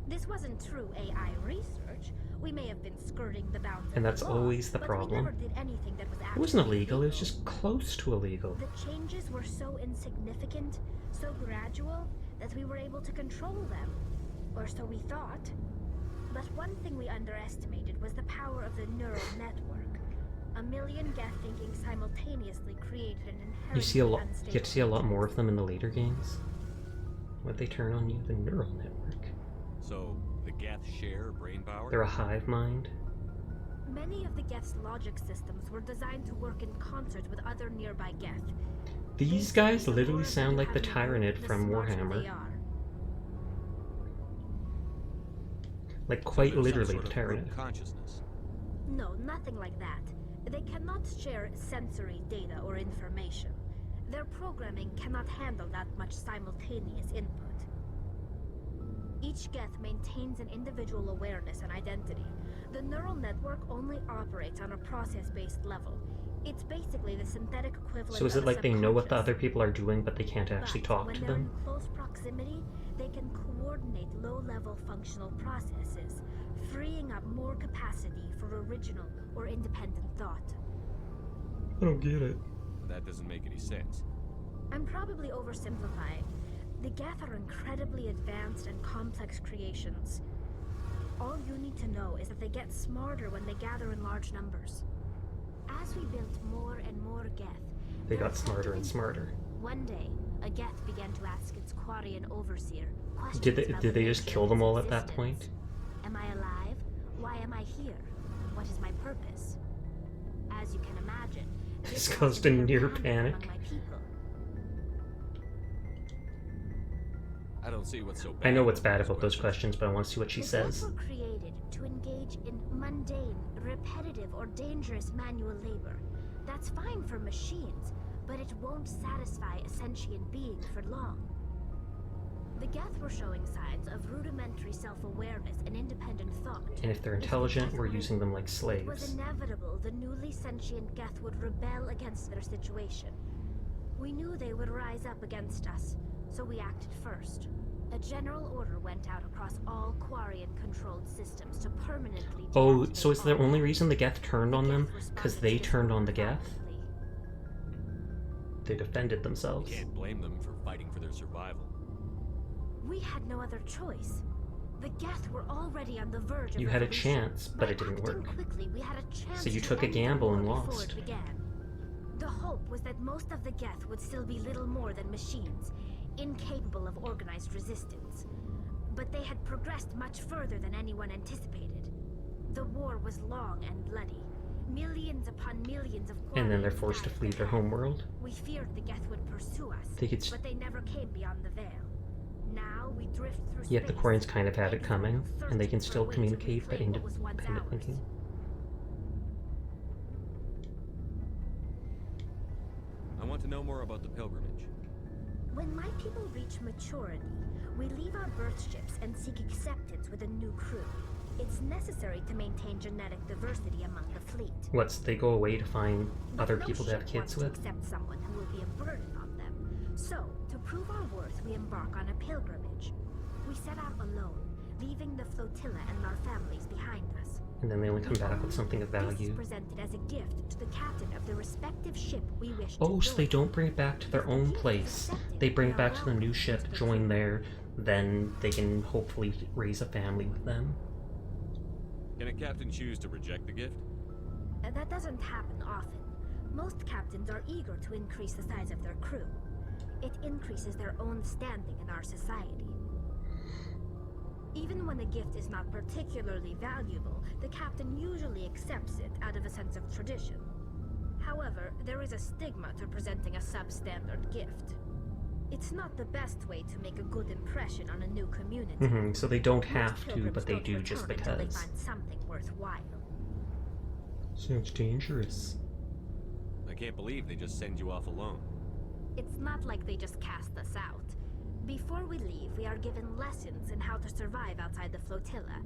This wasn't true AI research. We may have been skirting the bounds And of that's the law, always the but problem. we never did anything that was It wasn't actually illegal, it was just close to illegal. The changes were so insignificant, so gradual, that we were able to control them. Or so we thought. But one thing we underestimated was the power of the neural network. A million Geth thinking simultaneously created an inherently You get to see a lot more of them in the later games. What'd they turn on you? The neural network. So, the Geth share brain power? They're a hive mind. Many of the Geth's logic systems were designed to work in concert with other nearby Geth. These guys literally sound like the Tyranid from Warhammer. Like quite literally the Tyranid. Consciousness. No, nothing like that. They cannot share sensory data or information. Their programming cannot handle that much simultaneous input. Each Geth maintains an individual awareness and identity. The neural network only operates on a process-based level. It's basically the synthetic equivalent. So is of it a like they know what the subconscious. other people are doing, but they can't actually talk when to they're them? in close proximity, they can coordinate low-level functional processes, freeing up more capacity for original or independent thought. I don't get it. That doesn't make any sense. I'm probably oversimplifying. The Geth are incredibly advanced and complex creations. All you need to know is that they get smarter when they gather in large numbers. As we built more and more Geth, They got smarter and smarter. one day, a Geth began to ask its Quarian overseer questions Did about they the just nature kill of them its all at that existence. point? Am I alive? Why am I here? What is my purpose? As you can imagine, This caused a near panic. among my people. I don't see what's so bad. I know what's bad about those questions, but I want to see what she The says. Geth were created to engage in mundane, repetitive, or dangerous manual labor. That's fine for machines, but it won't satisfy a sentient being for long. The Geth were showing signs of rudimentary self-awareness and independent thought. And if they're intelligent, we're using them like It was slaves. inevitable the newly sentient Geth would rebel against their situation. We knew they would rise up against us, so we acted first. A general order went out across all Quarian-controlled systems to permanently Oh, deactivate so is the all only Geth. reason the Geth turned on them? Because they turned on the Geth? Violently. They defended themselves. Can't blame them for fighting for their survival. We had no other choice. The Geth were already on the verge of You had a revolution. chance, but By it didn't acting work. quickly, we had a chance So you to took a end the gamble war and before lost. it began. The hope was that most of the Geth would still be little more than machines, incapable of organized resistance. But they had progressed much further than anyone anticipated. The war was long and bloody. Millions upon millions of And then they're Quarians forced to died flee for their Geth. homeworld. We feared the Geth would pursue us, They could but they never came beyond the veil. Now we drift through Yet the space, Quarians kind of had it coming, and they can searching still for a way to communicate, but reclaim what was once independently. ours. I want to know more about the pilgrimage. When my people reach maturity, we leave our birth ships and seek acceptance with a new crew. It's necessary to maintain genetic diversity among the fleet. What's they go away to find But other no people to have ship kids wants to with? accept someone who will be a burden on them. So, to prove our worth, we embark on a pilgrimage. We set out alone, leaving the flotilla and our families behind us. And then they only come back with something of This is value. presented as a gift to the captain of the respective ship we wish Oh, to so they join. don't bring it back to their own place. They bring it back to the new ship, join there, then they can hopefully raise a family with them. Can a captain choose to reject the gift? That doesn't happen often. Most captains are eager to increase the size of their crew. It increases their own standing in our society. Even when a gift is not particularly valuable, the captain usually accepts it out of a sense of tradition. However, there is a stigma to presenting a substandard gift. It's not the best way to make a good impression on a new community. So they don't have to, but they do just Until they because. find something worthwhile. Sounds dangerous. I can't believe they just send you off alone. It's not like they just cast us out. Before we leave, we are given lessons in how to survive outside the flotilla,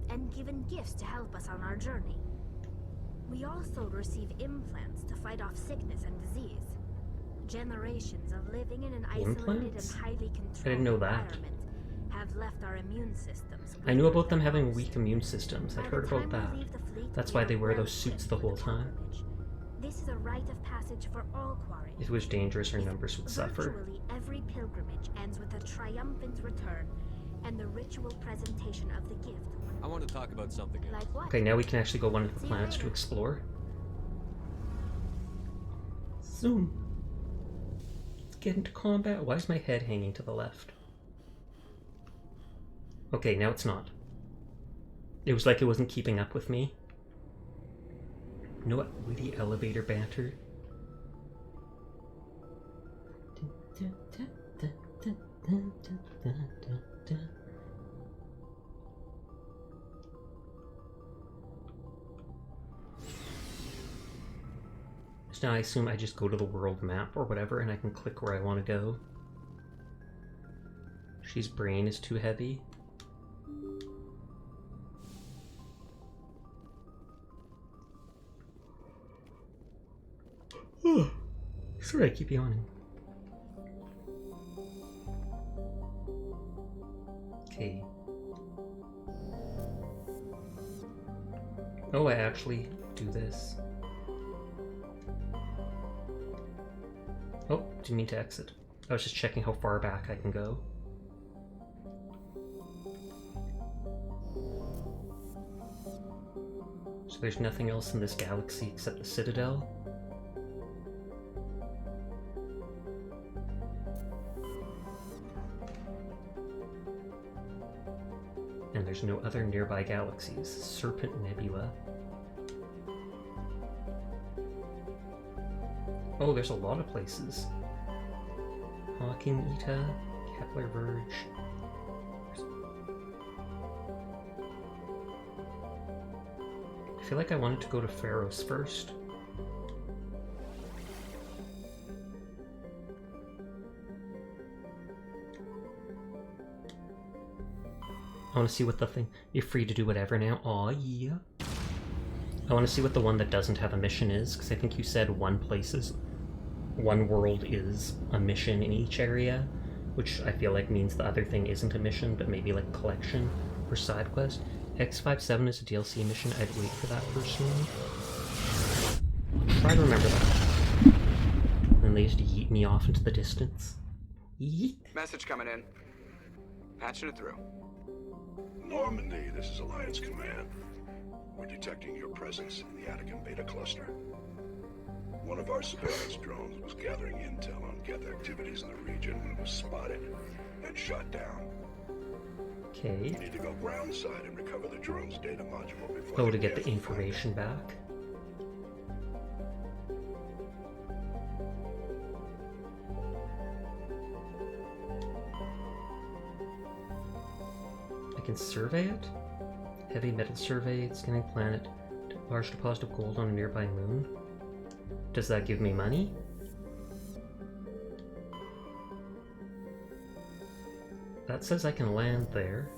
and given gifts to help us on our journey. We also receive implants to fight off sickness and disease. Generations of living in an isolated Implants? and highly controlled I didn't know that. environment have left our immune systems. I knew about them having weak immune systems. I'd heard about that. That's why they wear those suits the whole time. This is a rite of passage for all quarries. If it was dangerous, our numbers would suffer. Virtually every pilgrimage ends with a triumphant return and the ritual presentation of the gift. I want to talk about something else. Like what? Okay, now we can actually go one of the planets to explore. Zoom. Let's get into combat. Why is my head hanging to the left? Okay, now it's not. It was like it wasn't keeping up with me. You know what? Witty elevator banter. So now I assume I just go to the world map or whatever and I can click where I want to go. She's brain is too heavy. Sorry, I keep yawning. Okay. Oh, I actually do this. Oh, didn't mean to exit. I was just checking how far back I can go. So there's nothing else in this galaxy except the Citadel. And there's no other nearby galaxies. Serpent Nebula. Oh, there's a lot of places. Hawking Eta, Kepler Verge. I feel like I wanted to go to Pharos first. I want to see what the thing... You're free to do whatever now. Aw, yeah. I want to see what the one that doesn't have a mission is, because I think you said one world is a mission in each area, which I feel like means the other thing isn't a mission, but maybe like a collection or side quest. X57 is a DLC mission. I'd wait for that personally. Try to remember that. And they just yeet me off into the distance. Yeet. Message coming in. Patching it through. Normandy, this is Alliance Command. We're detecting your presence in the Attican Beta Cluster. One of our surveillance drones was gathering intel on Geth activities in the region when it was spotted and shot down. Okay. We need to go ground side and recover the drone's data module before... Oh, to get the information back? I can survey it? Heavy metal survey, scanning planet, large deposit of gold on a nearby moon. Does that give me money? That says I can land there.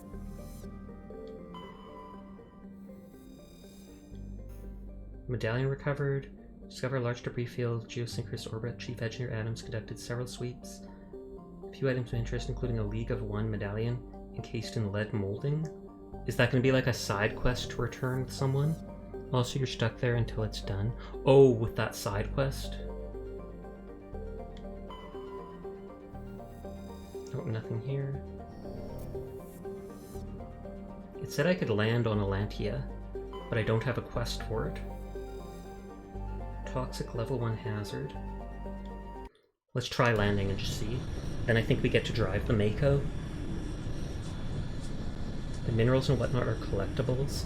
Medallion recovered. Discover a large debris field, geosynchronous orbit. Chief Engineer Adams conducted several sweeps. A few items of interest, including a League of One medallion encased in lead molding. Is that going to be like a side quest to return with someone? Also, you're stuck there until it's done. Oh, with that side quest? Oh, nothing here. It said I could land on Atlantia, but I don't have a quest for it. Toxic level 1 hazard. Let's try landing and just see. Then I think we get to drive the Mako. The minerals and whatnot are collectibles.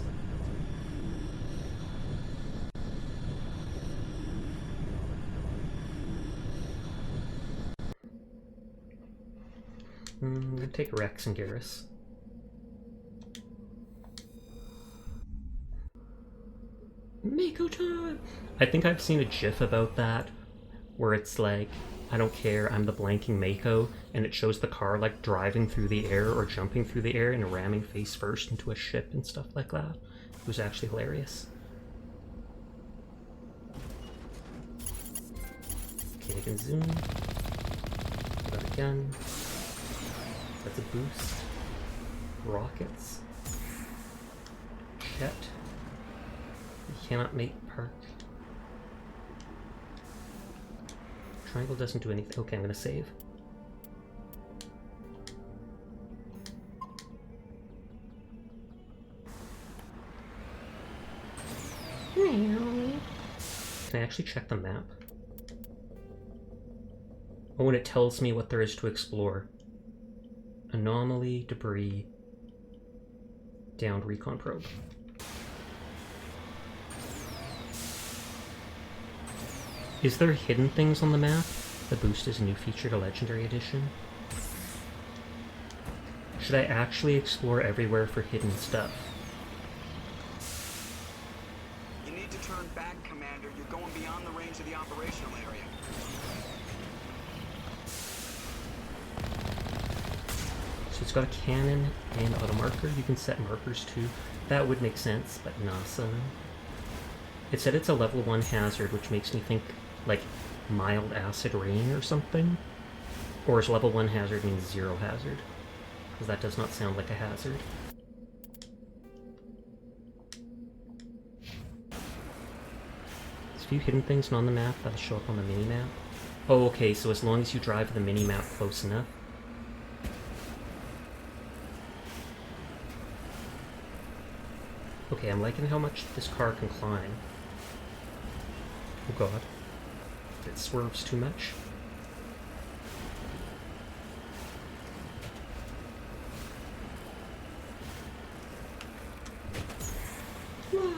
I'm gonna take Rex and Garrus. Mako time! I think I've seen a GIF about that, where it's like, I don't care, I'm the blanking Mako, and it shows the car like driving through the air or jumping through the air and ramming face first into a ship and stuff like that. It was actually hilarious. Okay, I can zoom. Got a gun. That's a boost. Rockets. Jet. You cannot make park. Triangle doesn't do anything. Okay, I'm gonna save. Can I actually check the map? Oh, and it tells me what there is to explore. Anomaly, debris, downed recon probe. Is there hidden things on the map? The boost is a new feature to Legendary Edition. Should I actually explore everywhere for hidden stuff? You need to turn back, Commander. You're going beyond the range of the operational area. So it's got a cannon and auto marker. You can set markers too. That would make sense, but NASA. It said it's a level 1 hazard, which makes me think like mild acid rain or something. Or is level 1 hazard means 0 hazard? Because that does not sound like a hazard. There's a few hidden things on the map that'll show up on the mini-map. Oh, okay, so as long as you drive the mini-map close enough. Okay, I'm liking how much this car can climb. Oh god. It swerves too much. Fly!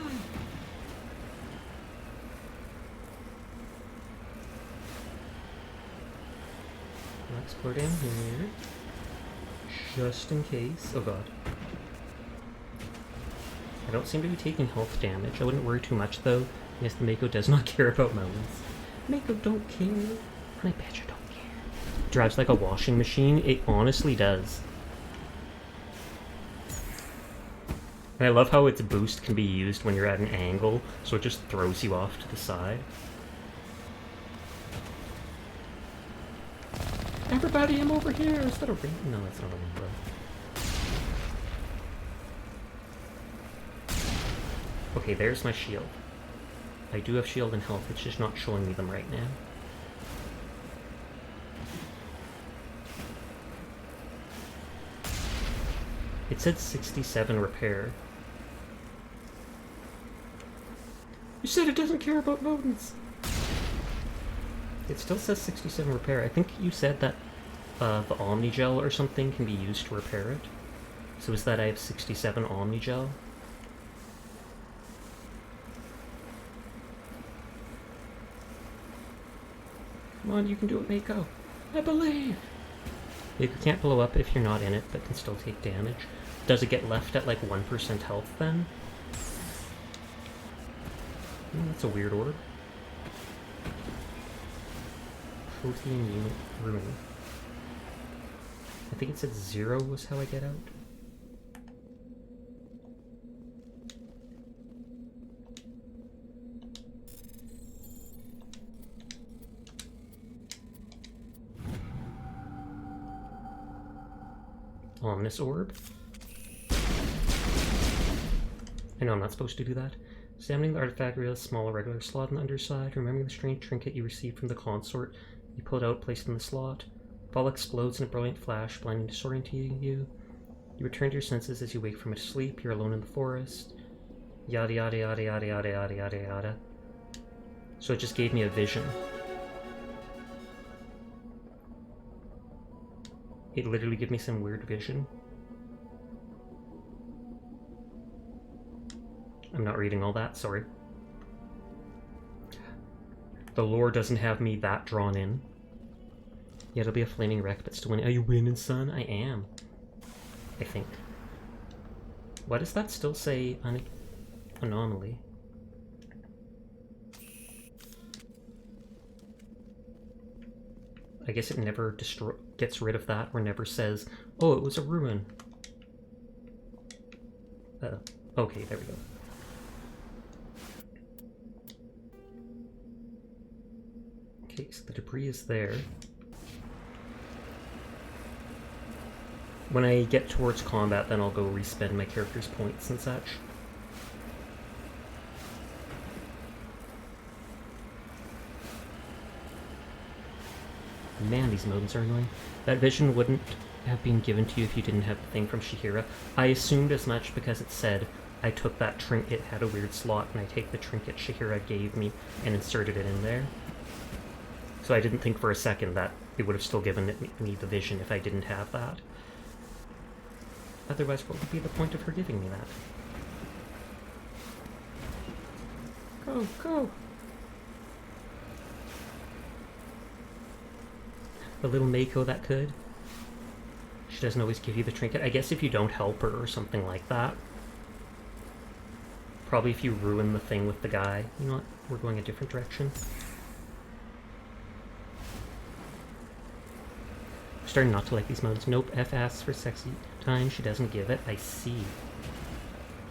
Let's go down here. Just in case. Oh god. I don't seem to be taking health damage. I wouldn't worry too much though. Yes, the Mako does not care about mountains. Mako don't care. And I bet you don't care. Drives like a washing machine. It honestly does. And I love how its boost can be used when you're at an angle, so it just throws you off to the side. Everybody, I'm over here! Is that a rain? No, that's not a rainbow. Okay, there's my shield. I do have shield and health, it's just not showing me them right now. It said 67 repair. You said it doesn't care about mountains! It still says 67 repair. I think you said that the Omni Gel or something can be used to repair it. So is that I have 67 Omni Gel? Come on, you can do it, Mako. I believe! You can't blow up if you're not in it, but can still take damage. Does it get left at like 1% health then? That's a weird orb. Protein unit ruin. I think it said 0 was how I get out. Omnis orb. I know I'm not supposed to do that. Examining the artifact reveals a small irregular slot on the underside. Remembering the strange trinket you received from the consort, you pull it out, place it in the slot. Ball explodes in a brilliant flash, blinding, disorienting you. You return to your senses as you wake from a sleep. You're alone in the forest. Yada yada yada yada yada yada yada yada. So it just gave me a vision. It literally gave me some weird vision. I'm not reading all that, sorry. The lore doesn't have me that drawn in. Yeah, it'll be a flaming wreck, but still winning. Are you winning, son? I am. I think. Why does that still say anomaly? I guess it never gets rid of that, or never says, oh, it was a ruin. Okay, there we go. Okay, so the debris is there. When I get towards combat, then I'll go respend my character's points and such. Man, these modes are annoying. That vision wouldn't have been given to you if you didn't have the thing from Shihira. I assumed as much because it said I took that trinket, it had a weird slot, and I take the trinket Shihira gave me and inserted it in there. So I didn't think for a second that it would have still given me the vision if I didn't have that. Otherwise, what would be the point of her giving me that? Go, go! The little Mako that could. She doesn't always give you the trinket. I guess if you don't help her or something like that. Probably if you ruin the thing with the guy. You know what? We're going a different direction. I'm starting not to like these modes. Nope, F asks for sexy time. She doesn't give it. I see.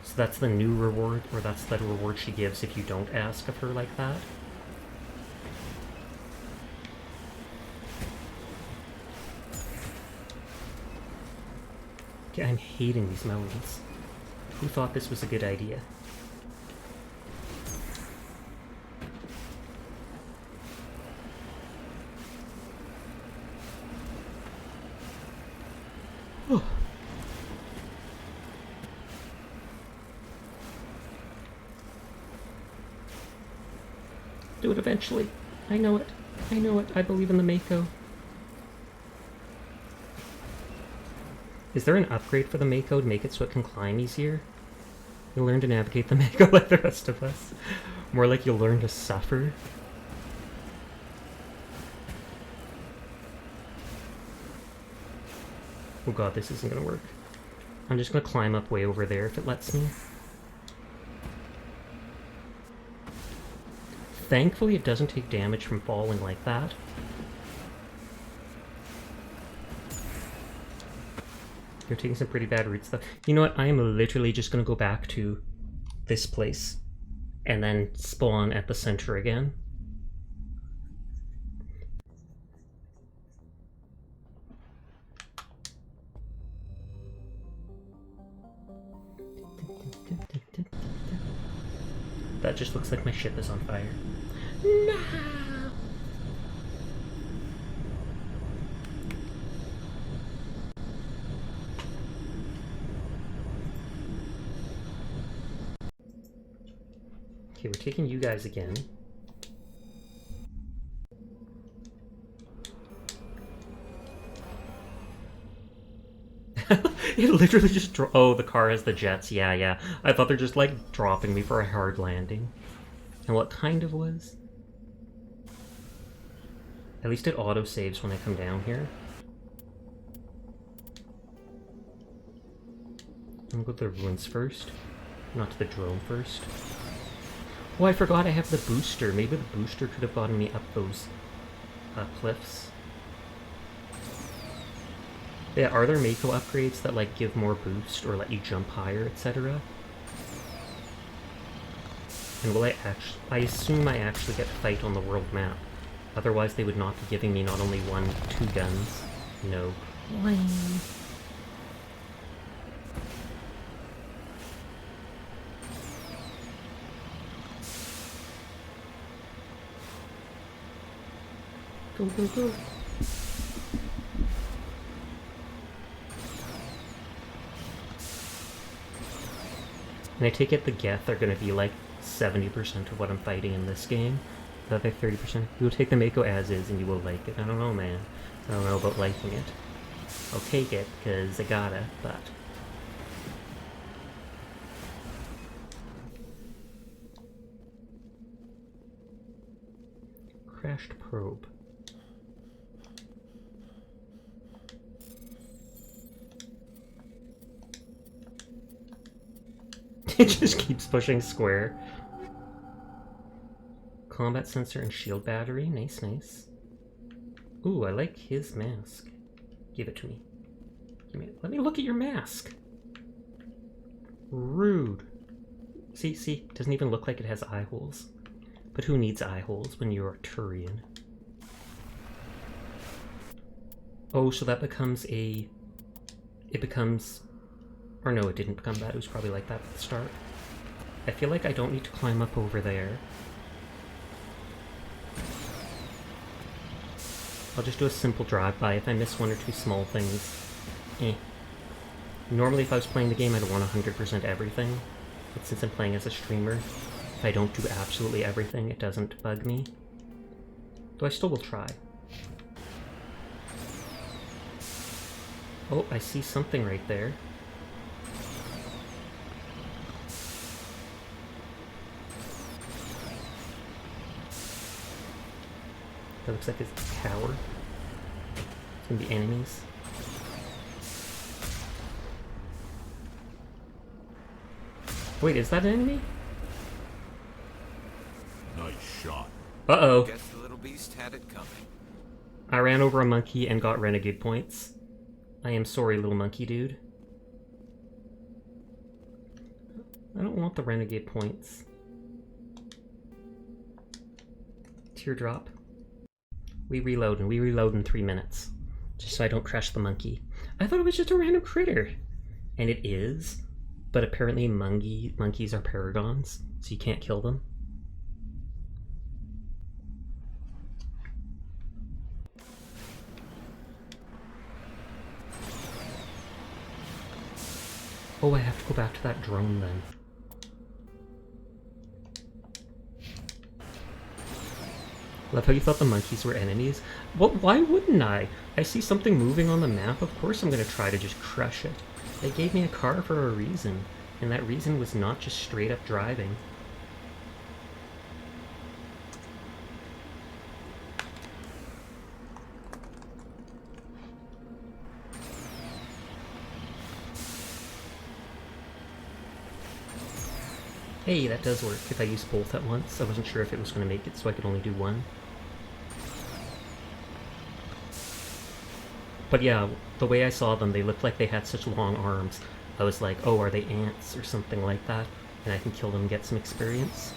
So that's the new reward, or that's the reward she gives if you don't ask of her like that. Okay, I'm hating these modes. Who thought this was a good idea? Oh. Do it eventually. I know it. I know it. I believe in the Mako. Is there an upgrade for the Mako to make it so it can climb easier? You'll learn to navigate the Mako like the rest of us. More like you'll learn to suffer. Oh god, this isn't gonna work. I'm just gonna climb up way over there if it lets me. Thankfully it doesn't take damage from falling like that. You're taking some pretty bad routes though. You know what, I am literally just gonna go back to this place and then spawn at the center again. That just looks like my ship is on fire. No! Okay, we're taking you guys again. It literally just oh, the car has the jets. Yeah, yeah. I thought they're just like dropping me for a hard landing. And what kind of was? At least it auto-saves when I come down here. I'm gonna go to the ruins first. Not to the drone first. Oh, I forgot I have the booster. Maybe the booster could have gotten me up those cliffs. Yeah, are there Mako upgrades that like give more boost or let you jump higher, etc.? And will I actually... I assume I actually get to fight on the world map. Otherwise they would not be giving me not only 1, 2 guns. No. Lame. Go, go, go. And I take it the Geth are going to be like 70% of what I'm fighting in this game. The other 30%. You will take the Mako as is and you will like it. I don't know, man. I don't know about liking it. I'll take it, because I gotta, but... crashed probe. It just keeps pushing square. Combat sensor and shield battery. Nice, nice. Ooh, I like his mask. Give it to me. Let me look at your mask. Rude. See, doesn't even look like it has eye holes. But who needs eye holes when you're a Turian? Oh, so that becomes a... It becomes... Or no, it didn't become that. It was probably like that at the start. I feel like I don't need to climb up over there. I'll just do a simple drive-by. If I miss one or two small things, Normally if I was playing the game, I'd want 100% everything. But since I'm playing as a streamer, if I don't do absolutely everything, it doesn't bug me. Though I still will try. Oh, I see something right there. That looks like it's a tower. It's gonna be enemies. Wait, is that an enemy? Nice shot. Uh-oh. Guess the little beast had it coming. I ran over a monkey and got renegade points. I am sorry, little monkey dude. I don't want the renegade points. Teardrop. We reload in 3 minutes. Just so I don't crush the monkey. I thought it was just a random critter. And it is, but apparently monkeys are paragons, so you can't kill them. Oh, I have to go back to that drone then. Love how you thought the monkeys were enemies. Well, why wouldn't I? I see something moving on the map, of course I'm gonna try to just crush it. They gave me a car for a reason, and that reason was not just straight up driving. Hey, that does work if I use both at once. I wasn't sure if it was going to make it so I could only do one. But yeah, the way I saw them, they looked like they had such long arms. I was like, oh, are they ants or something like that? And I can kill them and get some experience.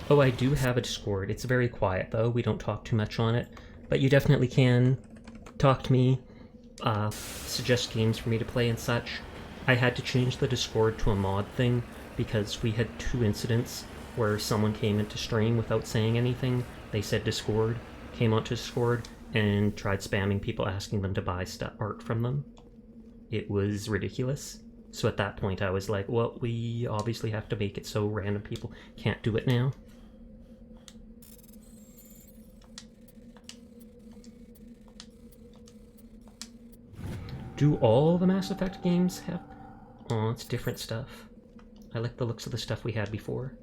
Oh, I do have a Discord. It's very quiet though. We don't talk too much on it. But you definitely can talk to me, suggest games for me to play and such. I had to change the Discord to a mod thing because we had 2 incidents where someone came into stream without saying anything. They said Discord, came onto Discord, and tried spamming people asking them to buy art from them. It was ridiculous. So at that point I was like, well, we obviously have to make it so random people can't do it now. Do all the Mass Effect games have... Oh, it's different stuff. I like the looks of the stuff we had before.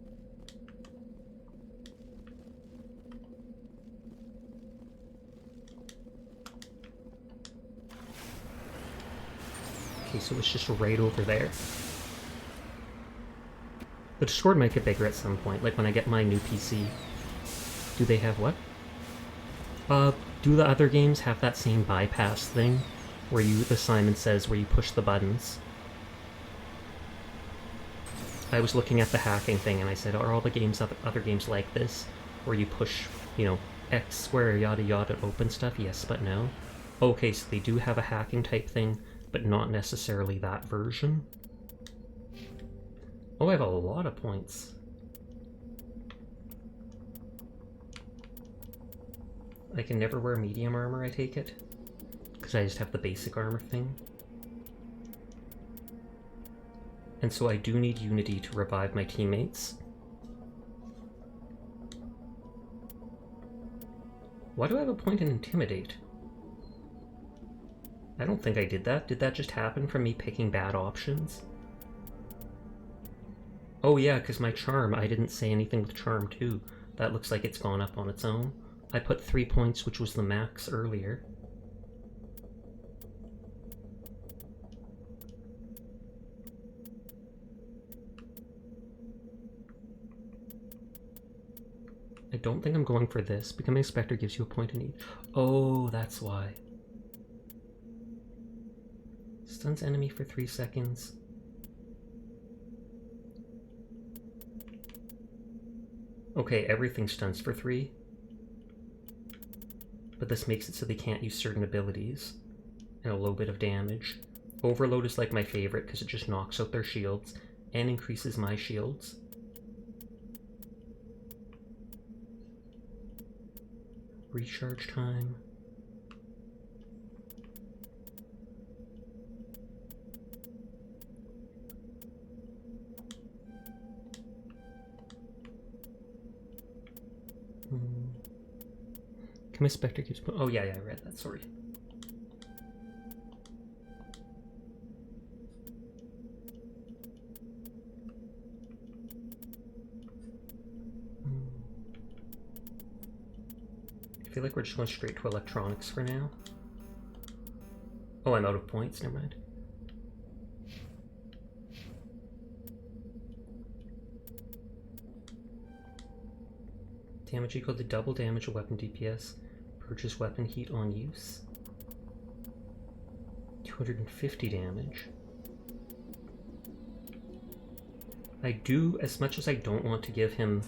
Okay, so it's just right over there. The Discord might get bigger at some point, like when I get my new PC. Do they have what? Do the other games have that same bypass thing? Where you, the Simon Says, where you push the buttons? I was looking at the hacking thing and I said, are all the games, other games like this? Where you push, you know, X square yada yada to open stuff? Yes, but no. Okay, so they do have a hacking type thing, but not necessarily that version. Oh, I have a lot of points. I can never wear medium armor, I take it? Because I just have the basic armor thing. And so I do need Unity to revive my teammates. Why do I have a point in Intimidate? I don't think I did that. Did that just happen from me picking bad options? Oh yeah, because my Charm, I didn't say anything with Charm too. That looks like it's gone up on its own. I put 3 points, which was the max earlier. I don't think I'm going for this. Becoming a Spectre gives you a point in each. Oh, that's why. Stuns enemy for 3 seconds. Okay, everything stuns for 3. But this makes it so they can't use certain abilities. And a low bit of damage. Overload is like my favorite because it just knocks out their shields and increases my shields. Recharge time. Can my Spectre keeps... Oh yeah, I read that, sorry. I feel like we're just going straight to electronics for now. Oh, I'm out of points, never mind. Damage equal to double damage of weapon DPS. Purchase weapon heat on use. 250 damage. I do, as much as I don't want to give him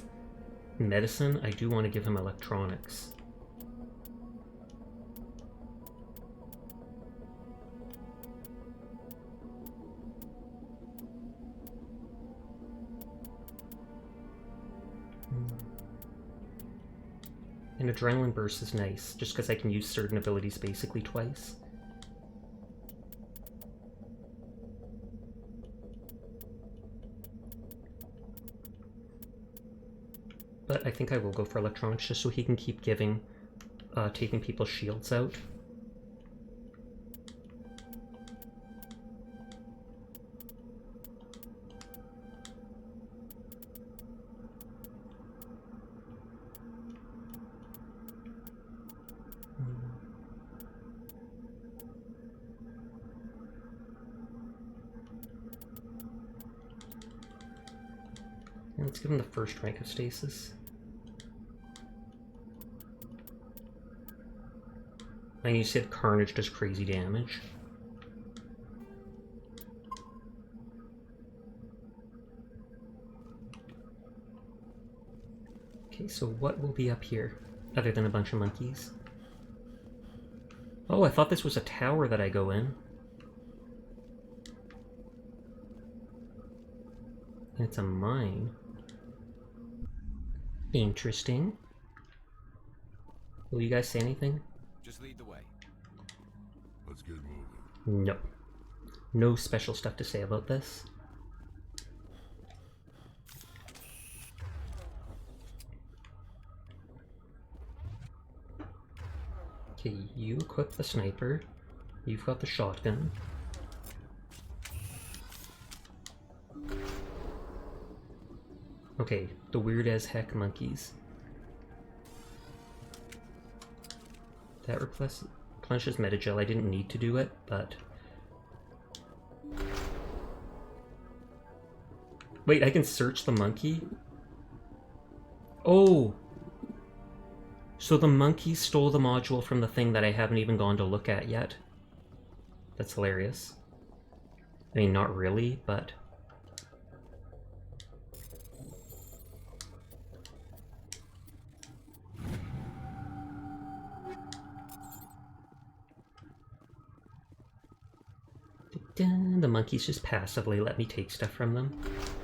medicine, I do want to give him electronics. An adrenaline burst is nice, just because I can use certain abilities basically twice. But I think I will go for electronics just so he can keep giving, taking people's shields out. Let's give him the first rank of stasis. And you said Carnage does crazy damage. Okay, so what will be up here, other than a bunch of monkeys? Oh, I thought this was a tower that I go in. And it's a mine. Interesting. Will you guys say anything? Just lead the way. Let's get moving. No. No special stuff to say about this. Okay, you equip the sniper. You've got the shotgun. Okay, the weird as heck monkeys. That replenishes Metagel. I didn't need to do it, but... Wait, I can search the monkey? Oh! So the monkey stole the module from the thing that I haven't even gone to look at yet. That's hilarious. I mean, not really, but... The monkeys just passively let me take stuff from them.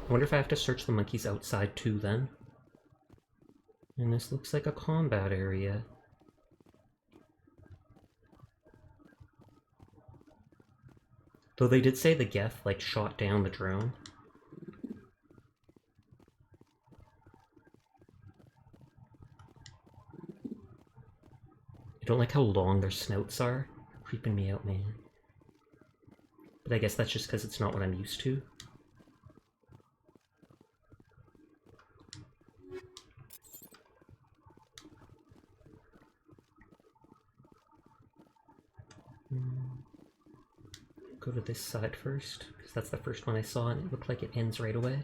I wonder if I have to search the monkeys outside too then. And this looks like a combat area. Though they did say the Geth, like, shot down the drone. I don't like how long their snouts are. Creeping me out, man. But I guess that's just because it's not what I'm used to. Go to this side first, because that's the first one I saw and it looked like it ends right away.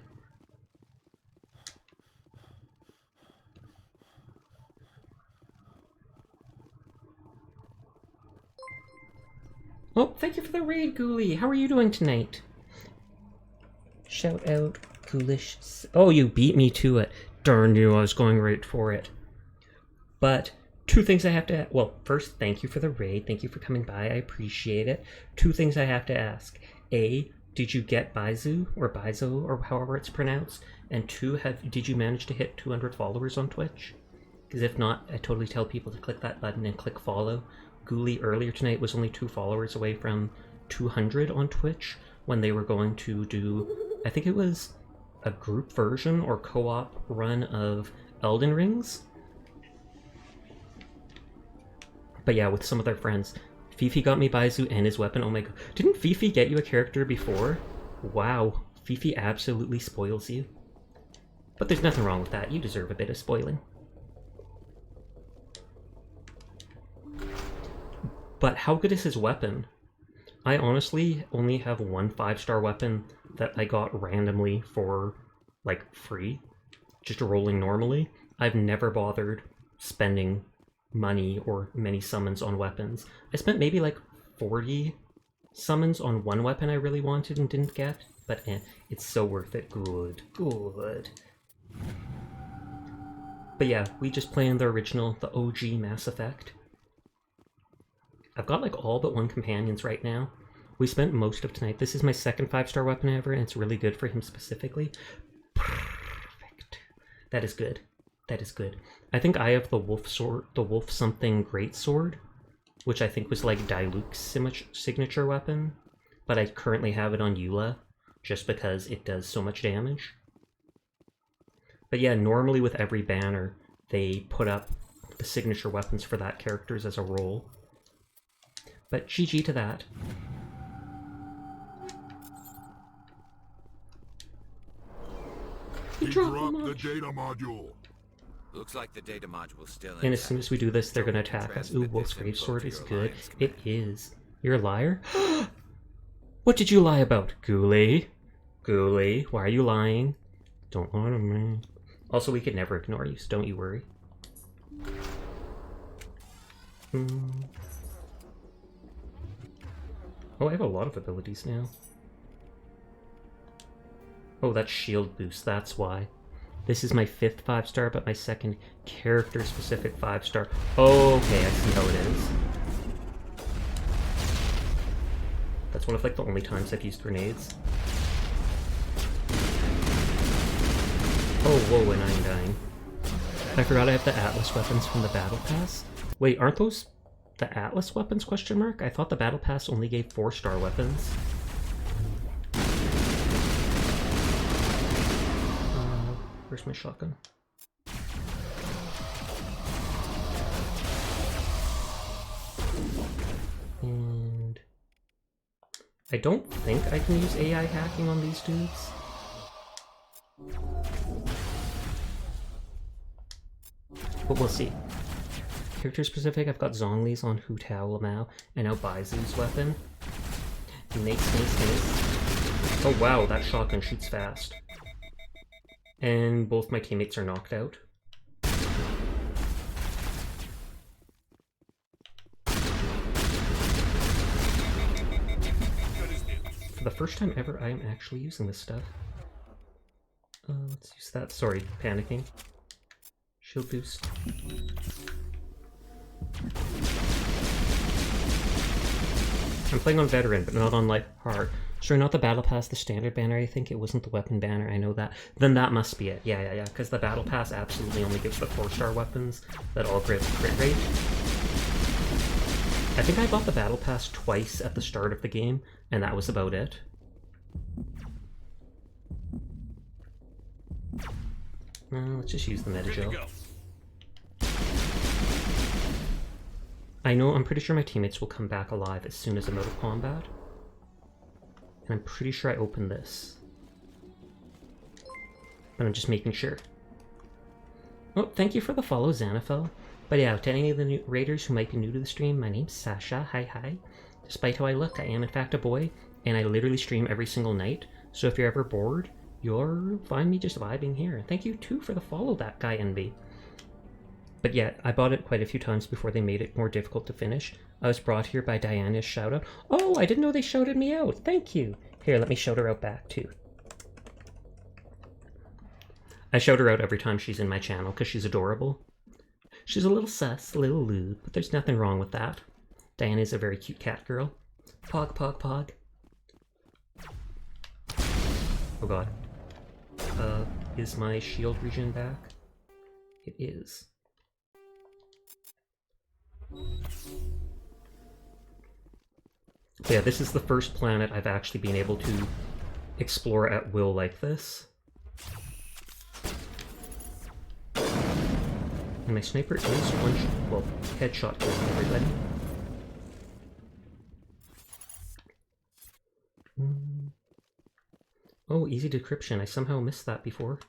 Oh, thank you for the raid, Ghoulie! How are you doing tonight? Shout out, Ghoulish. Oh, you beat me to it. Darn you, I was going right for it. But, two things I have to... Well, first, thank you for the raid. Thank you for coming by. I appreciate it. Two things I have to ask. A, did you get Baizu, or Baizo, or however it's pronounced? And two, did you manage to hit 200 followers on Twitch? Because if not, I totally tell people to click that button and click follow. Ghoulie earlier tonight was only 2 followers away from 200 on Twitch when they were going to do, I think it was a group version or co-op run of Elden Rings. But yeah, with some of their friends. Fifi got me Baizu and his weapon. Oh my god. Didn't Fifi get you a character before? Wow. Fifi absolutely spoils you. But there's nothing wrong with that. You deserve a bit of spoiling. But how good is his weapon? I honestly only have one 5-star weapon that I got randomly for, like, free. Just rolling normally. I've never bothered spending money or many summons on weapons. I spent maybe like 40 summons on one weapon I really wanted and didn't get, but it's so worth it. Good, good. But yeah, we just playing the original, the OG Mass Effect. I've got like all but one companions right now. We spent most of tonight. This is my second 5-star weapon ever, and it's really good for him specifically. Perfect. That is good. That is good. I think I have the wolf sword, the wolf something great sword, which I think was like Diluc's signature weapon, but I currently have it on Eula, just because it does so much damage. But yeah, normally with every banner, they put up the signature weapons for that characters as a role. But GG to that. He dropped the data module. Looks like the data module's still in. And as soon as we do this, they're gonna attack us. Ooh, Wolf's Grave Sword is good. It is. You're a liar? What did you lie about, Ghoulie? Ghoulie, why are you lying? Don't lie to me. Also, we could never ignore you, so don't you worry. Oh, I have a lot of abilities now. Oh, that's shield boost, that's why. This is my 5th 5-star, but my second character-specific 5-star. Oh, okay, I see how it is. That's one of like the only times I've used grenades. Oh, whoa, and I'm dying. I forgot I have the Atlas weapons from the Battle Pass. Wait, aren't those the Atlas weapons, question mark? I thought the Battle Pass only gave 4-star weapons. Where's my shotgun? And I don't think I can use AI hacking on these dudes. But we'll see. Character specific, I've got Zhongli's on Hu Tao Lamau, and now Baizu's weapon. Nice, nice, nice. Oh wow, that shotgun shoots fast. And both my teammates are knocked out. For the first time ever, I am actually using this stuff. Let's use that. Sorry, panicking. Shield boost. I'm playing on veteran, but not on like hard. Sure, not the battle pass, the standard banner. I think it wasn't the weapon banner. I know that. Then that must be it. Yeah. Because the battle pass absolutely only gives the 4-star weapons that all grant crit rate. I think I bought the battle pass twice at the start of the game, and that was about it. Let's just use the Metagel. I know, I'm pretty sure my teammates will come back alive as soon as I'm out of combat. And I'm pretty sure I opened this. But I'm just making sure. Oh, thank you for the follow, Xanaphel. But yeah, to any of the new raiders who might be new to the stream, my name's Sasha. Hi. Despite how I look, I am in fact a boy, and I literally stream every single night, so if you're ever bored, you'll find me just vibing here. Thank you too for the follow, that guy Envy. But yeah, I bought it quite a few times before they made it more difficult to finish. I was brought here by Diana's shoutout. Oh, I didn't know they shouted me out. Thank you. Here, let me shout her out back too. I shout her out every time she's in my channel because she's adorable. She's a little sus, a little lewd, but there's nothing wrong with that. Diana is a very cute cat girl. Pog, pog, pog. Oh god. Is my shield regen back? It is. Yeah, this is the first planet I've actually been able to explore at will like this. And my sniper is headshot killing everybody. Oh, easy decryption. I somehow missed that before.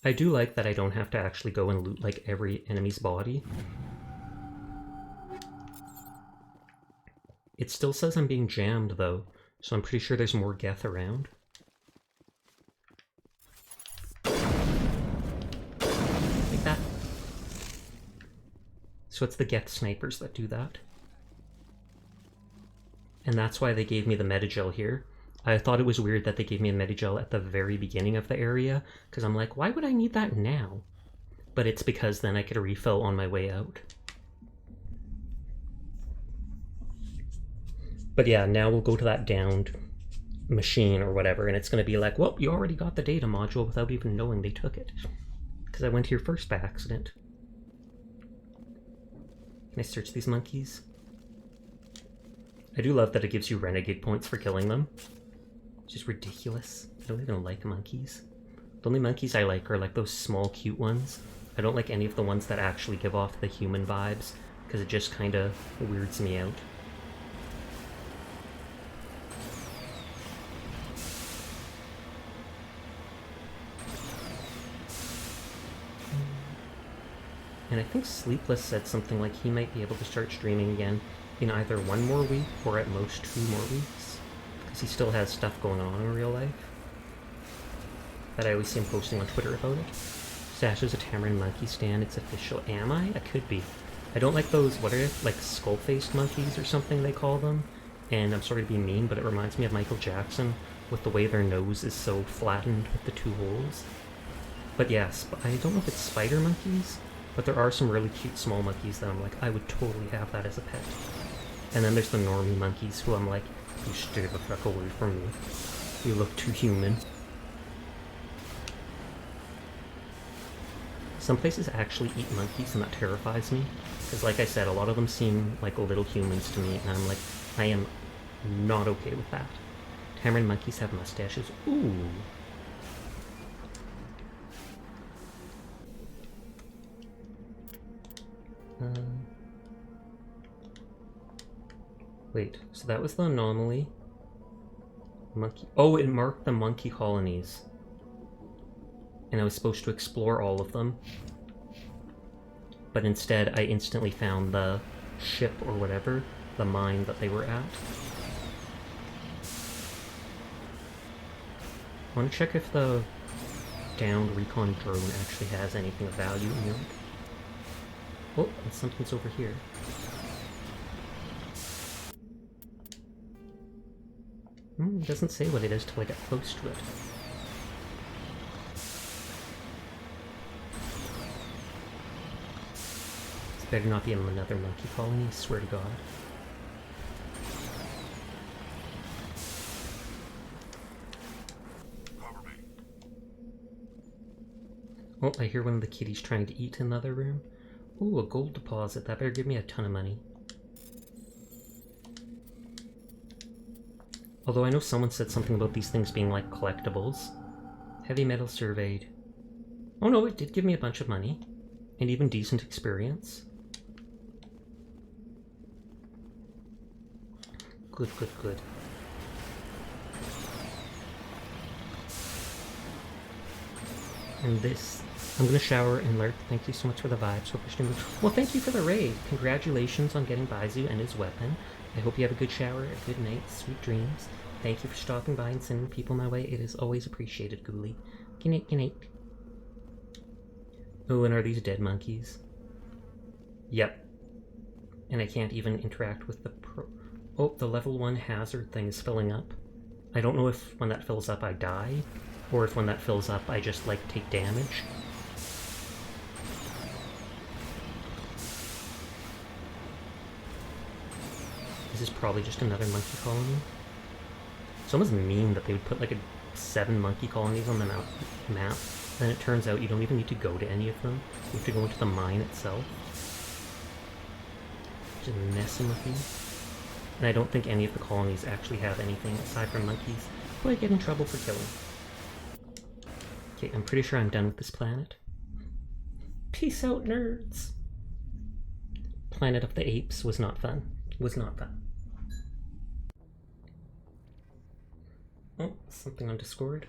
I do like that I don't have to actually go and loot like every enemy's body. It still says I'm being jammed though, so I'm pretty sure there's more Geth around. Like that. So it's the Geth snipers that do that. And that's why they gave me the Metagel here. I thought it was weird that they gave me a Metagel at the very beginning of the area, because I'm like, why would I need that now? But it's because then I could refill on my way out. But yeah, now we'll go to that downed machine or whatever, and it's going to be like, well, you already got the data module without even knowing they took it. Because I went here first by accident. Can I search these monkeys? I do love that it gives you renegade points for killing them. It's just ridiculous. I don't even like monkeys. The only monkeys I like are like those small cute ones. I don't like any of the ones that actually give off the human vibes, because it just kind of weirds me out. And I think Sleepless said something like he might be able to start streaming again in either 1 more week or at most 2 more weeks. Because he still has stuff going on in real life. That I always see him posting on Twitter about it. Sash is a Tamarin monkey stand, it's official. Am I? I could be. I don't like those, what are it? Like skull-faced monkeys or something they call them. And I'm sorry to be mean, but it reminds me of Michael Jackson with the way their nose is so flattened with the 2 holes. But yes, I don't know if it's spider monkeys, but there are some really cute small monkeys that I'm like, I would totally have that as a pet. And then there's the normie monkeys who I'm like, you stay the fuck away from me. You look too human. Some places actually eat monkeys and that terrifies me. Because like I said, a lot of them seem like little humans to me and I'm like, I am not okay with that. Tamarin monkeys have mustaches. Ooh. Wait, so that was the anomaly. Monkey. Oh, it marked the monkey colonies. And I was supposed to explore all of them. But instead, I instantly found the ship or whatever, the mine that they were at. I want to check if the downed recon drone actually has anything of value in it. Oh, and something's over here. It doesn't say what it is till I get close to it. This better not be another monkey colony, I swear to God. Cover me. Oh, I hear one of the kitties trying to eat in the other room. Ooh, a gold deposit. That better give me a ton of money. Although I know someone said something about these things being like collectibles. Heavy metal surveyed. Oh no, it did give me a bunch of money. And even decent experience. Good, good, good. And this I'm gonna shower and lurk. Thank you so much for the vibes. Hope you're streaming. Well, thank you for the raid. Congratulations on getting Baizu and his weapon. I hope you have a good shower, a good night, sweet dreams. Thank you for stopping by and sending people my way. It is always appreciated, Ghoulie. Good night, good night. Oh, and are these dead monkeys? Yep. And I can't even interact with the Oh, the level 1 hazard thing is filling up. I don't know if when that fills up I die, or if when that fills up I just, like, take damage. This is probably just another monkey colony. It's almost mean that they would put, like, 7 monkey colonies on the map. Then it turns out you don't even need to go to any of them. You have to go into the mine itself. Just messing with you. And I don't think any of the colonies actually have anything aside from monkeys who I get in trouble for killing. Okay, I'm pretty sure I'm done with this planet. Peace out, nerds! Planet of the Apes was not fun. Was not fun. Oh, something on Discord.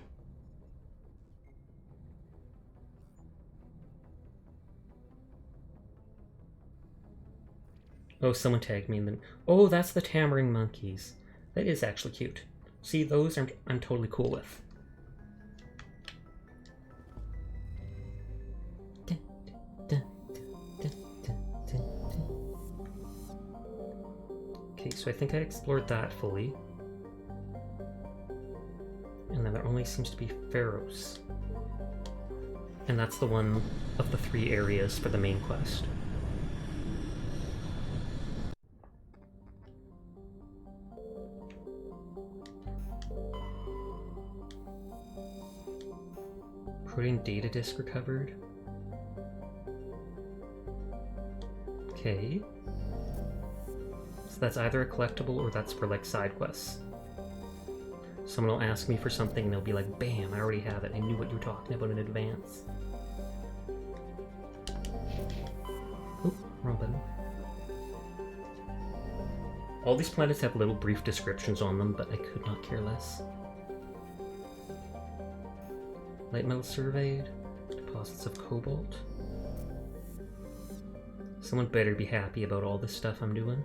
Oh, someone tagged me in the... Oh, that's the Tamaring monkeys. That is actually cute. See, those I'm totally cool with. Okay, so I think I explored that fully. And then there only seems to be Pharos. And that's the one of the 3 areas for the main quest. Protein data disk recovered. Okay. So that's either a collectible or that's for, like, side quests. Someone will ask me for something and they'll be like, bam, I already have it. I knew what you were talking about in advance. Oop, wrong button. All these planets have little brief descriptions on them, but I could not care less. Light metal surveyed. Deposits of cobalt. Someone better be happy about all this stuff I'm doing.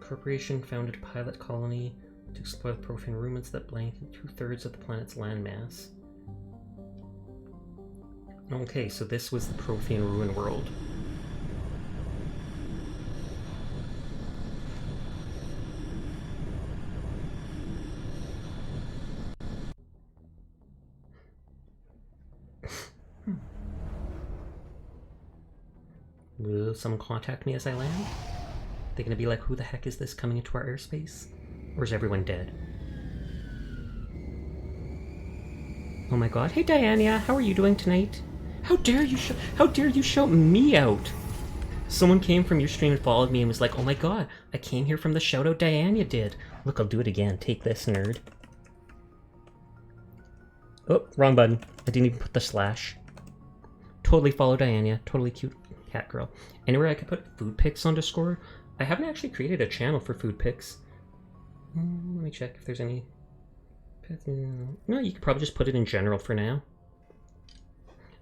Corporation founded a pilot colony to explore the profane ruins that blanket 2/3 of the planet's landmass. Okay, so this was the profane ruin world. Will someone contact me as I land? They're gonna be like, who the heck is this coming into our airspace? Or is everyone dead? Oh my god. Hey Diana, how are you doing tonight? How dare you shout me out? Someone came from your stream and followed me and was like, oh my god, I came here from the shout out Diana did. Look, I'll do it again. Take this, nerd. Oh, wrong button. I didn't even put the slash. Totally follow Diana. Totally cute cat girl. Anywhere I could put food pics on Discord? I haven't actually created a channel for food pics. Let me check if there's any... No, you could probably just put it in general for now.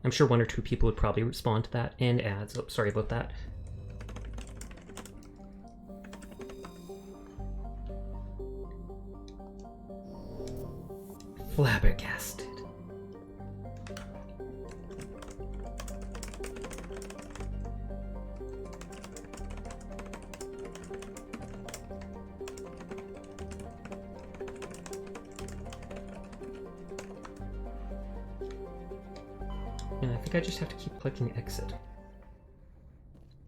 I'm sure 1 or 2 people would probably respond to that. And ads. Oh, sorry about that. Flabbergasted. And I think I just have to keep clicking exit.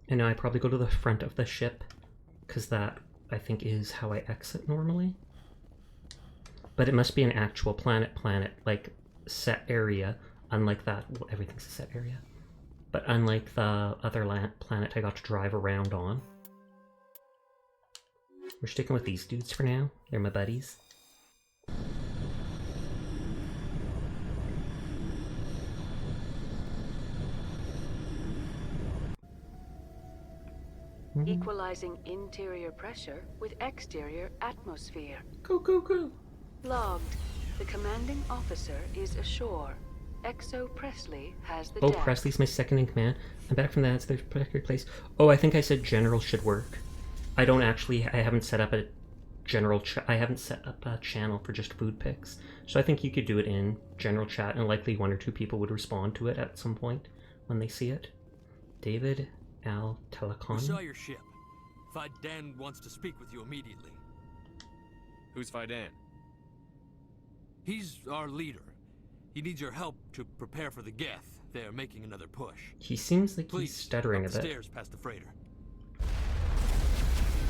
And now I probably go to the front of the ship, because that, I think, is how I exit normally. But it must be an actual planet, like, set area, unlike that, well, everything's a set area. But unlike the other planet I got to drive around on. We're sticking with these dudes for now. They're my buddies. Equalizing interior pressure with exterior atmosphere. Go, go, go! Logged. The commanding officer is ashore. Exo Presley has the Oh, deck. Presley's my second in command. I'm back from that. It's the protected place. Oh, I think I said general should work. I haven't set up a general I haven't set up a channel for just food picks. So I think you could do it in general chat, and likely 1 or 2 people would respond to it at some point when they see it. David Al Telecom. We saw your ship. Fidan wants to speak with you immediately. Who's Fidan? He's our leader. He needs your help to prepare for the Geth. They're making another push. He seems like he's stuttering a bit. Stairs past the freighter.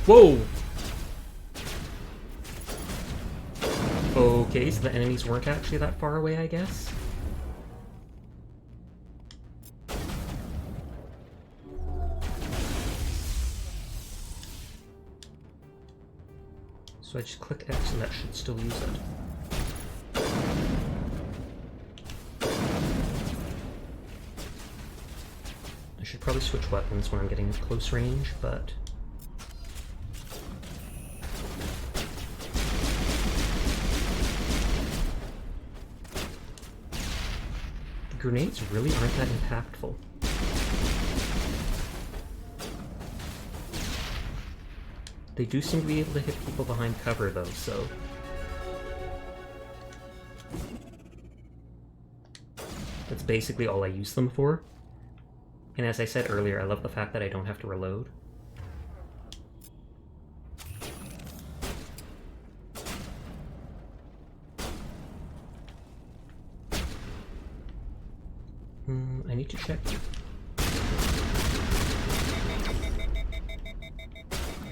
Whoa! Okay, so the enemies weren't actually that far away, I guess. So I just click X and that should still use it. I should probably switch weapons when I'm getting close range, but... the grenades really aren't that impactful. They do seem to be able to hit people behind cover, though, so... that's basically all I use them for. And as I said earlier, I love the fact that I don't have to reload. I need to check.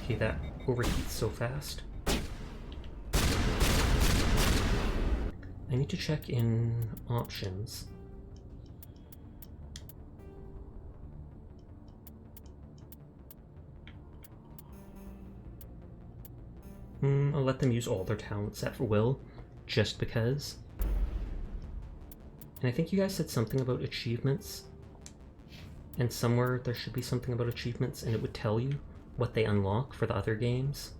Okay, that overheats so fast. I need to check in options. I'll let them use all their talents at will, just because. And I think you guys said something about achievements. And somewhere there should be something about achievements, and it would tell you what they unlock for the other games.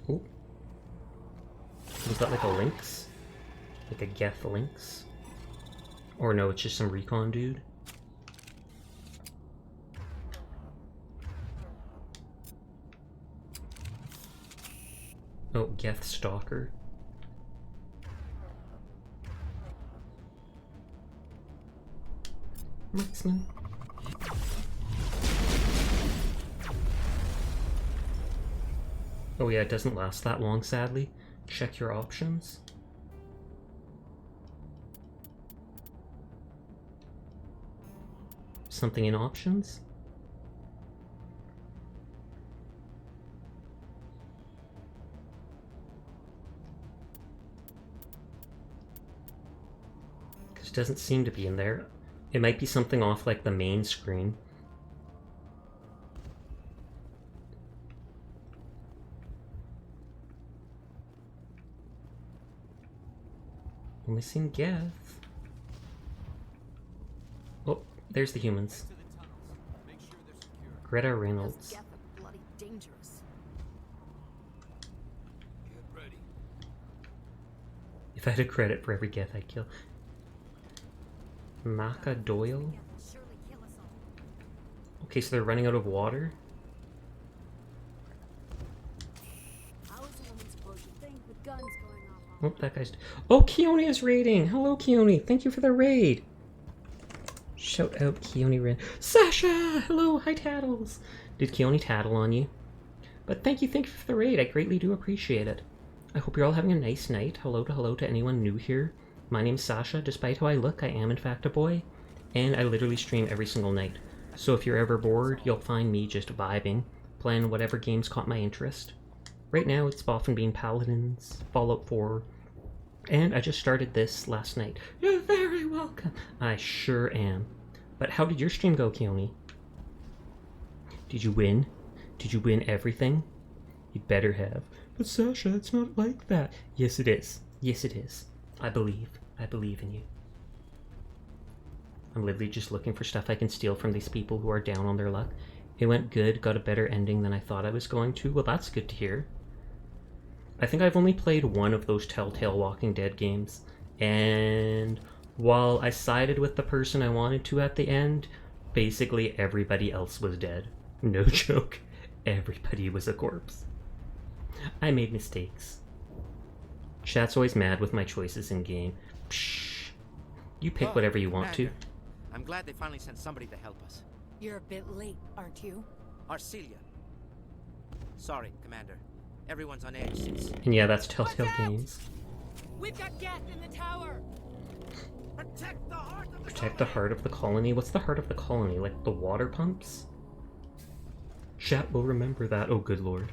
Oh. Was that like a lynx? Like a Geth lynx? Or no, it's just some recon dude? Oh, Geth Stalker. Marksman. Oh yeah, it doesn't last that long, sadly. Check your options. Something in options? Because it doesn't seem to be in there. It might be something off like the main screen. Only seen Geth. Oh, there's the humans. Greta Reynolds. Bloody dangerous. If I had a credit for every Geth I'd kill. Maka Doyle? Okay, so they're running out of water? Oh, that guy's... Oh, Keone is raiding! Hello, Keone! Thank you for the raid! Shout out, Keone raid. Sasha! Hello! Hi, Tattles! Did Keone tattle on you? But thank you for the raid. I greatly do appreciate it. I hope you're all having a nice night. Hello to anyone new here. My name's Sasha. Despite how I look, I am in fact a boy. And I literally stream every single night. So if you're ever bored, you'll find me just vibing, playing whatever games caught my interest. Right now, it's often been Paladins, Fallout 4, and I just started this last night. You're very welcome. I sure am. But how did your stream go, Keone? Did you win? Did you win everything? You better have. But Sasha, it's not like that. Yes, it is. Yes, it is. I believe. I believe in you. I'm literally just looking for stuff I can steal from these people who are down on their luck. It went good, got a better ending than I thought I was going to. Well, that's good to hear. I think I've only played one of those Telltale Walking Dead games, and while I sided with the person I wanted to at the end, basically everybody else was dead. No joke. Everybody was a corpse. I made mistakes. Chat's always mad with my choices in game. Psh. You pick whatever you want to. I'm glad they finally sent somebody to help us. You're a bit late, aren't you? Arcelia. Sorry, Commander. Everyone's on edge since... And yeah, that's Telltale Games. We've got Geth in the tower! Protect the heart of the colony? What's the heart of the colony? Like the water pumps? Chat will remember that. Oh, good lord.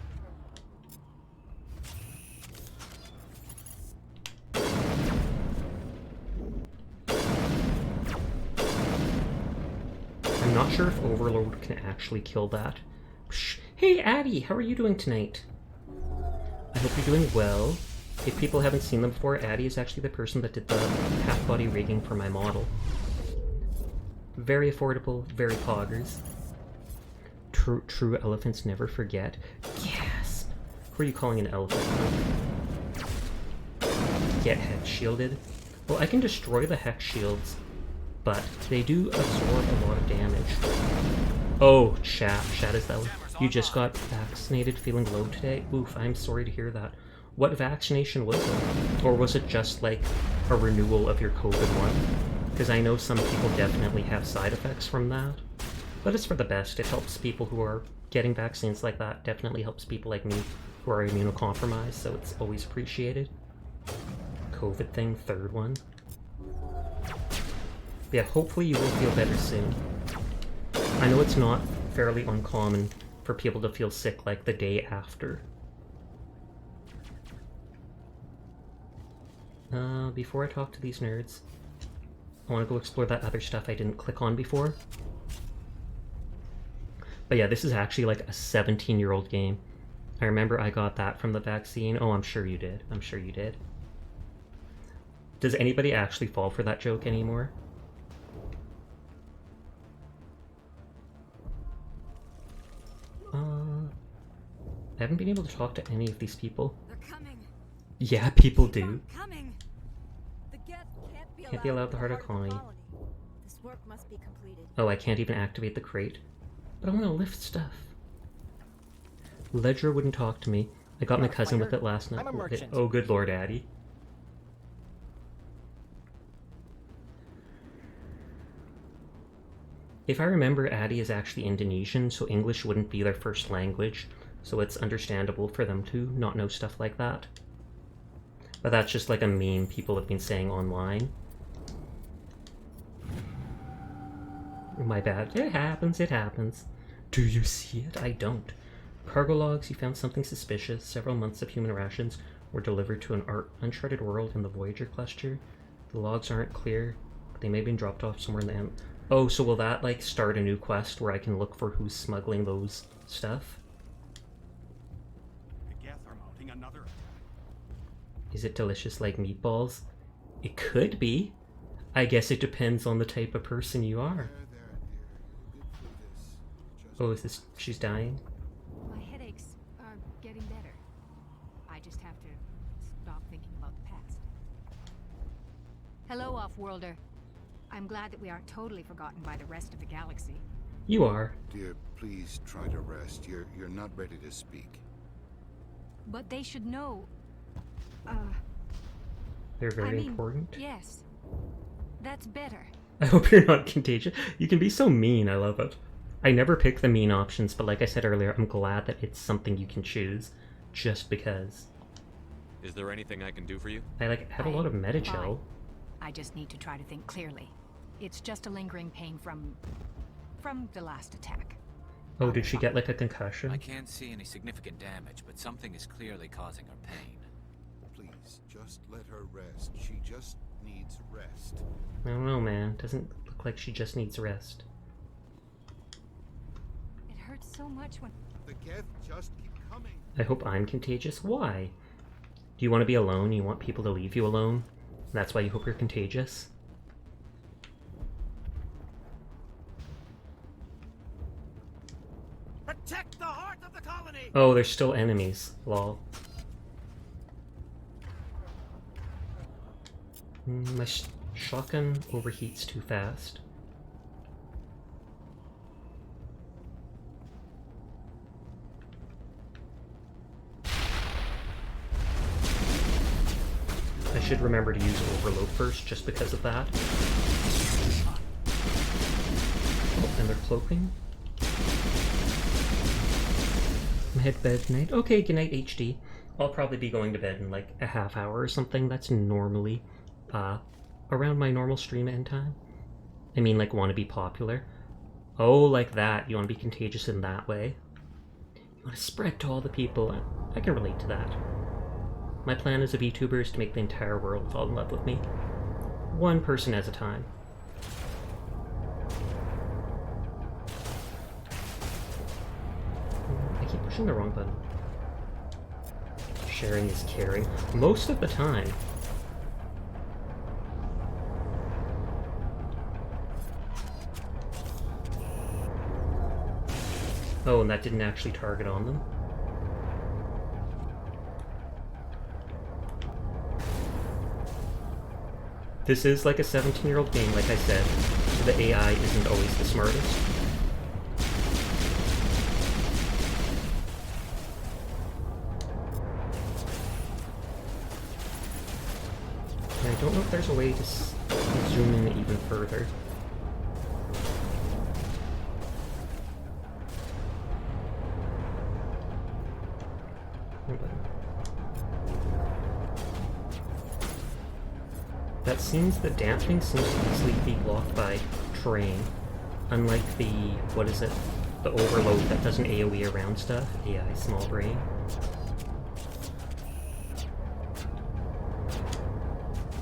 I'm not sure if Overlord can actually kill that. Psh. Hey, Addie, how are you doing tonight? I hope you're doing well. If people haven't seen them before, Addie is actually the person that did the half-body rigging for my model. Very affordable, very poggers. True elephants never forget. Yes! Who are you calling an elephant? Get hex shielded. Well, I can destroy the hex shields, but they do absorb a lot of damage. Oh, chat is that one. You just got vaccinated, feeling low today? Oof, I'm sorry to hear that. What vaccination was it? Or was it just like a renewal of your COVID one? Because I know some people definitely have side effects from that. But it's for the best. It helps people who are getting vaccines like that. Definitely helps people like me who are immunocompromised, so it's always appreciated. COVID thing, third one. Yeah, hopefully you will feel better soon. I know it's not fairly uncommon for people to feel sick like the day after. Before I talk to these nerds, I want to go explore that other stuff I didn't click on before. But yeah, this is actually like a 17-year-old game. I remember I got that from the vaccine. Oh, I'm sure you did. I'm sure you did. Does anybody actually fall for that joke anymore? I haven't been able to talk to any of these people. They're coming. Yeah, people do. Coming. The Geth Can't be allowed the heart of colony. This work must be completed. Oh, I can't even activate the crate. But I want to lift stuff. Ledger wouldn't talk to me. I got my cousin with it last night. I'm a merchant. Oh, good lord, Addie. If I remember, Addie is actually Indonesian, so English wouldn't be their first language, so it's understandable for them to not know stuff like that. But that's just like a meme people have been saying online. My bad. It happens, it happens. Do you see it? I don't. Cargo logs, you found something suspicious. Several months of human rations were delivered to an uncharted world in the Voyager cluster. The logs aren't clear, but they may have been dropped off somewhere in the Oh, so will that like start a new quest where I can look for who's smuggling those stuff? The Geth are mounting another attack. Is it delicious like meatballs? It could be. I guess it depends on the type of person you are. Oh, is this... she's dying? My headaches are getting better. I just have to stop thinking about the past. Hello, Off-Worlder. I'm glad that we aren't totally forgotten by the rest of the galaxy. You are. Dear, please try to rest. You're not ready to speak. But they should know. They're very important. Yes. That's better. I hope you're not contagious. You can be so mean, I love it. I never pick the mean options, but like I said earlier, I'm glad that it's something you can choose, just because. Is there anything I can do for you? I like have a lot of Metagel. I just need to try to think clearly. It's just a lingering pain from the last attack. Oh, did she get like a concussion? I can't see any significant damage, but something is clearly causing her pain. Please, just let her rest. She just needs rest. I don't know, man. Doesn't look like she just needs rest. It hurts so much when... The Geth just keep coming. I hope I'm contagious. Why? Do you want to be alone? You want people to leave you alone? That's why you hope you're contagious? Oh, there's still enemies. Lol. My shotgun overheats too fast. I should remember to use overload first, just because of that. Oh, and they're cloaking. Head bed night. Okay, good night, HD. I'll probably be going to bed in like a half hour or something. That's normally around my normal stream end time. I mean, like, want to be popular. Oh, like that. You want to be contagious in that way. You want to spread to all the people. I can relate to that. My plan as a VTuber is to make the entire world fall in love with me. One person at a time. I keep pushing the wrong button. Sharing is caring. Most of the time. Oh, and that didn't actually target on them. This is like a 17-year-old game, like I said. The AI isn't always the smartest. And I don't know if there's a way to zoom in even further. That seems, the damping seems to easily be blocked by terrain, unlike the, what is it, the overload that does an AoE around stuff. AI, small brain.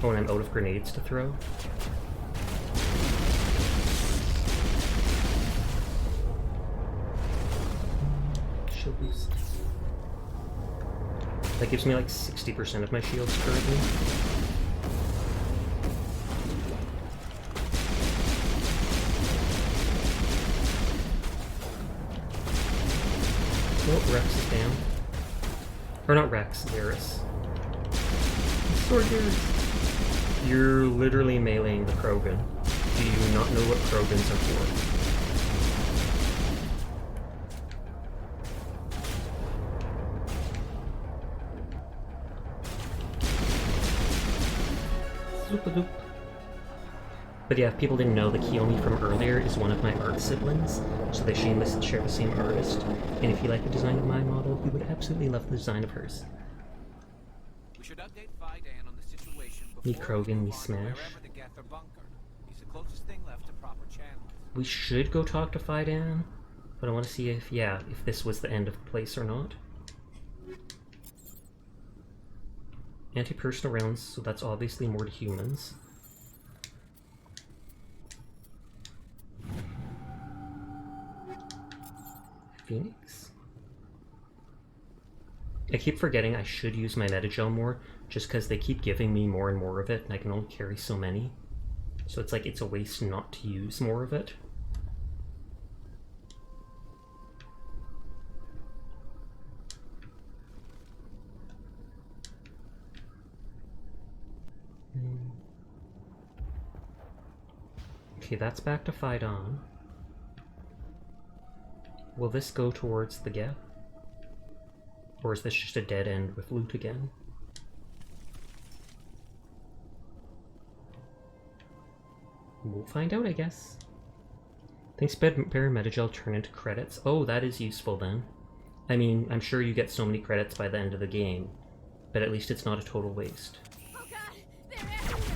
Oh, and I'm out of grenades to throw. Shield boost. That gives me like 60% of my shields currently. Oh, Rex is down. Or not Rex, Garrus. Sword Garrus. You're literally meleeing the Krogan. Do you not know what Krogans are for? Zoop-a-doop. But yeah, if people didn't know, the Kiyomi from earlier is one of my art siblings, so they share the same artist. And if you like the design of my model, you would absolutely love the design of hers. We should update Fidan on the situation Me Krogan, me Smash. He's the closest thing left to proper channels. We should go talk to Fidan, but I want to see if, yeah, if this was the end of the place or not. Anti-personal rounds, so that's obviously more to humans. Phoenix? I keep forgetting I should use my Metagel more, just because they keep giving me more and more of it, and I can only carry so many. So it's like it's a waste not to use more of it. Okay, that's back to Fidan. Will this go towards the gap? Or is this just a dead end with loot again? We'll find out, I guess. Thanks, Bear Metagel turn into credits. Oh, that is useful then. I mean, I'm sure you get so many credits by the end of the game, but at least it's not a total waste. Oh god, they're everywhere.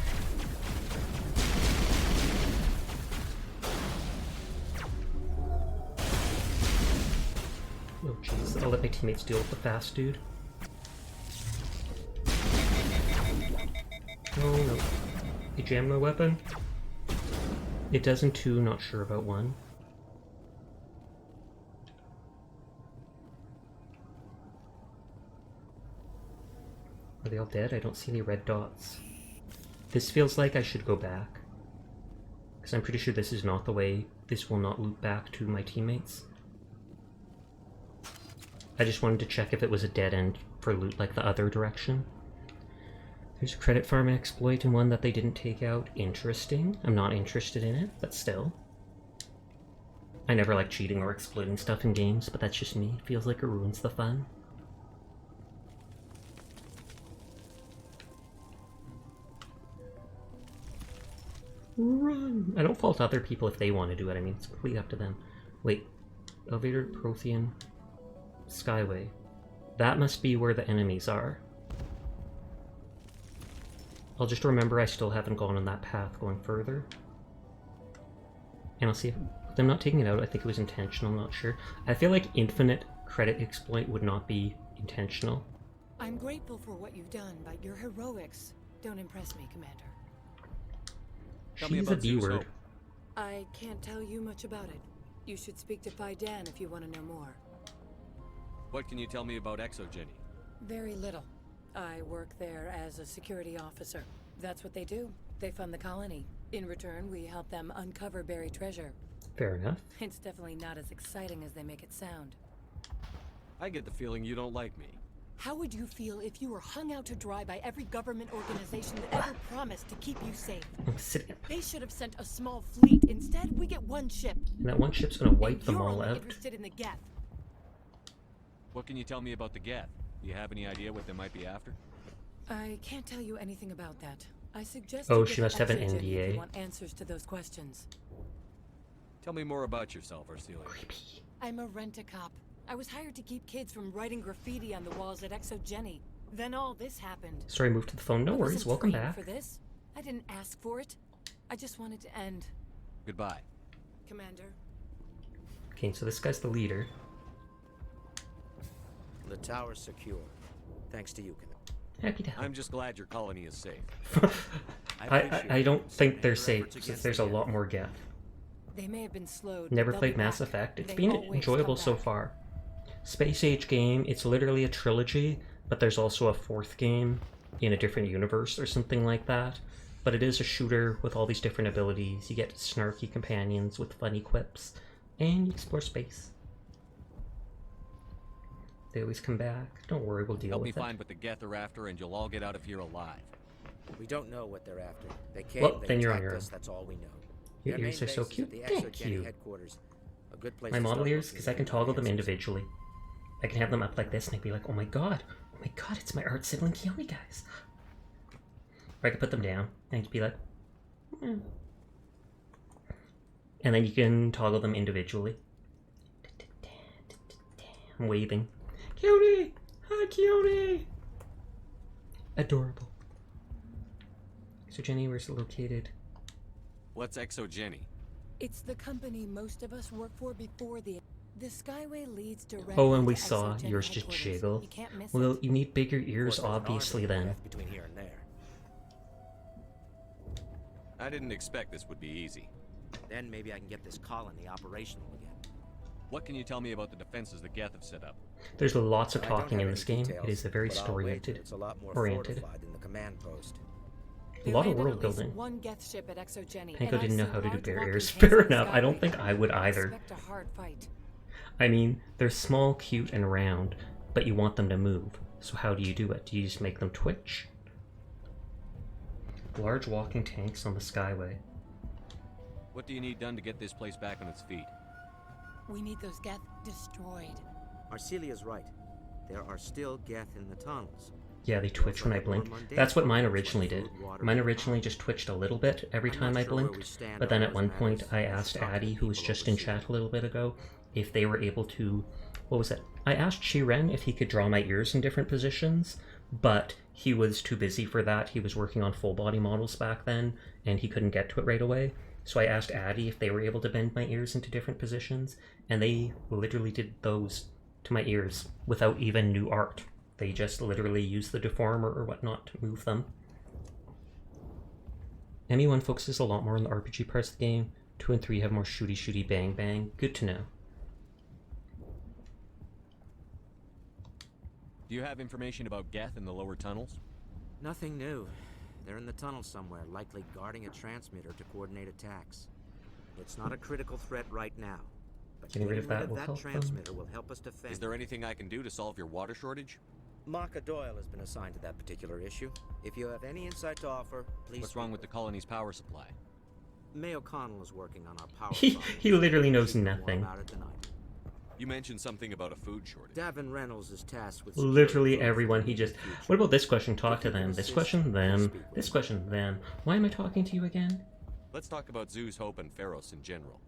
Oh jeez, I'll let my teammates deal with the fast dude. Oh no. He jammed my weapon? It does in 2, not sure about 1. Are they all dead? I don't see any red dots. This feels like I should go back. Because I'm pretty sure this is not the way. This will not loop back to my teammates. I just wanted to check if it was a dead end for loot like the other direction. There's a credit farm exploit and one that they didn't take out. Interesting. I'm not interested in it, but still. I never like cheating or exploiting stuff in games, but that's just me. It feels like it ruins the fun. Run! I don't fault other people if they want to do it. I mean, it's completely up to them. Wait. Elevator, Prothean, Skyway. That must be where the enemies are. I'll just remember I still haven't gone on that path going further. And I'll see if them not taking it out, I think it was intentional, I'm not sure. I feel like infinite credit exploit would not be intentional. I'm grateful for what you've done, but your heroics don't impress me, Commander. She's a B-word. I can't tell you much about it. You should speak to Fidan if you want to know more. What can you tell me about Exogeny? Very little. I work there as a security officer. That's what they do. They fund the colony. In return, we help them uncover buried treasure. Fair enough. It's definitely not as exciting as they make it sound. I get the feeling you don't like me. How would you feel if you were hung out to dry by every government organization that ever promised to keep you safe? They should have sent a small fleet. Instead, we get one ship. And that one ship's gonna wipe them You're all only out. interested in the Geth. What can you tell me about the Geth? Do you have any idea what they might be after? I can't tell you anything about that. I suggest Oh, you she get must have an Exogeny if NDA. you want answers to those questions. Tell me more about yourself, Arcelia. I'm a rent-a-cop. I was hired to keep kids from writing graffiti on the walls at Exogeny. Then all this happened. Sorry, move to the phone. No I worries. wasn't Welcome trained back. For this. I didn't ask for it. I just wanted to end. Goodbye. Commander. Okay, so this guy's the leader. The tower's secure. Thanks to you, Commander. Happy to help. I'm just glad your colony is safe. I don't think they're safe since there's a lot more Geth. They may have been slowed. Never but played they'll be Mass back. Effect. It's They been always enjoyable come so back. far. Space Age game, it's literally a trilogy, but there's also a fourth game in a different universe or something like that. But it is a shooter with all these different abilities. You get snarky companions with funny quips, and you explore space. They always come back. Don't worry, we'll deal Help me with it. find what the Geth are after, and you'll all get out of here alive. We don't know what they're after. They came, Well, they then you're on attacked your own. us, that's all we know. Your Their ears main are so base is cute. at the Thank Exogeny you. headquarters. A good place My to model start ears, looking because I for can toggle them answers. individually. I can have them up like this, and I'd be like, oh my god, it's my art sibling Keone, guys. Or I could put them down, and you'd be like, hmm. And then you can toggle them individually. I'm waving. Keone! Hi, Keone! Adorable. So Jenny, where's it located? What's Exogeny? It's the company most of us work for before the Skyway leads directly. Oh, and we to saw Exogeny yours just headquarters. jiggle. You can't miss Well, it. you need bigger Of ears, course, there's an obviously, army then. left between here and there. I didn't expect this would be easy. Then maybe I can get this colony operational again. What can you tell me about the defenses the Geth have set up? There's lots of I don't talking have in any this game. details, It is a very but I'll wager story-oriented. it's a lot more oriented. fortified than the command post. A They lot of landed world at least building. one Geth ship at Exogeny, Panko and I've didn't know seen how to do large barriers. walking tanks Fair on the enough. I don't Skyway. think I would either. Expect a hard fight. I mean, they're small, cute, and round, but you want them to move. So how do you do it? Do you just make them twitch? Large walking tanks on the Skyway. What do you need done to get this place back on its feet? We need those Geth destroyed. Arcelia's right. There are still Geth in the tunnels. Yeah, they twitch when I blink. That's what mine originally did. Mine originally just twitched a little bit every time I blinked, but then at one point I asked Addy, who was just in chat a little bit ago, if they were able to... What was it? I asked Chiren if he could draw my ears in different positions, but he was too busy for that. He was working on full body models back then, and he couldn't get to it right away. So I asked Addy if they were able to bend my ears into different positions, and they literally did those to my ears without even new art. They just literally used the deformer or whatnot to move them. ME1 focuses a lot more on the RPG parts of the game. 2 and 3 have more shooty bang bang. Good to know. Do you have information about Geth in the lower tunnels? Nothing new. They're in the tunnel somewhere, likely guarding a transmitter to coordinate attacks. It's not a critical threat right now. Getting rid of that will help transmitter them. will help us defend. Is there anything I can do to solve your water shortage? Marka Doyle has been assigned to that particular issue. If you have any insight to offer, please. What's wrong with the colony's power supply? May O'Connell is working on our power. He literally knows nothing. About it than I do. You mentioned something about a food shortage. Davin Reynolds is tasked with literally everyone. He just. What about this question? Talk to them. This question, them. This question, them. Why am I talking to you again? Let's talk about Zoo's Hope and Pharos in general.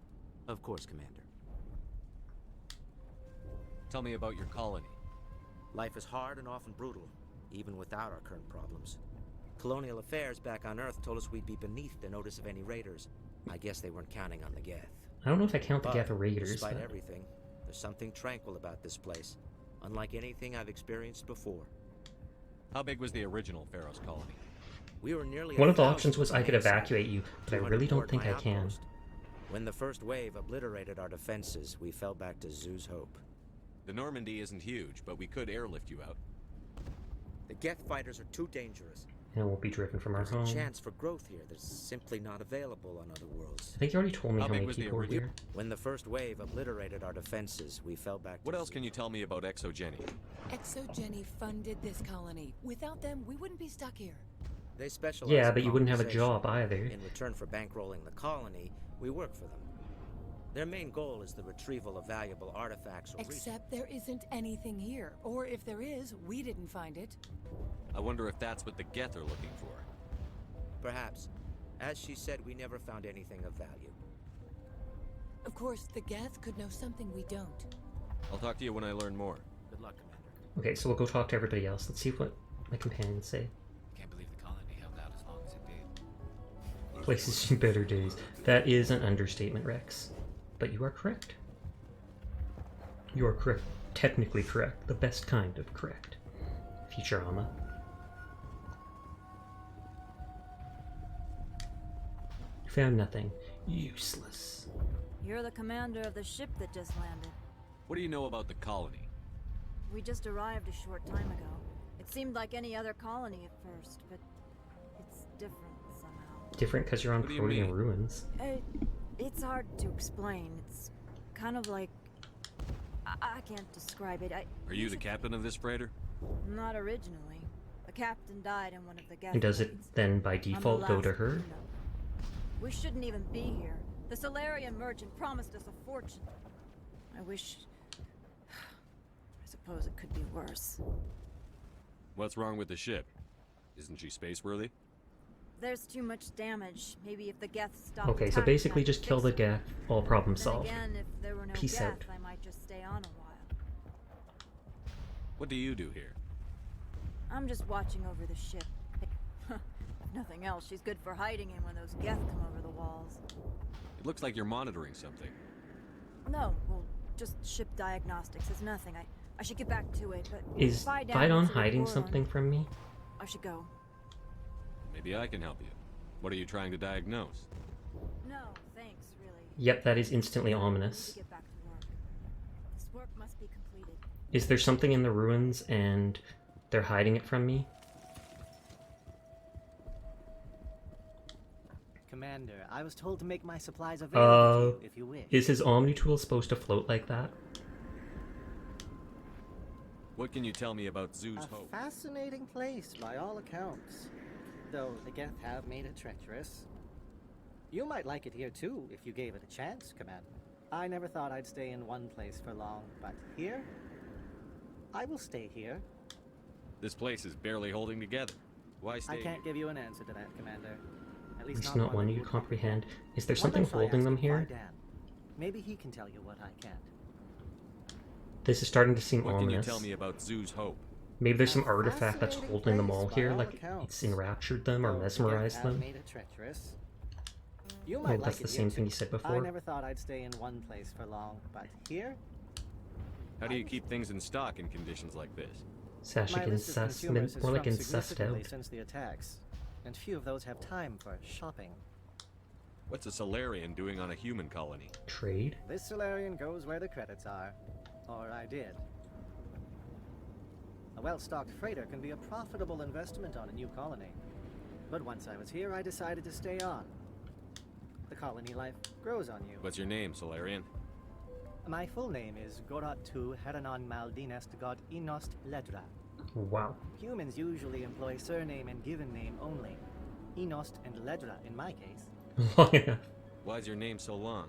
Of course, Commander. Tell me about your colony. Life is hard and often brutal, even without our current problems. Colonial affairs back on Earth told us we'd be beneath the notice of any raiders. I guess they weren't counting on the Geth. I don't know if I count the Geth raiders. Despite but... everything, there's something tranquil about this place, unlike anything I've experienced before. How big was the original Pharos colony? We were nearly. One of the options was I could evacuate you, but I really don't think I can. When the first wave obliterated our defenses, we fell back to Zoo's Hope. The Normandy isn't huge, but we could airlift you out. The Geth fighters are too dangerous. And it won't be driven from our home. There's a chance for growth here that's simply not available on other worlds. I think you already told me how many people were here. When the first wave obliterated our defenses, we fell back to What else can you tell me about Exogeny? Exogeny funded this colony. Without them, we wouldn't be stuck here. They specialize. Yeah, but you wouldn't have a job either. In return for bankrolling the colony, we work for them. Their main goal is the retrieval of valuable artifacts or Except there isn't anything here. Or if there is, we didn't find it. I wonder if that's what the Geth are looking for. Perhaps. As she said, we never found anything of value. Of course, the Geth could know something we don't. I'll talk to you when I learn more. Good luck, Commander. Okay, so we'll go talk to everybody else. Let's see what my companions say. Can't believe the colony held out as long as it did. Places in better days. That is an understatement, Rex. But you are correct. You are correct. Technically correct. The best kind of correct. Futurama. Found nothing. Useless. You're the commander of the ship that just landed. What do you know about the colony? We just arrived a short time ago. It seemed like any other colony at first, but it's different somehow. Different because you're on Protean ruins. It's hard to explain. It's kind of like... I can't describe it. Are you the captain of this freighter? Not originally. The captain died in one of the Geth And does it then by default go to her? We shouldn't even be here. The Solarian merchant promised us a fortune. I wish... I suppose it could be worse. What's wrong with the ship? Isn't she space-worthy? There's too much damage. Maybe if the Geth stopped Okay, so basically just kill the Geth, all problem solved. Again, if there were no Peace Geth, out. I might just stay on a while. What do you do here? I'm just watching over the ship. If nothing else, she's good for hiding in when those Geth come over the walls. It looks like you're monitoring something. No, well, just ship diagnostics is nothing. I should get back to it, but Is Phaidon hiding something from me? I should go. Maybe I can help you. What are you trying to diagnose? No, thanks, really. Yep, that is instantly ominous. Get back to work. This work must be completed. Is there something in the ruins and they're hiding it from me? Commander, I was told to make my supplies available to you if you wish. Is his Omni tool supposed to float like that? What can you tell me about Zoo's Hope? Fascinating place, by all accounts. Though the Geth have made it treacherous. You might like it here too, if you gave it a chance, Commander. I never thought I'd stay in one place for long, but here? I will stay here. This place is barely holding together. Why stay I can't give you an answer to that, Commander. At least It's not one that you comprehend. Is there Why something don't I holding ask them here? Phaidon? Maybe he can tell you what I can't. This is starting to seem What ominous. can you tell me about Zoo's Hope? Maybe there's some artifact that's holding them all here, like it's enraptured them or mesmerized them. You Oh, might that's like the it same here thing you too. said I before. never thought I'd stay in one place for long, but here? How do you keep things in stock in conditions like this? Sasha My list of incest, consumers has more like shrunk incest significantly out. since the attacks, and few of those have time for shopping. What's a Solarian doing on a human colony? Trade? This Solarian goes where the credits are. Or I did. A well-stocked freighter can be a profitable investment on a new colony. But once I was here, I decided to stay on. The colony life grows on you. What's your name, Solarian? My full name is Goratu Heranon Maldinest God Inost Ledra. Wow. Humans usually employ surname and given name only. Inost and Ledra in my case. Long enough. Why's your name so long?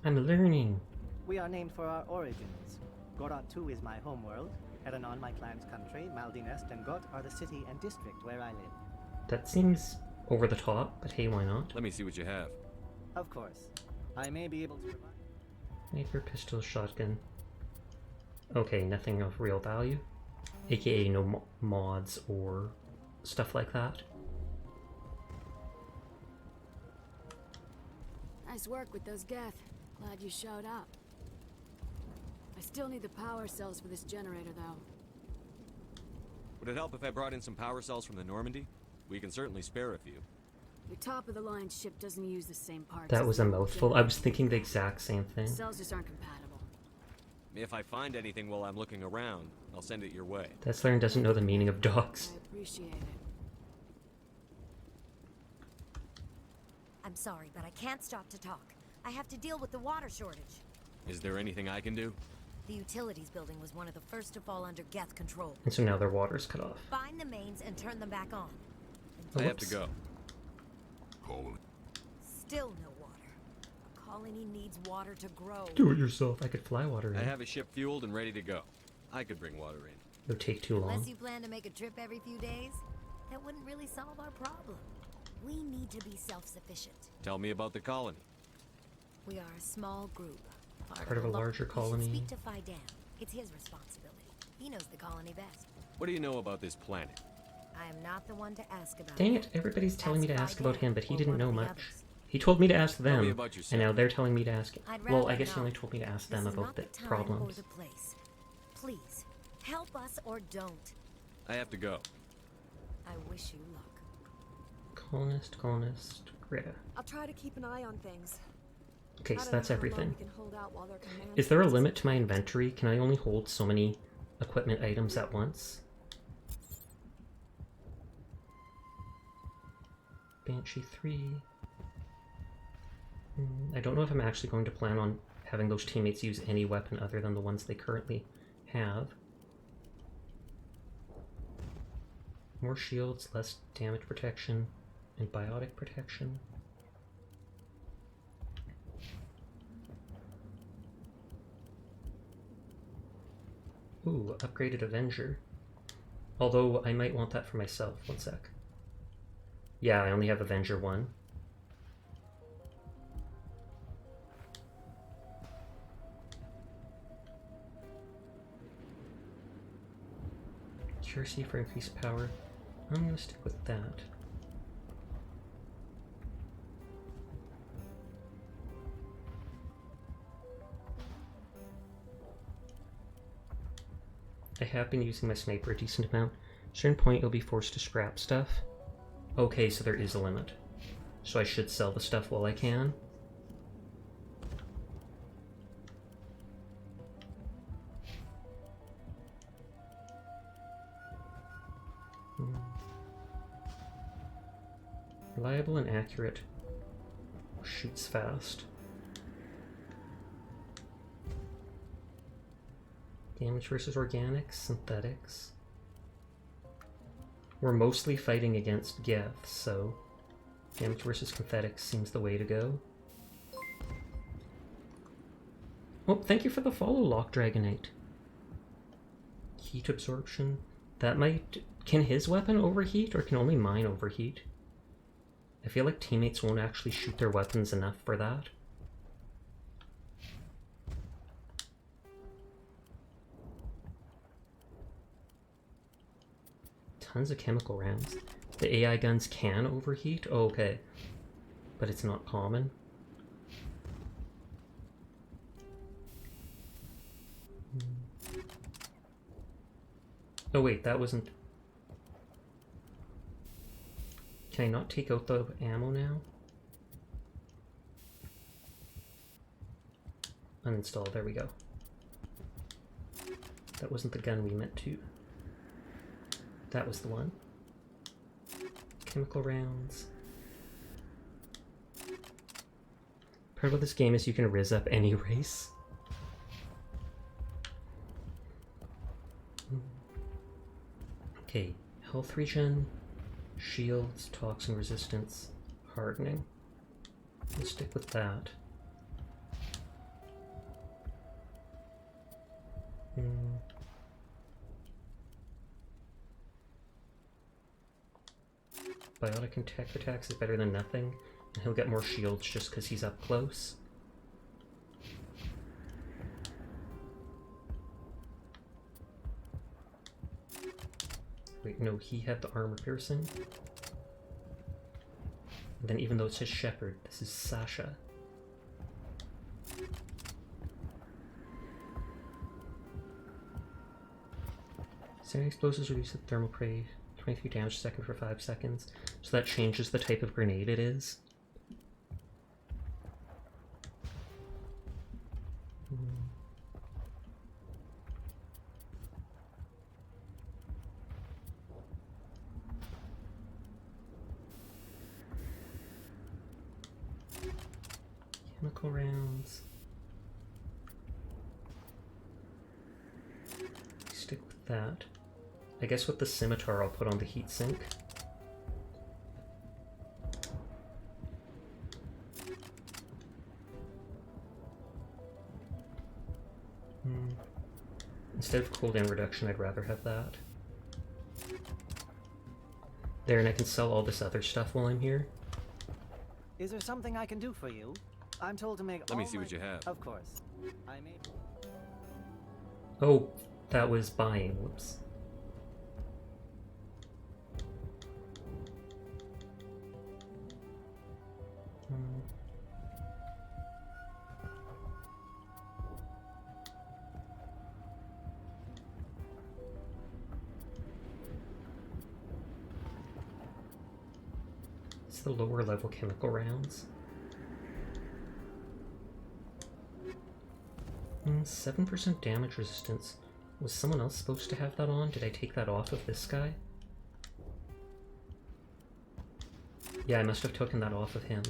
I'm learning. We are named for our origins. Goratu is my homeworld, Heranon my clan's country, Maldinest and Got are the city and district where I live. That seems over the top, but hey, why not? Let me see what you have. Of course. I may be able to provide... Sniper, pistol, shotgun. Okay, nothing of real value. AKA no mods or stuff like that. Nice work with those Geth. Glad you showed up. I still need the power cells for this generator, though. Would it help if I brought in some power cells from the Normandy? We can certainly spare a few. Your top-of-the-line ship doesn't use the same parts. That was a mouthful. I was thinking the exact same thing. Cells just aren't compatible. If I find anything while I'm looking around, I'll send it your way. That Slaren doesn't know the meaning of dogs. I appreciate it. I'm sorry, but I can't stop to talk. I have to deal with the water shortage. Is there anything I can do? The utilities building was one of the first to fall under Geth control. And so now their water's cut off. Find the mains and turn them back on. Oh, I have to go. Colony. Still no water. A colony needs water to grow. Do it yourself. I could fly water in. I have a ship fueled and ready to go. I could bring water in. It would take too long. Unless you plan to make a trip every few days, that wouldn't really solve our problem. We need to be self-sufficient. Tell me about the colony. We are a small group. Part of a larger colony. You should speak to Fidam. It's his responsibility. He knows the colony best. What do you know about this planet? I am not the one to ask about. Dang it, everybody's telling me to ask about him, but he didn't know much. others. He told me to ask Tell me them, about yourself. and now they're telling me to ask him. I'd Well, I rather guess he not. only told me to ask them This is about not the time problems. or the place. Please, help us or don't. I have to go. I wish you luck. Colonist, Greta. I'll try to keep an eye on things. Okay, I so don't that's know how long everything. we can hold out while they're commanding Is there a us. limit to my inventory? Can I only hold so many equipment items at once? Banshee 3. I don't know if I'm actually going to plan on having those teammates use any weapon other than the ones they currently have. More shields, less damage protection, and biotic protection. Ooh, upgraded Avenger. Although I might want that for myself. One sec. Yeah, I only have Avenger 1. Accuracy for increased power. I'm gonna stick with that. I have been using my sniper a decent amount. At a certain point you'll be forced to scrap stuff. Okay, so there is a limit. So I should sell the stuff while I can. Reliable and accurate. Shoots fast. Damage versus organics, synthetics. We're mostly fighting against Geth, so damage versus synthetics seems the way to go. Oh, thank you for the follow, Lock Dragonite. Heat absorption. That might... Can his weapon overheat, or can only mine overheat? I feel like teammates won't actually shoot their weapons enough for that. Tons of chemical rounds. The AI guns can overheat? Oh, okay. But it's not common. Oh wait, that wasn't... Can I not take out the ammo now? Uninstall, there we go. That wasn't the gun we meant to. That was the one. Chemical rounds. Part of this game is you can riz up any race. Okay, health regen, shields, toxin resistance, hardening. We'll stick with that. Biotic and tech attacks is better than nothing, and he'll get more shields just because he's up close. Wait, no, he had the armor piercing. And then even though it says Shepherd, this is Sasha. Standing explosives reduce the thermal prey 23 damage a second for 5 seconds. So that changes the type of grenade it is. Chemical rounds. Stick with that. I guess with the scimitar I'll put on the heatsink. Instead of cooldown reduction, I'd rather have that. There, and I can sell all this other stuff while I'm here. Is there something I can do for you? I'm told to make. Let me see what you have. Of course. I may. Oh, that was buying. Whoops. It's the lower level chemical rounds. 7% damage resistance. Was someone else supposed to have that on? Did I take that off of this guy? Yeah, I must have taken that off of him.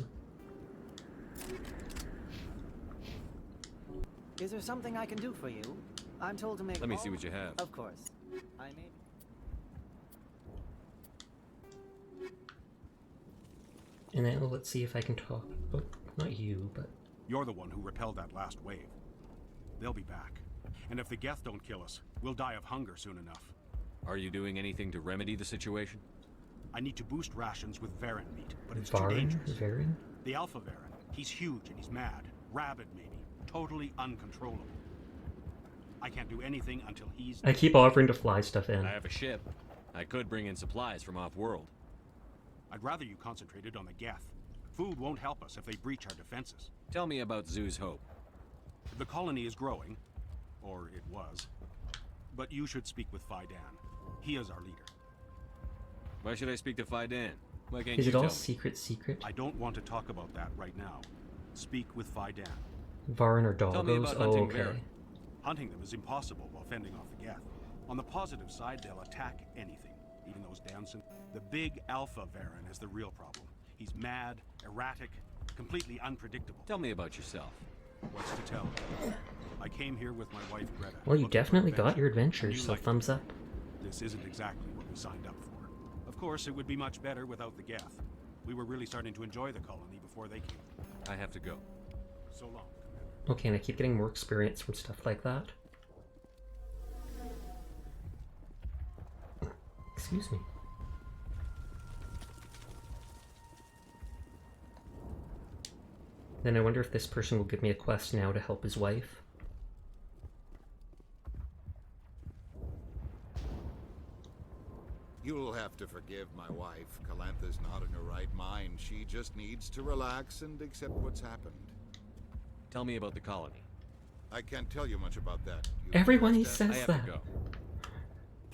Is there something I can do for you? I'm told to make. Let me see what you have. Of course. I may. And then let's see if I can talk. Oh, not you, but... You're the one who repelled that last wave. They'll be back. And if the Geth don't kill us, we'll die of hunger soon enough. Are you doing anything to remedy the situation? I need to boost rations with Varen meat, but it's too dangerous. Varen? The Alpha Varen. He's huge and he's mad. Rabid, maybe. Totally uncontrollable. I can't do anything until he's... I keep offering to fly stuff in. I have a ship. I could bring in supplies from off-world. I'd rather you concentrated on the Geth. Food won't help us if they breach our defenses. Tell me about Zoo's Hope. The colony is growing. Or it was. But you should speak with Fidan. He is our leader. Why should I speak to Fidan? Why can't Is you it all tell me? secret? I don't want to talk about that right now. Speak with Fidan. Varen or Tell me doggos? about Oh, hunting okay. Varen. Hunting them is impossible while fending off the Geth. On the positive side, they'll attack anything. Even those damn... The big Alpha Varen is the real problem. He's mad, erratic, completely unpredictable. Tell me about yourself. What's to tell? I came here with my wife Greta. Well, you looking for definitely got adventure, your and adventures, you so liked thumbs it. up. This isn't exactly what we signed up for. Of course, it would be much better without the Geth. We were really starting to enjoy the colony before they came. I have to go. So long, Commander. Okay, and I keep getting more experience from stuff like that. Excuse me. Then I wonder if this person will give me a quest now to help his wife. You'll have to forgive my wife. Calantha's not in her right mind. She just needs to relax and accept what's happened. Tell me about the colony. I can't tell you much about that. Everyone I says have that. to go.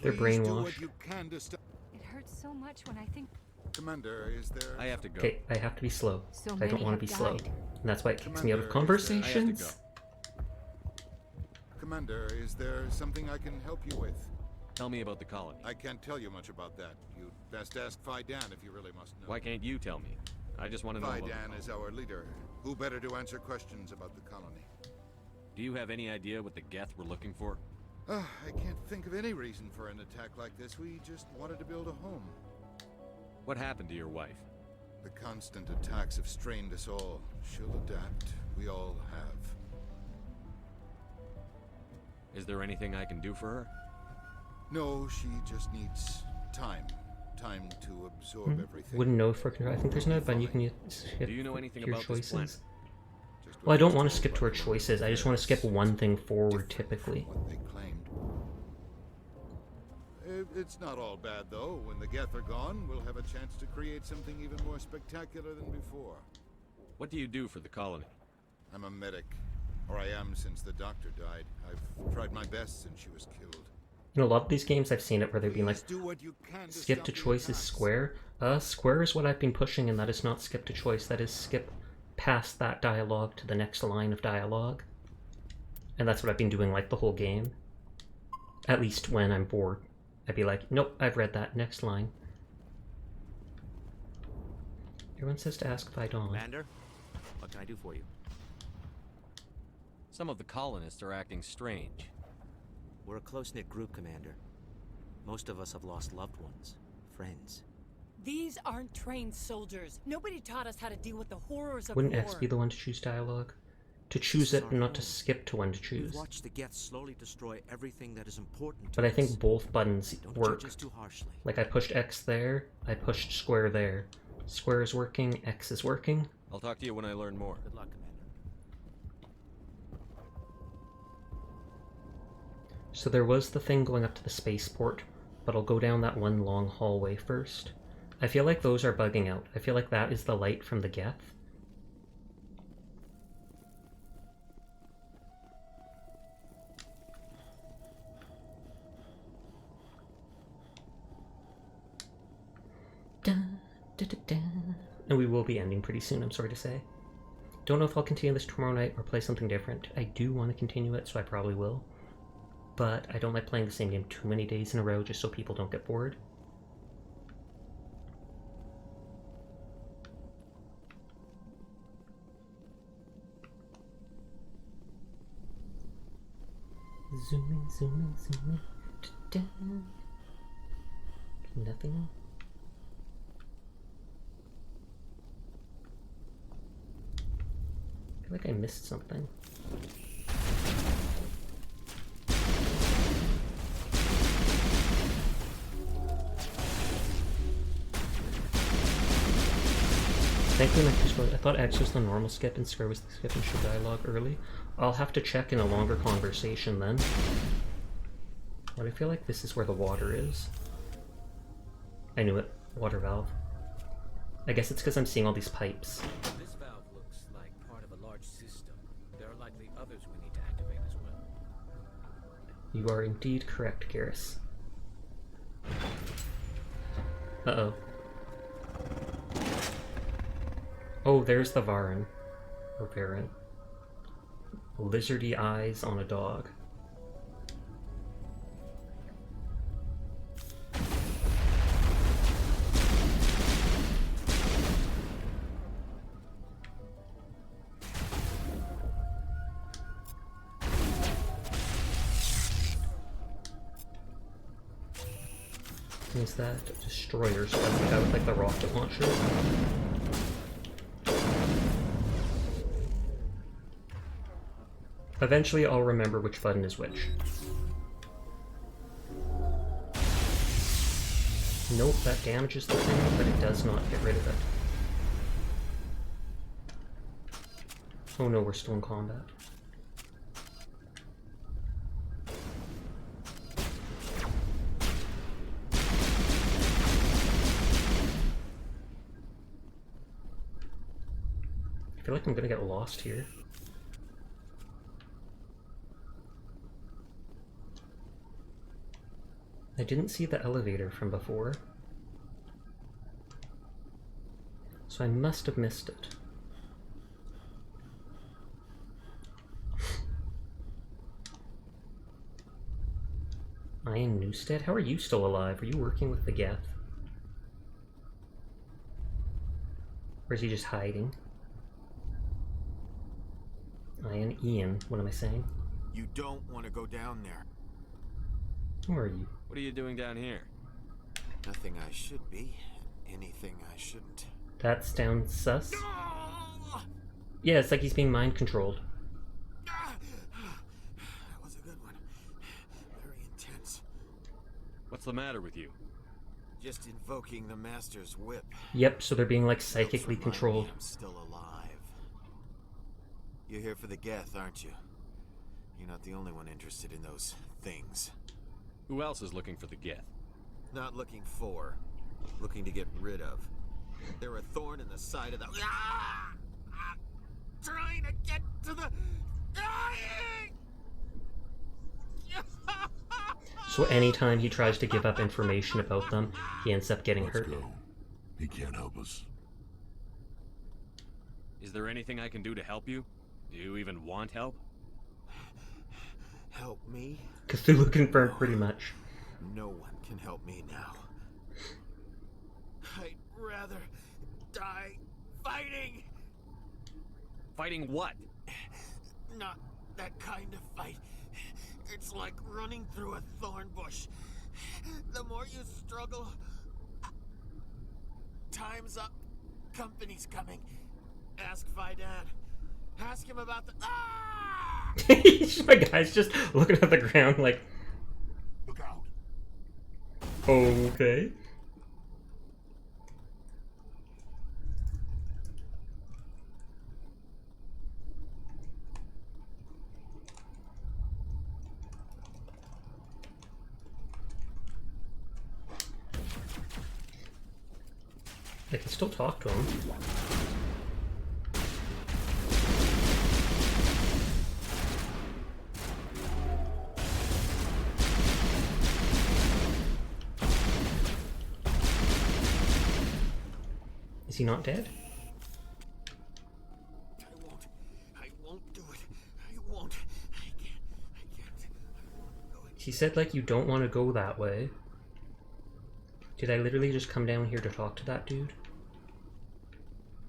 They're Please do brainwashed. what you can to stop. It hurts so much when I think. Commander, is there... I have to go. Okay, I have to be slow. So I many don't want to have be slow. died. And that's why it kicks me out of Commander, is there- conversations. Commander, is there something I can help you with? Tell me about the colony. I can't tell you much about that. You'd best ask Fidan if you really must know. Why can't you tell me? I just want to know about the Fidan colony. is our leader. Who better to answer questions about the colony? Do you have any idea what the Geth were looking for? I can't think of any reason for an attack like this. We just wanted to build a home. What happened to your wife? The constant attacks have strained us all. She'll adapt. We all have. Is there anything I can do for her? No, she just needs time. Time to absorb everything. Wouldn't know if we're gonna. I think there's no button you can skip. Do you know anything your about this plan? choices. Well, I don't want to skip to our choices. I just want to skip one thing forward, typically. What they claimed. It's not all bad, though. When the Geth are gone, we'll have a chance to create something even more spectacular than before. What do you do for the colony? I'm a medic. Or I am since the doctor died. I've tried my best since she was killed. You know, a lot of these games I've seen it where they've been like, skip to choice is square. Square is what I've been pushing, and that is not skip to choice. That is skip past that dialogue to the next line of dialogue. And that's what I've been doing like the whole game. At least when I'm bored. I'd be like, nope, I've read that. Next line. Everyone says to ask Vidon. Commander, what can I do for you? Some of the colonists are acting strange. We're a close-knit group, Commander. Most of us have lost loved ones, friends. These aren't trained soldiers. Nobody taught us how to deal with the horrors of Wouldn't war. X be the one to choose dialogue? To choose it, not to skip to when to choose. We've watched the Geth slowly destroy everything that is important to But I us. think both buttons Don't work. judge us too harshly. Like I pushed X there, I pushed square there. Square is working, X is working. I'll talk to you when I learn more. Good luck, Commander. So there was the thing going up to the spaceport, but I'll go down that one long hallway first. I feel like those are bugging out. I feel like that is the light from the Geth. And we will be ending pretty soon, I'm sorry to say. Don't know if I'll continue this tomorrow night or play something different. I do want to continue it, so I probably will. But I don't like playing the same game too many days in a row just so people don't get bored. Zooming, zooming, zooming. Nothing. I feel like I missed something. Thankfully, I thought X was the normal skip and square was the skip and show dialogue early. I'll have to check in a longer conversation then. But I feel like this is where the water is. I knew it. Water valve. I guess it's because I'm seeing all these pipes. This valve looks like part of a large system. There are likely others we need to activate as well. You are indeed correct, Garrus. Uh-oh. Oh, there's the Varan. Or Varan. Lizardy eyes on a dog. Is that destroyer stuff? The guy with like the rocket launcher? Eventually I'll remember which button is which. Nope, that damages the thing, but it does not get rid of it. Oh no, we're still in combat. I feel like I'm gonna get lost here. I didn't see the elevator from before, so I must have missed it. Ian Newstead? How are you still alive? Are you working with the Geth? Or is he just hiding? Ian, what am I saying? You don't want to go down there. Who are you? What are you doing down here? Nothing I should be, anything I shouldn't. That sounds sus. Yeah, it's like he's being mind controlled. That was a good one. Very intense. What's the matter with you? Just invoking the Master's whip. Yep, so they're being like psychically controlled. I'm still alive. You're here for the Geth, aren't you? You're not the only one interested in those things. Who else is looking for the Geth? Not looking for, looking to get rid of. They're a thorn in the side of the... Trying to get to the... Dying! So anytime he tries to give up information about them, he ends up getting hurt. Let's go. He can't help us. Is there anything I can do to help you? Do you even want help? Help me? Cthulhu confirmed pretty much. No one can help me now. I'd rather die fighting! Fighting what? Not that kind of fight. It's like running through a thorn bush. The more you struggle... Time's up. Company's coming. Ask Fidan. Ask him about the... My guy's just looking at the ground like... Look out. Okay. I can still talk to him. Is he not dead? I won't do it. I won't. I can't. He said like you don't want to go that way. Did I literally just come down here to talk to that dude?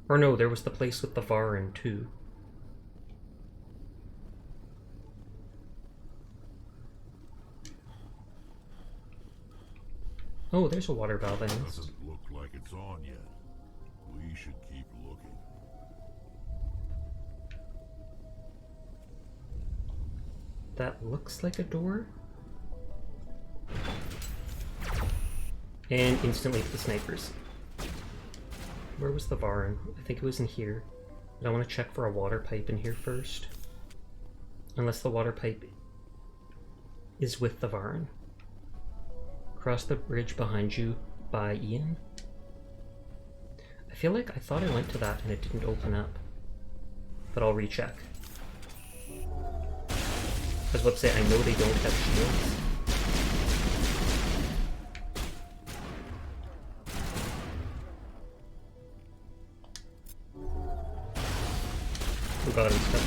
Or no, there was the place with the Varan too. Oh, there's a water valve in this. Doesn't look like it's on yet. We should keep looking. That looks like a door. And instantly to the snipers. Where was the Varan? I think it was in here. But I want to check for a water pipe in here first. Unless the water pipe is with the Varan. Cross the bridge behind you by Ian. I feel like I thought I went to that and it didn't open up. But I'll recheck. I was about to say, I know they don't have shields. Oh god, I'm stuck.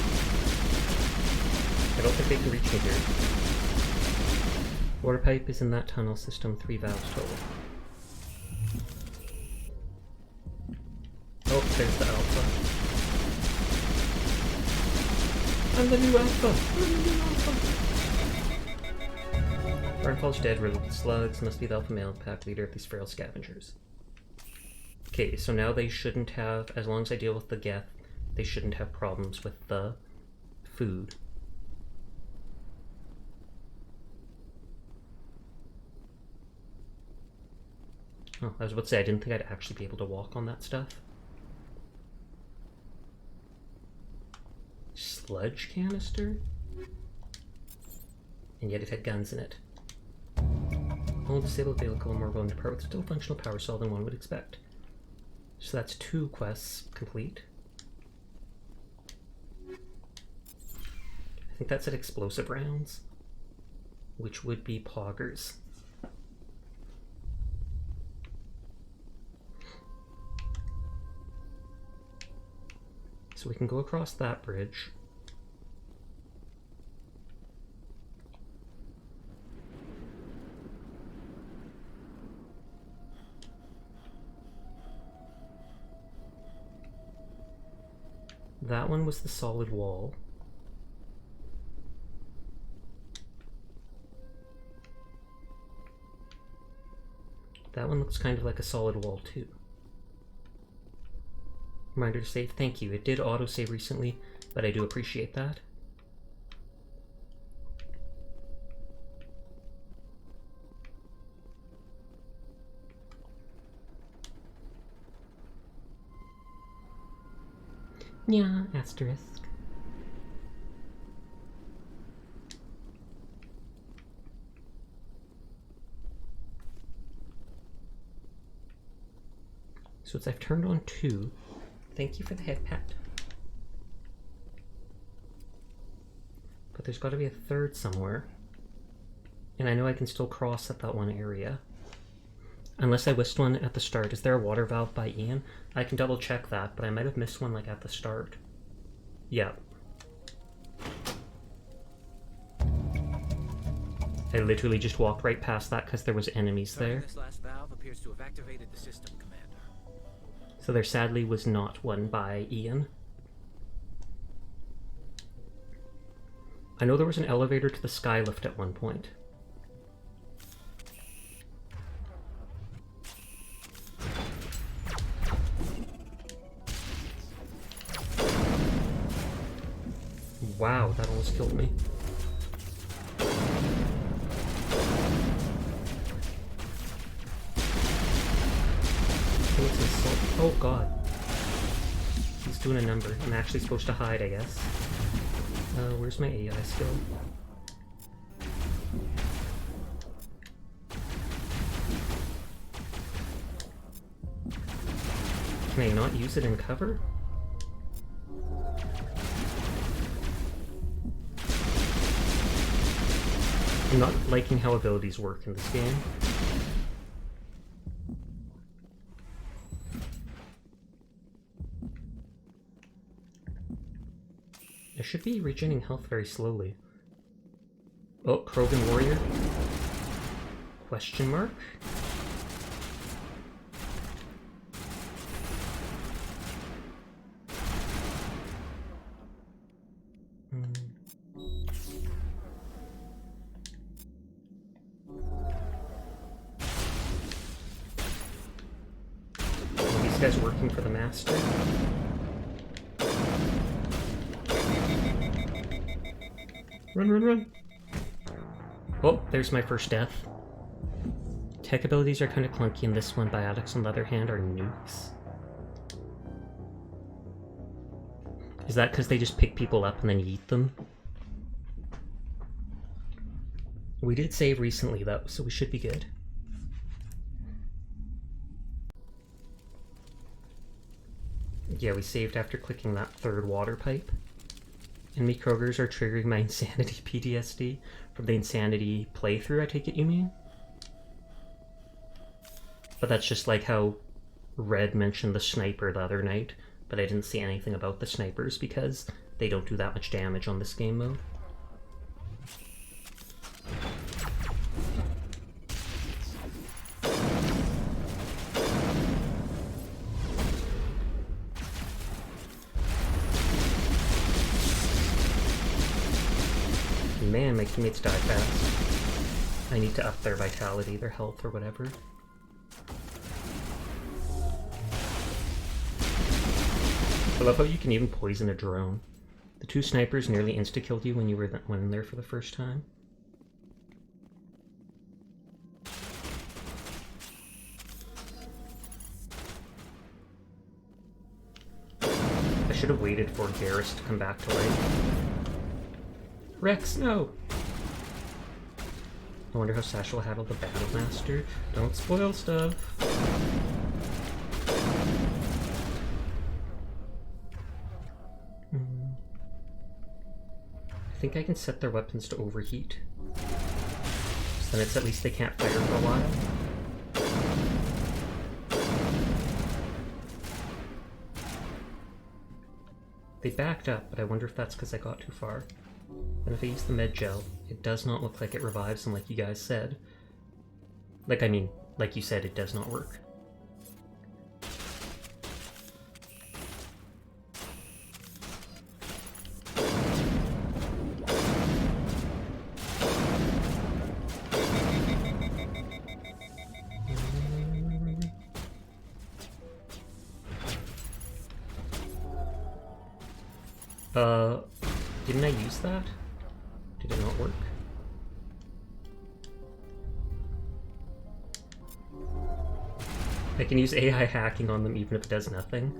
I don't think they can reach me here. Water pipe is in that tunnel system, 3 valves total. Oh, there's the alpha. I'm the new alpha! I'm the new alpha! Barnfall's dead, riddled with slugs, must be the alpha male pack leader of these feral scavengers. Okay, so now they shouldn't have, as long as I deal with the Geth, they shouldn't have problems with the food. Oh, I was about to say, I didn't think I'd actually be able to walk on that stuff. Sludge canister? And yet it had guns in it. All disabled vehicle and more willing to part with still functional power cell than one would expect. So that's 2 quests complete. I think that said explosive rounds, which would be poggers. So we can go across that bridge. That one was the solid wall. That one looks kind of like a solid wall too. Reminder to save. Thank you. It did autosave recently, but I do appreciate that. Yeah, asterisk. So I've turned on 2. Thank you for the head pat. But there's got to be a third somewhere. And I know I can still cross at that one area. Unless I missed one at the start. Is there a water valve by Ian? I can double check that, but I might have missed one like at the start. Yeah. I literally just walked right past that because there was enemies there. This last valve appears to have activated the system, Commander. So there sadly was not one by Ian. I know there was an elevator to the skylift at one point. Wow, that almost killed me. Oh god. He's doing a number. I'm actually supposed to hide, I guess. Where's my AI skill? Can I not use it in cover? I'm not liking how abilities work in this game. I should be regenerating health very slowly. Oh, Krogan Warrior? Question mark? Are these guys working for the Master? Run, run, run! Oh, there's my first death. Tech abilities are kind of clunky in this one. Biotics, on the other hand, are nukes. Is that because they just pick people up and then yeet them? We did save recently, though, so we should be good. Yeah, we saved after clicking that third water pipe. Enemy Krogers are triggering my insanity PTSD from the insanity playthrough, I take it you mean? But that's just like how Red mentioned the sniper the other night, but I didn't see anything about the snipers because they don't do that much damage on this game mode. Man, my teammates die fast. I need to up their vitality, their health, or whatever. I love how you can even poison a drone. The 2 snipers nearly insta-killed you when you went in there for the first time. I should have waited for Garrus to come back to life. Rex, no! I wonder how Sash will handle the Battle Master. Don't spoil stuff. I think I can set their weapons to overheat. So then it's at least they can't fire for a while. They backed up, but I wonder if that's because I got too far. And if I use the med gel, it does not look like it revives them like you guys said. Like you said, it does not work. Didn't I use that? Did it not work? I can use AI hacking on them even if it does nothing.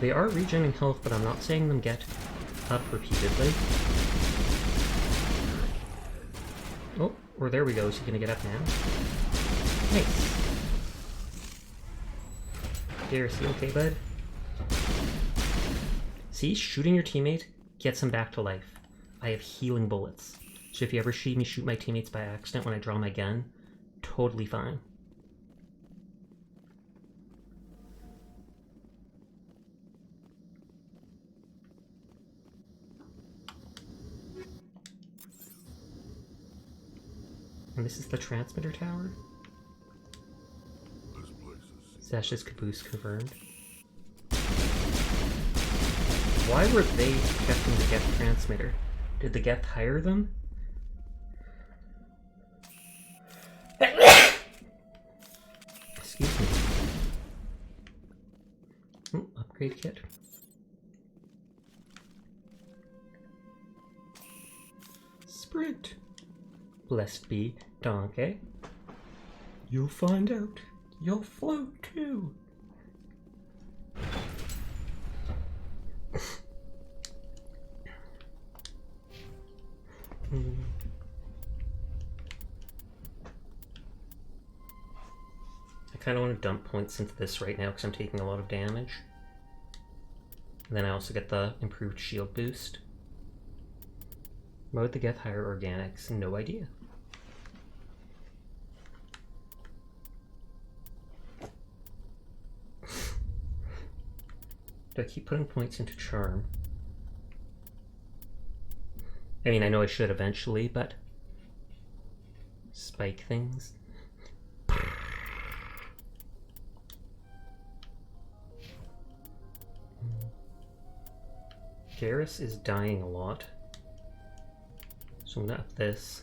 They are regenerating health, but I'm not saying them get up repeatedly. Oh, or there we go, is he gonna get up now? Nice. Garrus, you okay, bud? See, shooting your teammate gets him back to life. I have healing bullets. So if you ever see me shoot my teammates by accident when I draw my gun, totally fine. And this is the transmitter tower? This place is... Zesh's caboose confirmed. Why were they kept in the Geth transmitter? Did the Geth hire them? Excuse me. Oh, upgrade kit. Sprint. Blessed be Donkey. You'll find out. You'll float too. I kind of want to dump points into this right now because I'm taking a lot of damage. And then I also get the improved shield boost. Why would the Geth hire organics? No idea. Do I keep putting points into charm? I mean, I know I should eventually, but... Spike things. Garrus is dying a lot. So I'm gonna up this.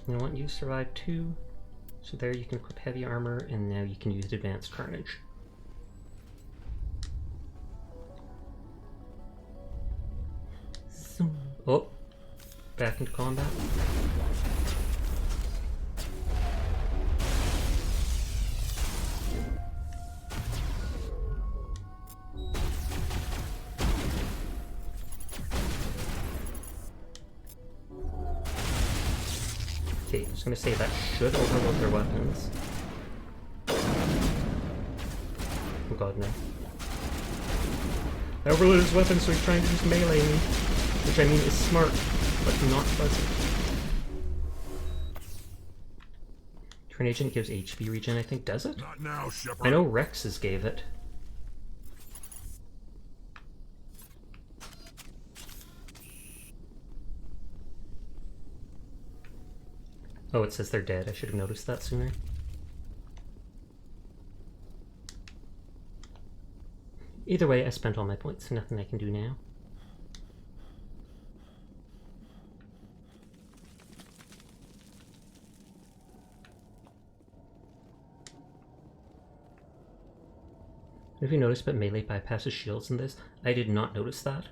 You want you survive too. So there you can equip heavy armor, and now you can use advanced carnage. Oh, back into combat. Okay, I was gonna say that should overload their weapons. Oh god, no. I overloaded his weapons, so he's trying to just melee me. Which I mean is smart, but not pleasant. Turn agent gives HP regen, I think, does it? Not now, Shepard. I know Rex's gave it. Oh, it says they're dead. I should have noticed that sooner. Either way, I spent all my points, so nothing I can do now. Have you noticed but melee bypasses shields in this? I did not notice that.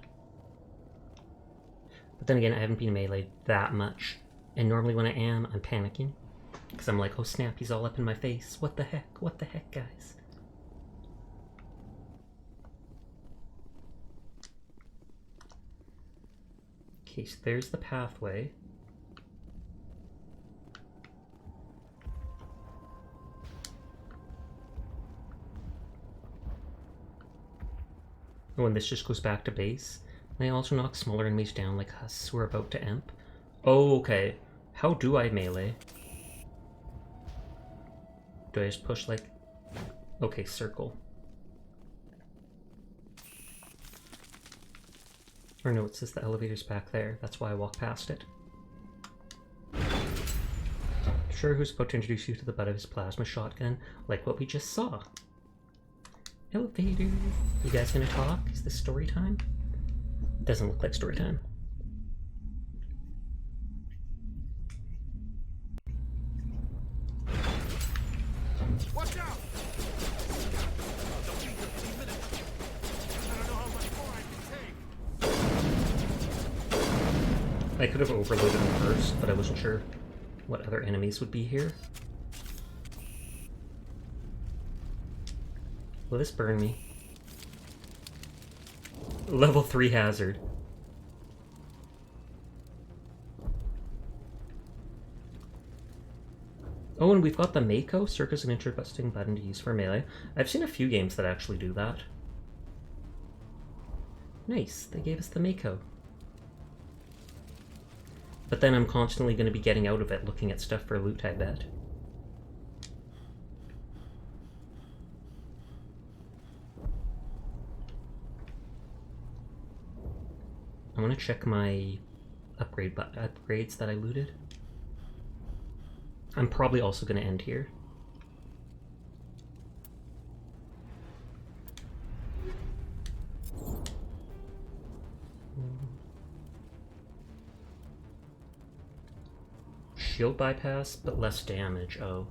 But then again, I haven't been melee that much. And normally when I am, I'm panicking. Because I'm like, oh snap, he's all up in my face. What the heck? What the heck, guys? Okay, so there's the pathway. Oh, and this just goes back to base. And I also knock smaller enemies down like us who are about to imp. Oh, okay. How do I melee? Do I just push like... Okay, circle. Or no, it says the elevator's back there. That's why I walk past it. Sure, who's about to introduce you to the butt of his plasma shotgun, like what we just saw. Elevator. You guys gonna talk? Is this story time? Doesn't look like story time. Watch out! Don't be 15 minutes. I don't know how much more I can take. I could have overloaded them first, but I wasn't sure what other enemies would be here. Will this burn me? Level 3 hazard. Oh, and we've got the Mako. Circus an interesting button to use for melee. I've seen a few games that actually do that. Nice, they gave us the Mako. But then I'm constantly going to be getting out of it looking at stuff for loot, I bet. I want to check my upgrades that I looted. I'm probably also going to end here. Shield bypass, but less damage. Oh.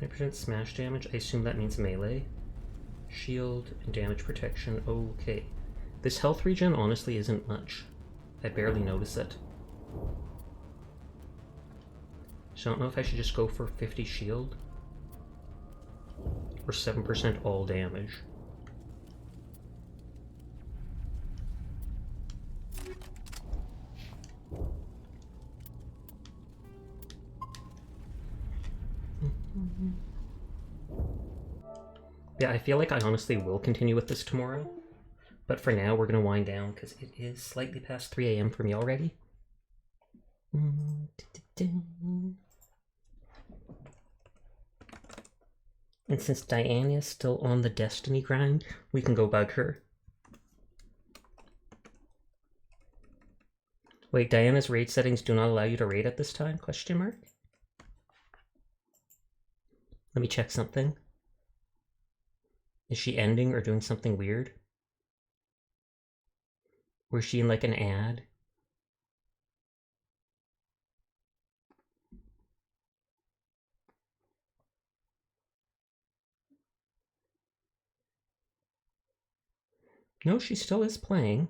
%, smash damage. I assume that means melee. Shield and damage protection. Okay. This health regen honestly isn't much. I barely notice it. So I don't know if I should just go for 50 shield. Or 7% all damage. Yeah, I feel like I honestly will continue with this tomorrow. But for now, we're going to wind down because it is slightly past 3 AM for me already. And since Diana is still on the Destiny grind, we can go bug her. Wait, Diana's raid settings do not allow you to raid at this time? Question mark? Let me check something. Is she ending or doing something weird? Or is she in like an ad? No, she still is playing.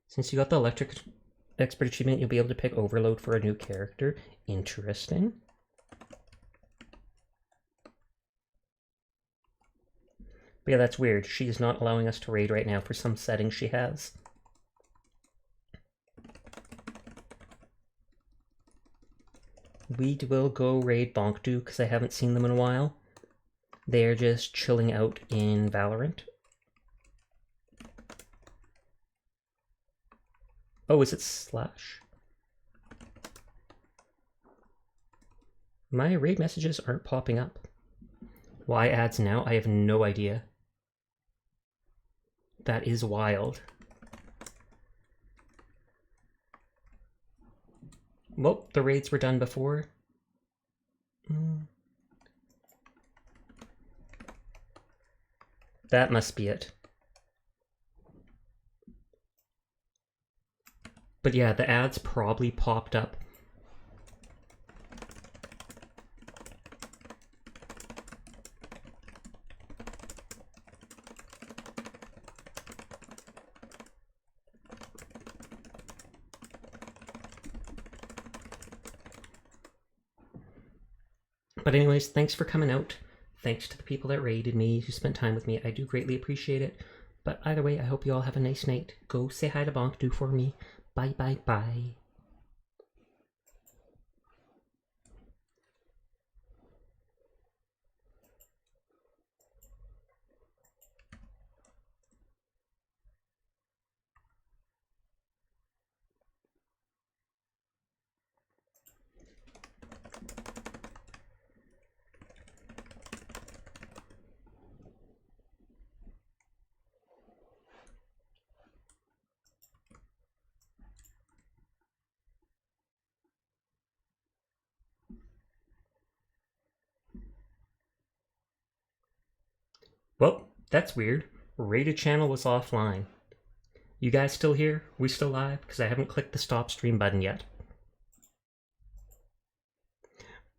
Since you got the Electric Expert achievement, you'll be able to pick Overload for a new character. Interesting. But yeah, that's weird. She's not allowing us to raid right now for some settings she has. We will go raid Bonkdu because I haven't seen them in a while. They're just chilling out in Valorant. Oh, is it Slash? My raid messages aren't popping up. Why ads now? I have no idea. That is wild. Well, the raids were done before. That must be it. But yeah, the ads probably popped up. But anyways, thanks for coming out. Thanks to the people that raided me, who spent time with me. I do greatly appreciate it. But either way, I hope you all have a nice night. Go say hi to Bonkdu for me. Bye, bye, bye. Well, that's weird. Rated channel was offline. You guys still here? We still live? Because I haven't clicked the stop stream button yet.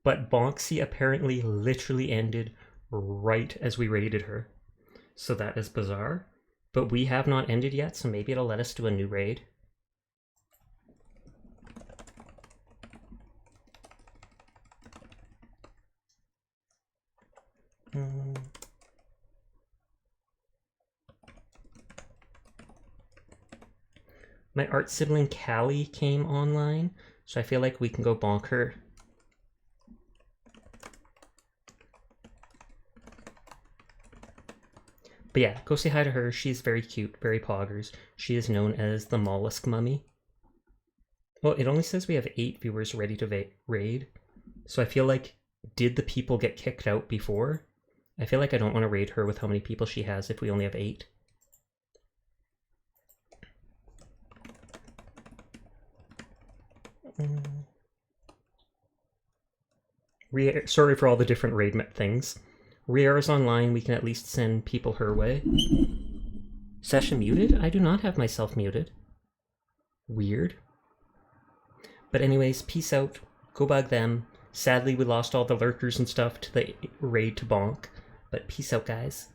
But Bonksy apparently literally ended right as we raided her. So that is bizarre. But we have not ended yet, so maybe it'll let us do a new raid. My art sibling Callie came online, so I feel like we can go bonk her. But yeah, go say hi to her. She's very cute, very poggers. She is known as the Mollusk Mummy. Well, it only says we have 8 viewers ready to raid. So I feel like, did the people get kicked out before? I feel like I don't want to raid her with how many people she has if we only have 8. Sorry for all the different raid things. Riera's online, we can at least send people her way. Session muted? I do not have myself muted. Weird. But anyways, peace out. Go bug them. Sadly, we lost all the lurkers and stuff to the raid to bonk. But peace out, guys.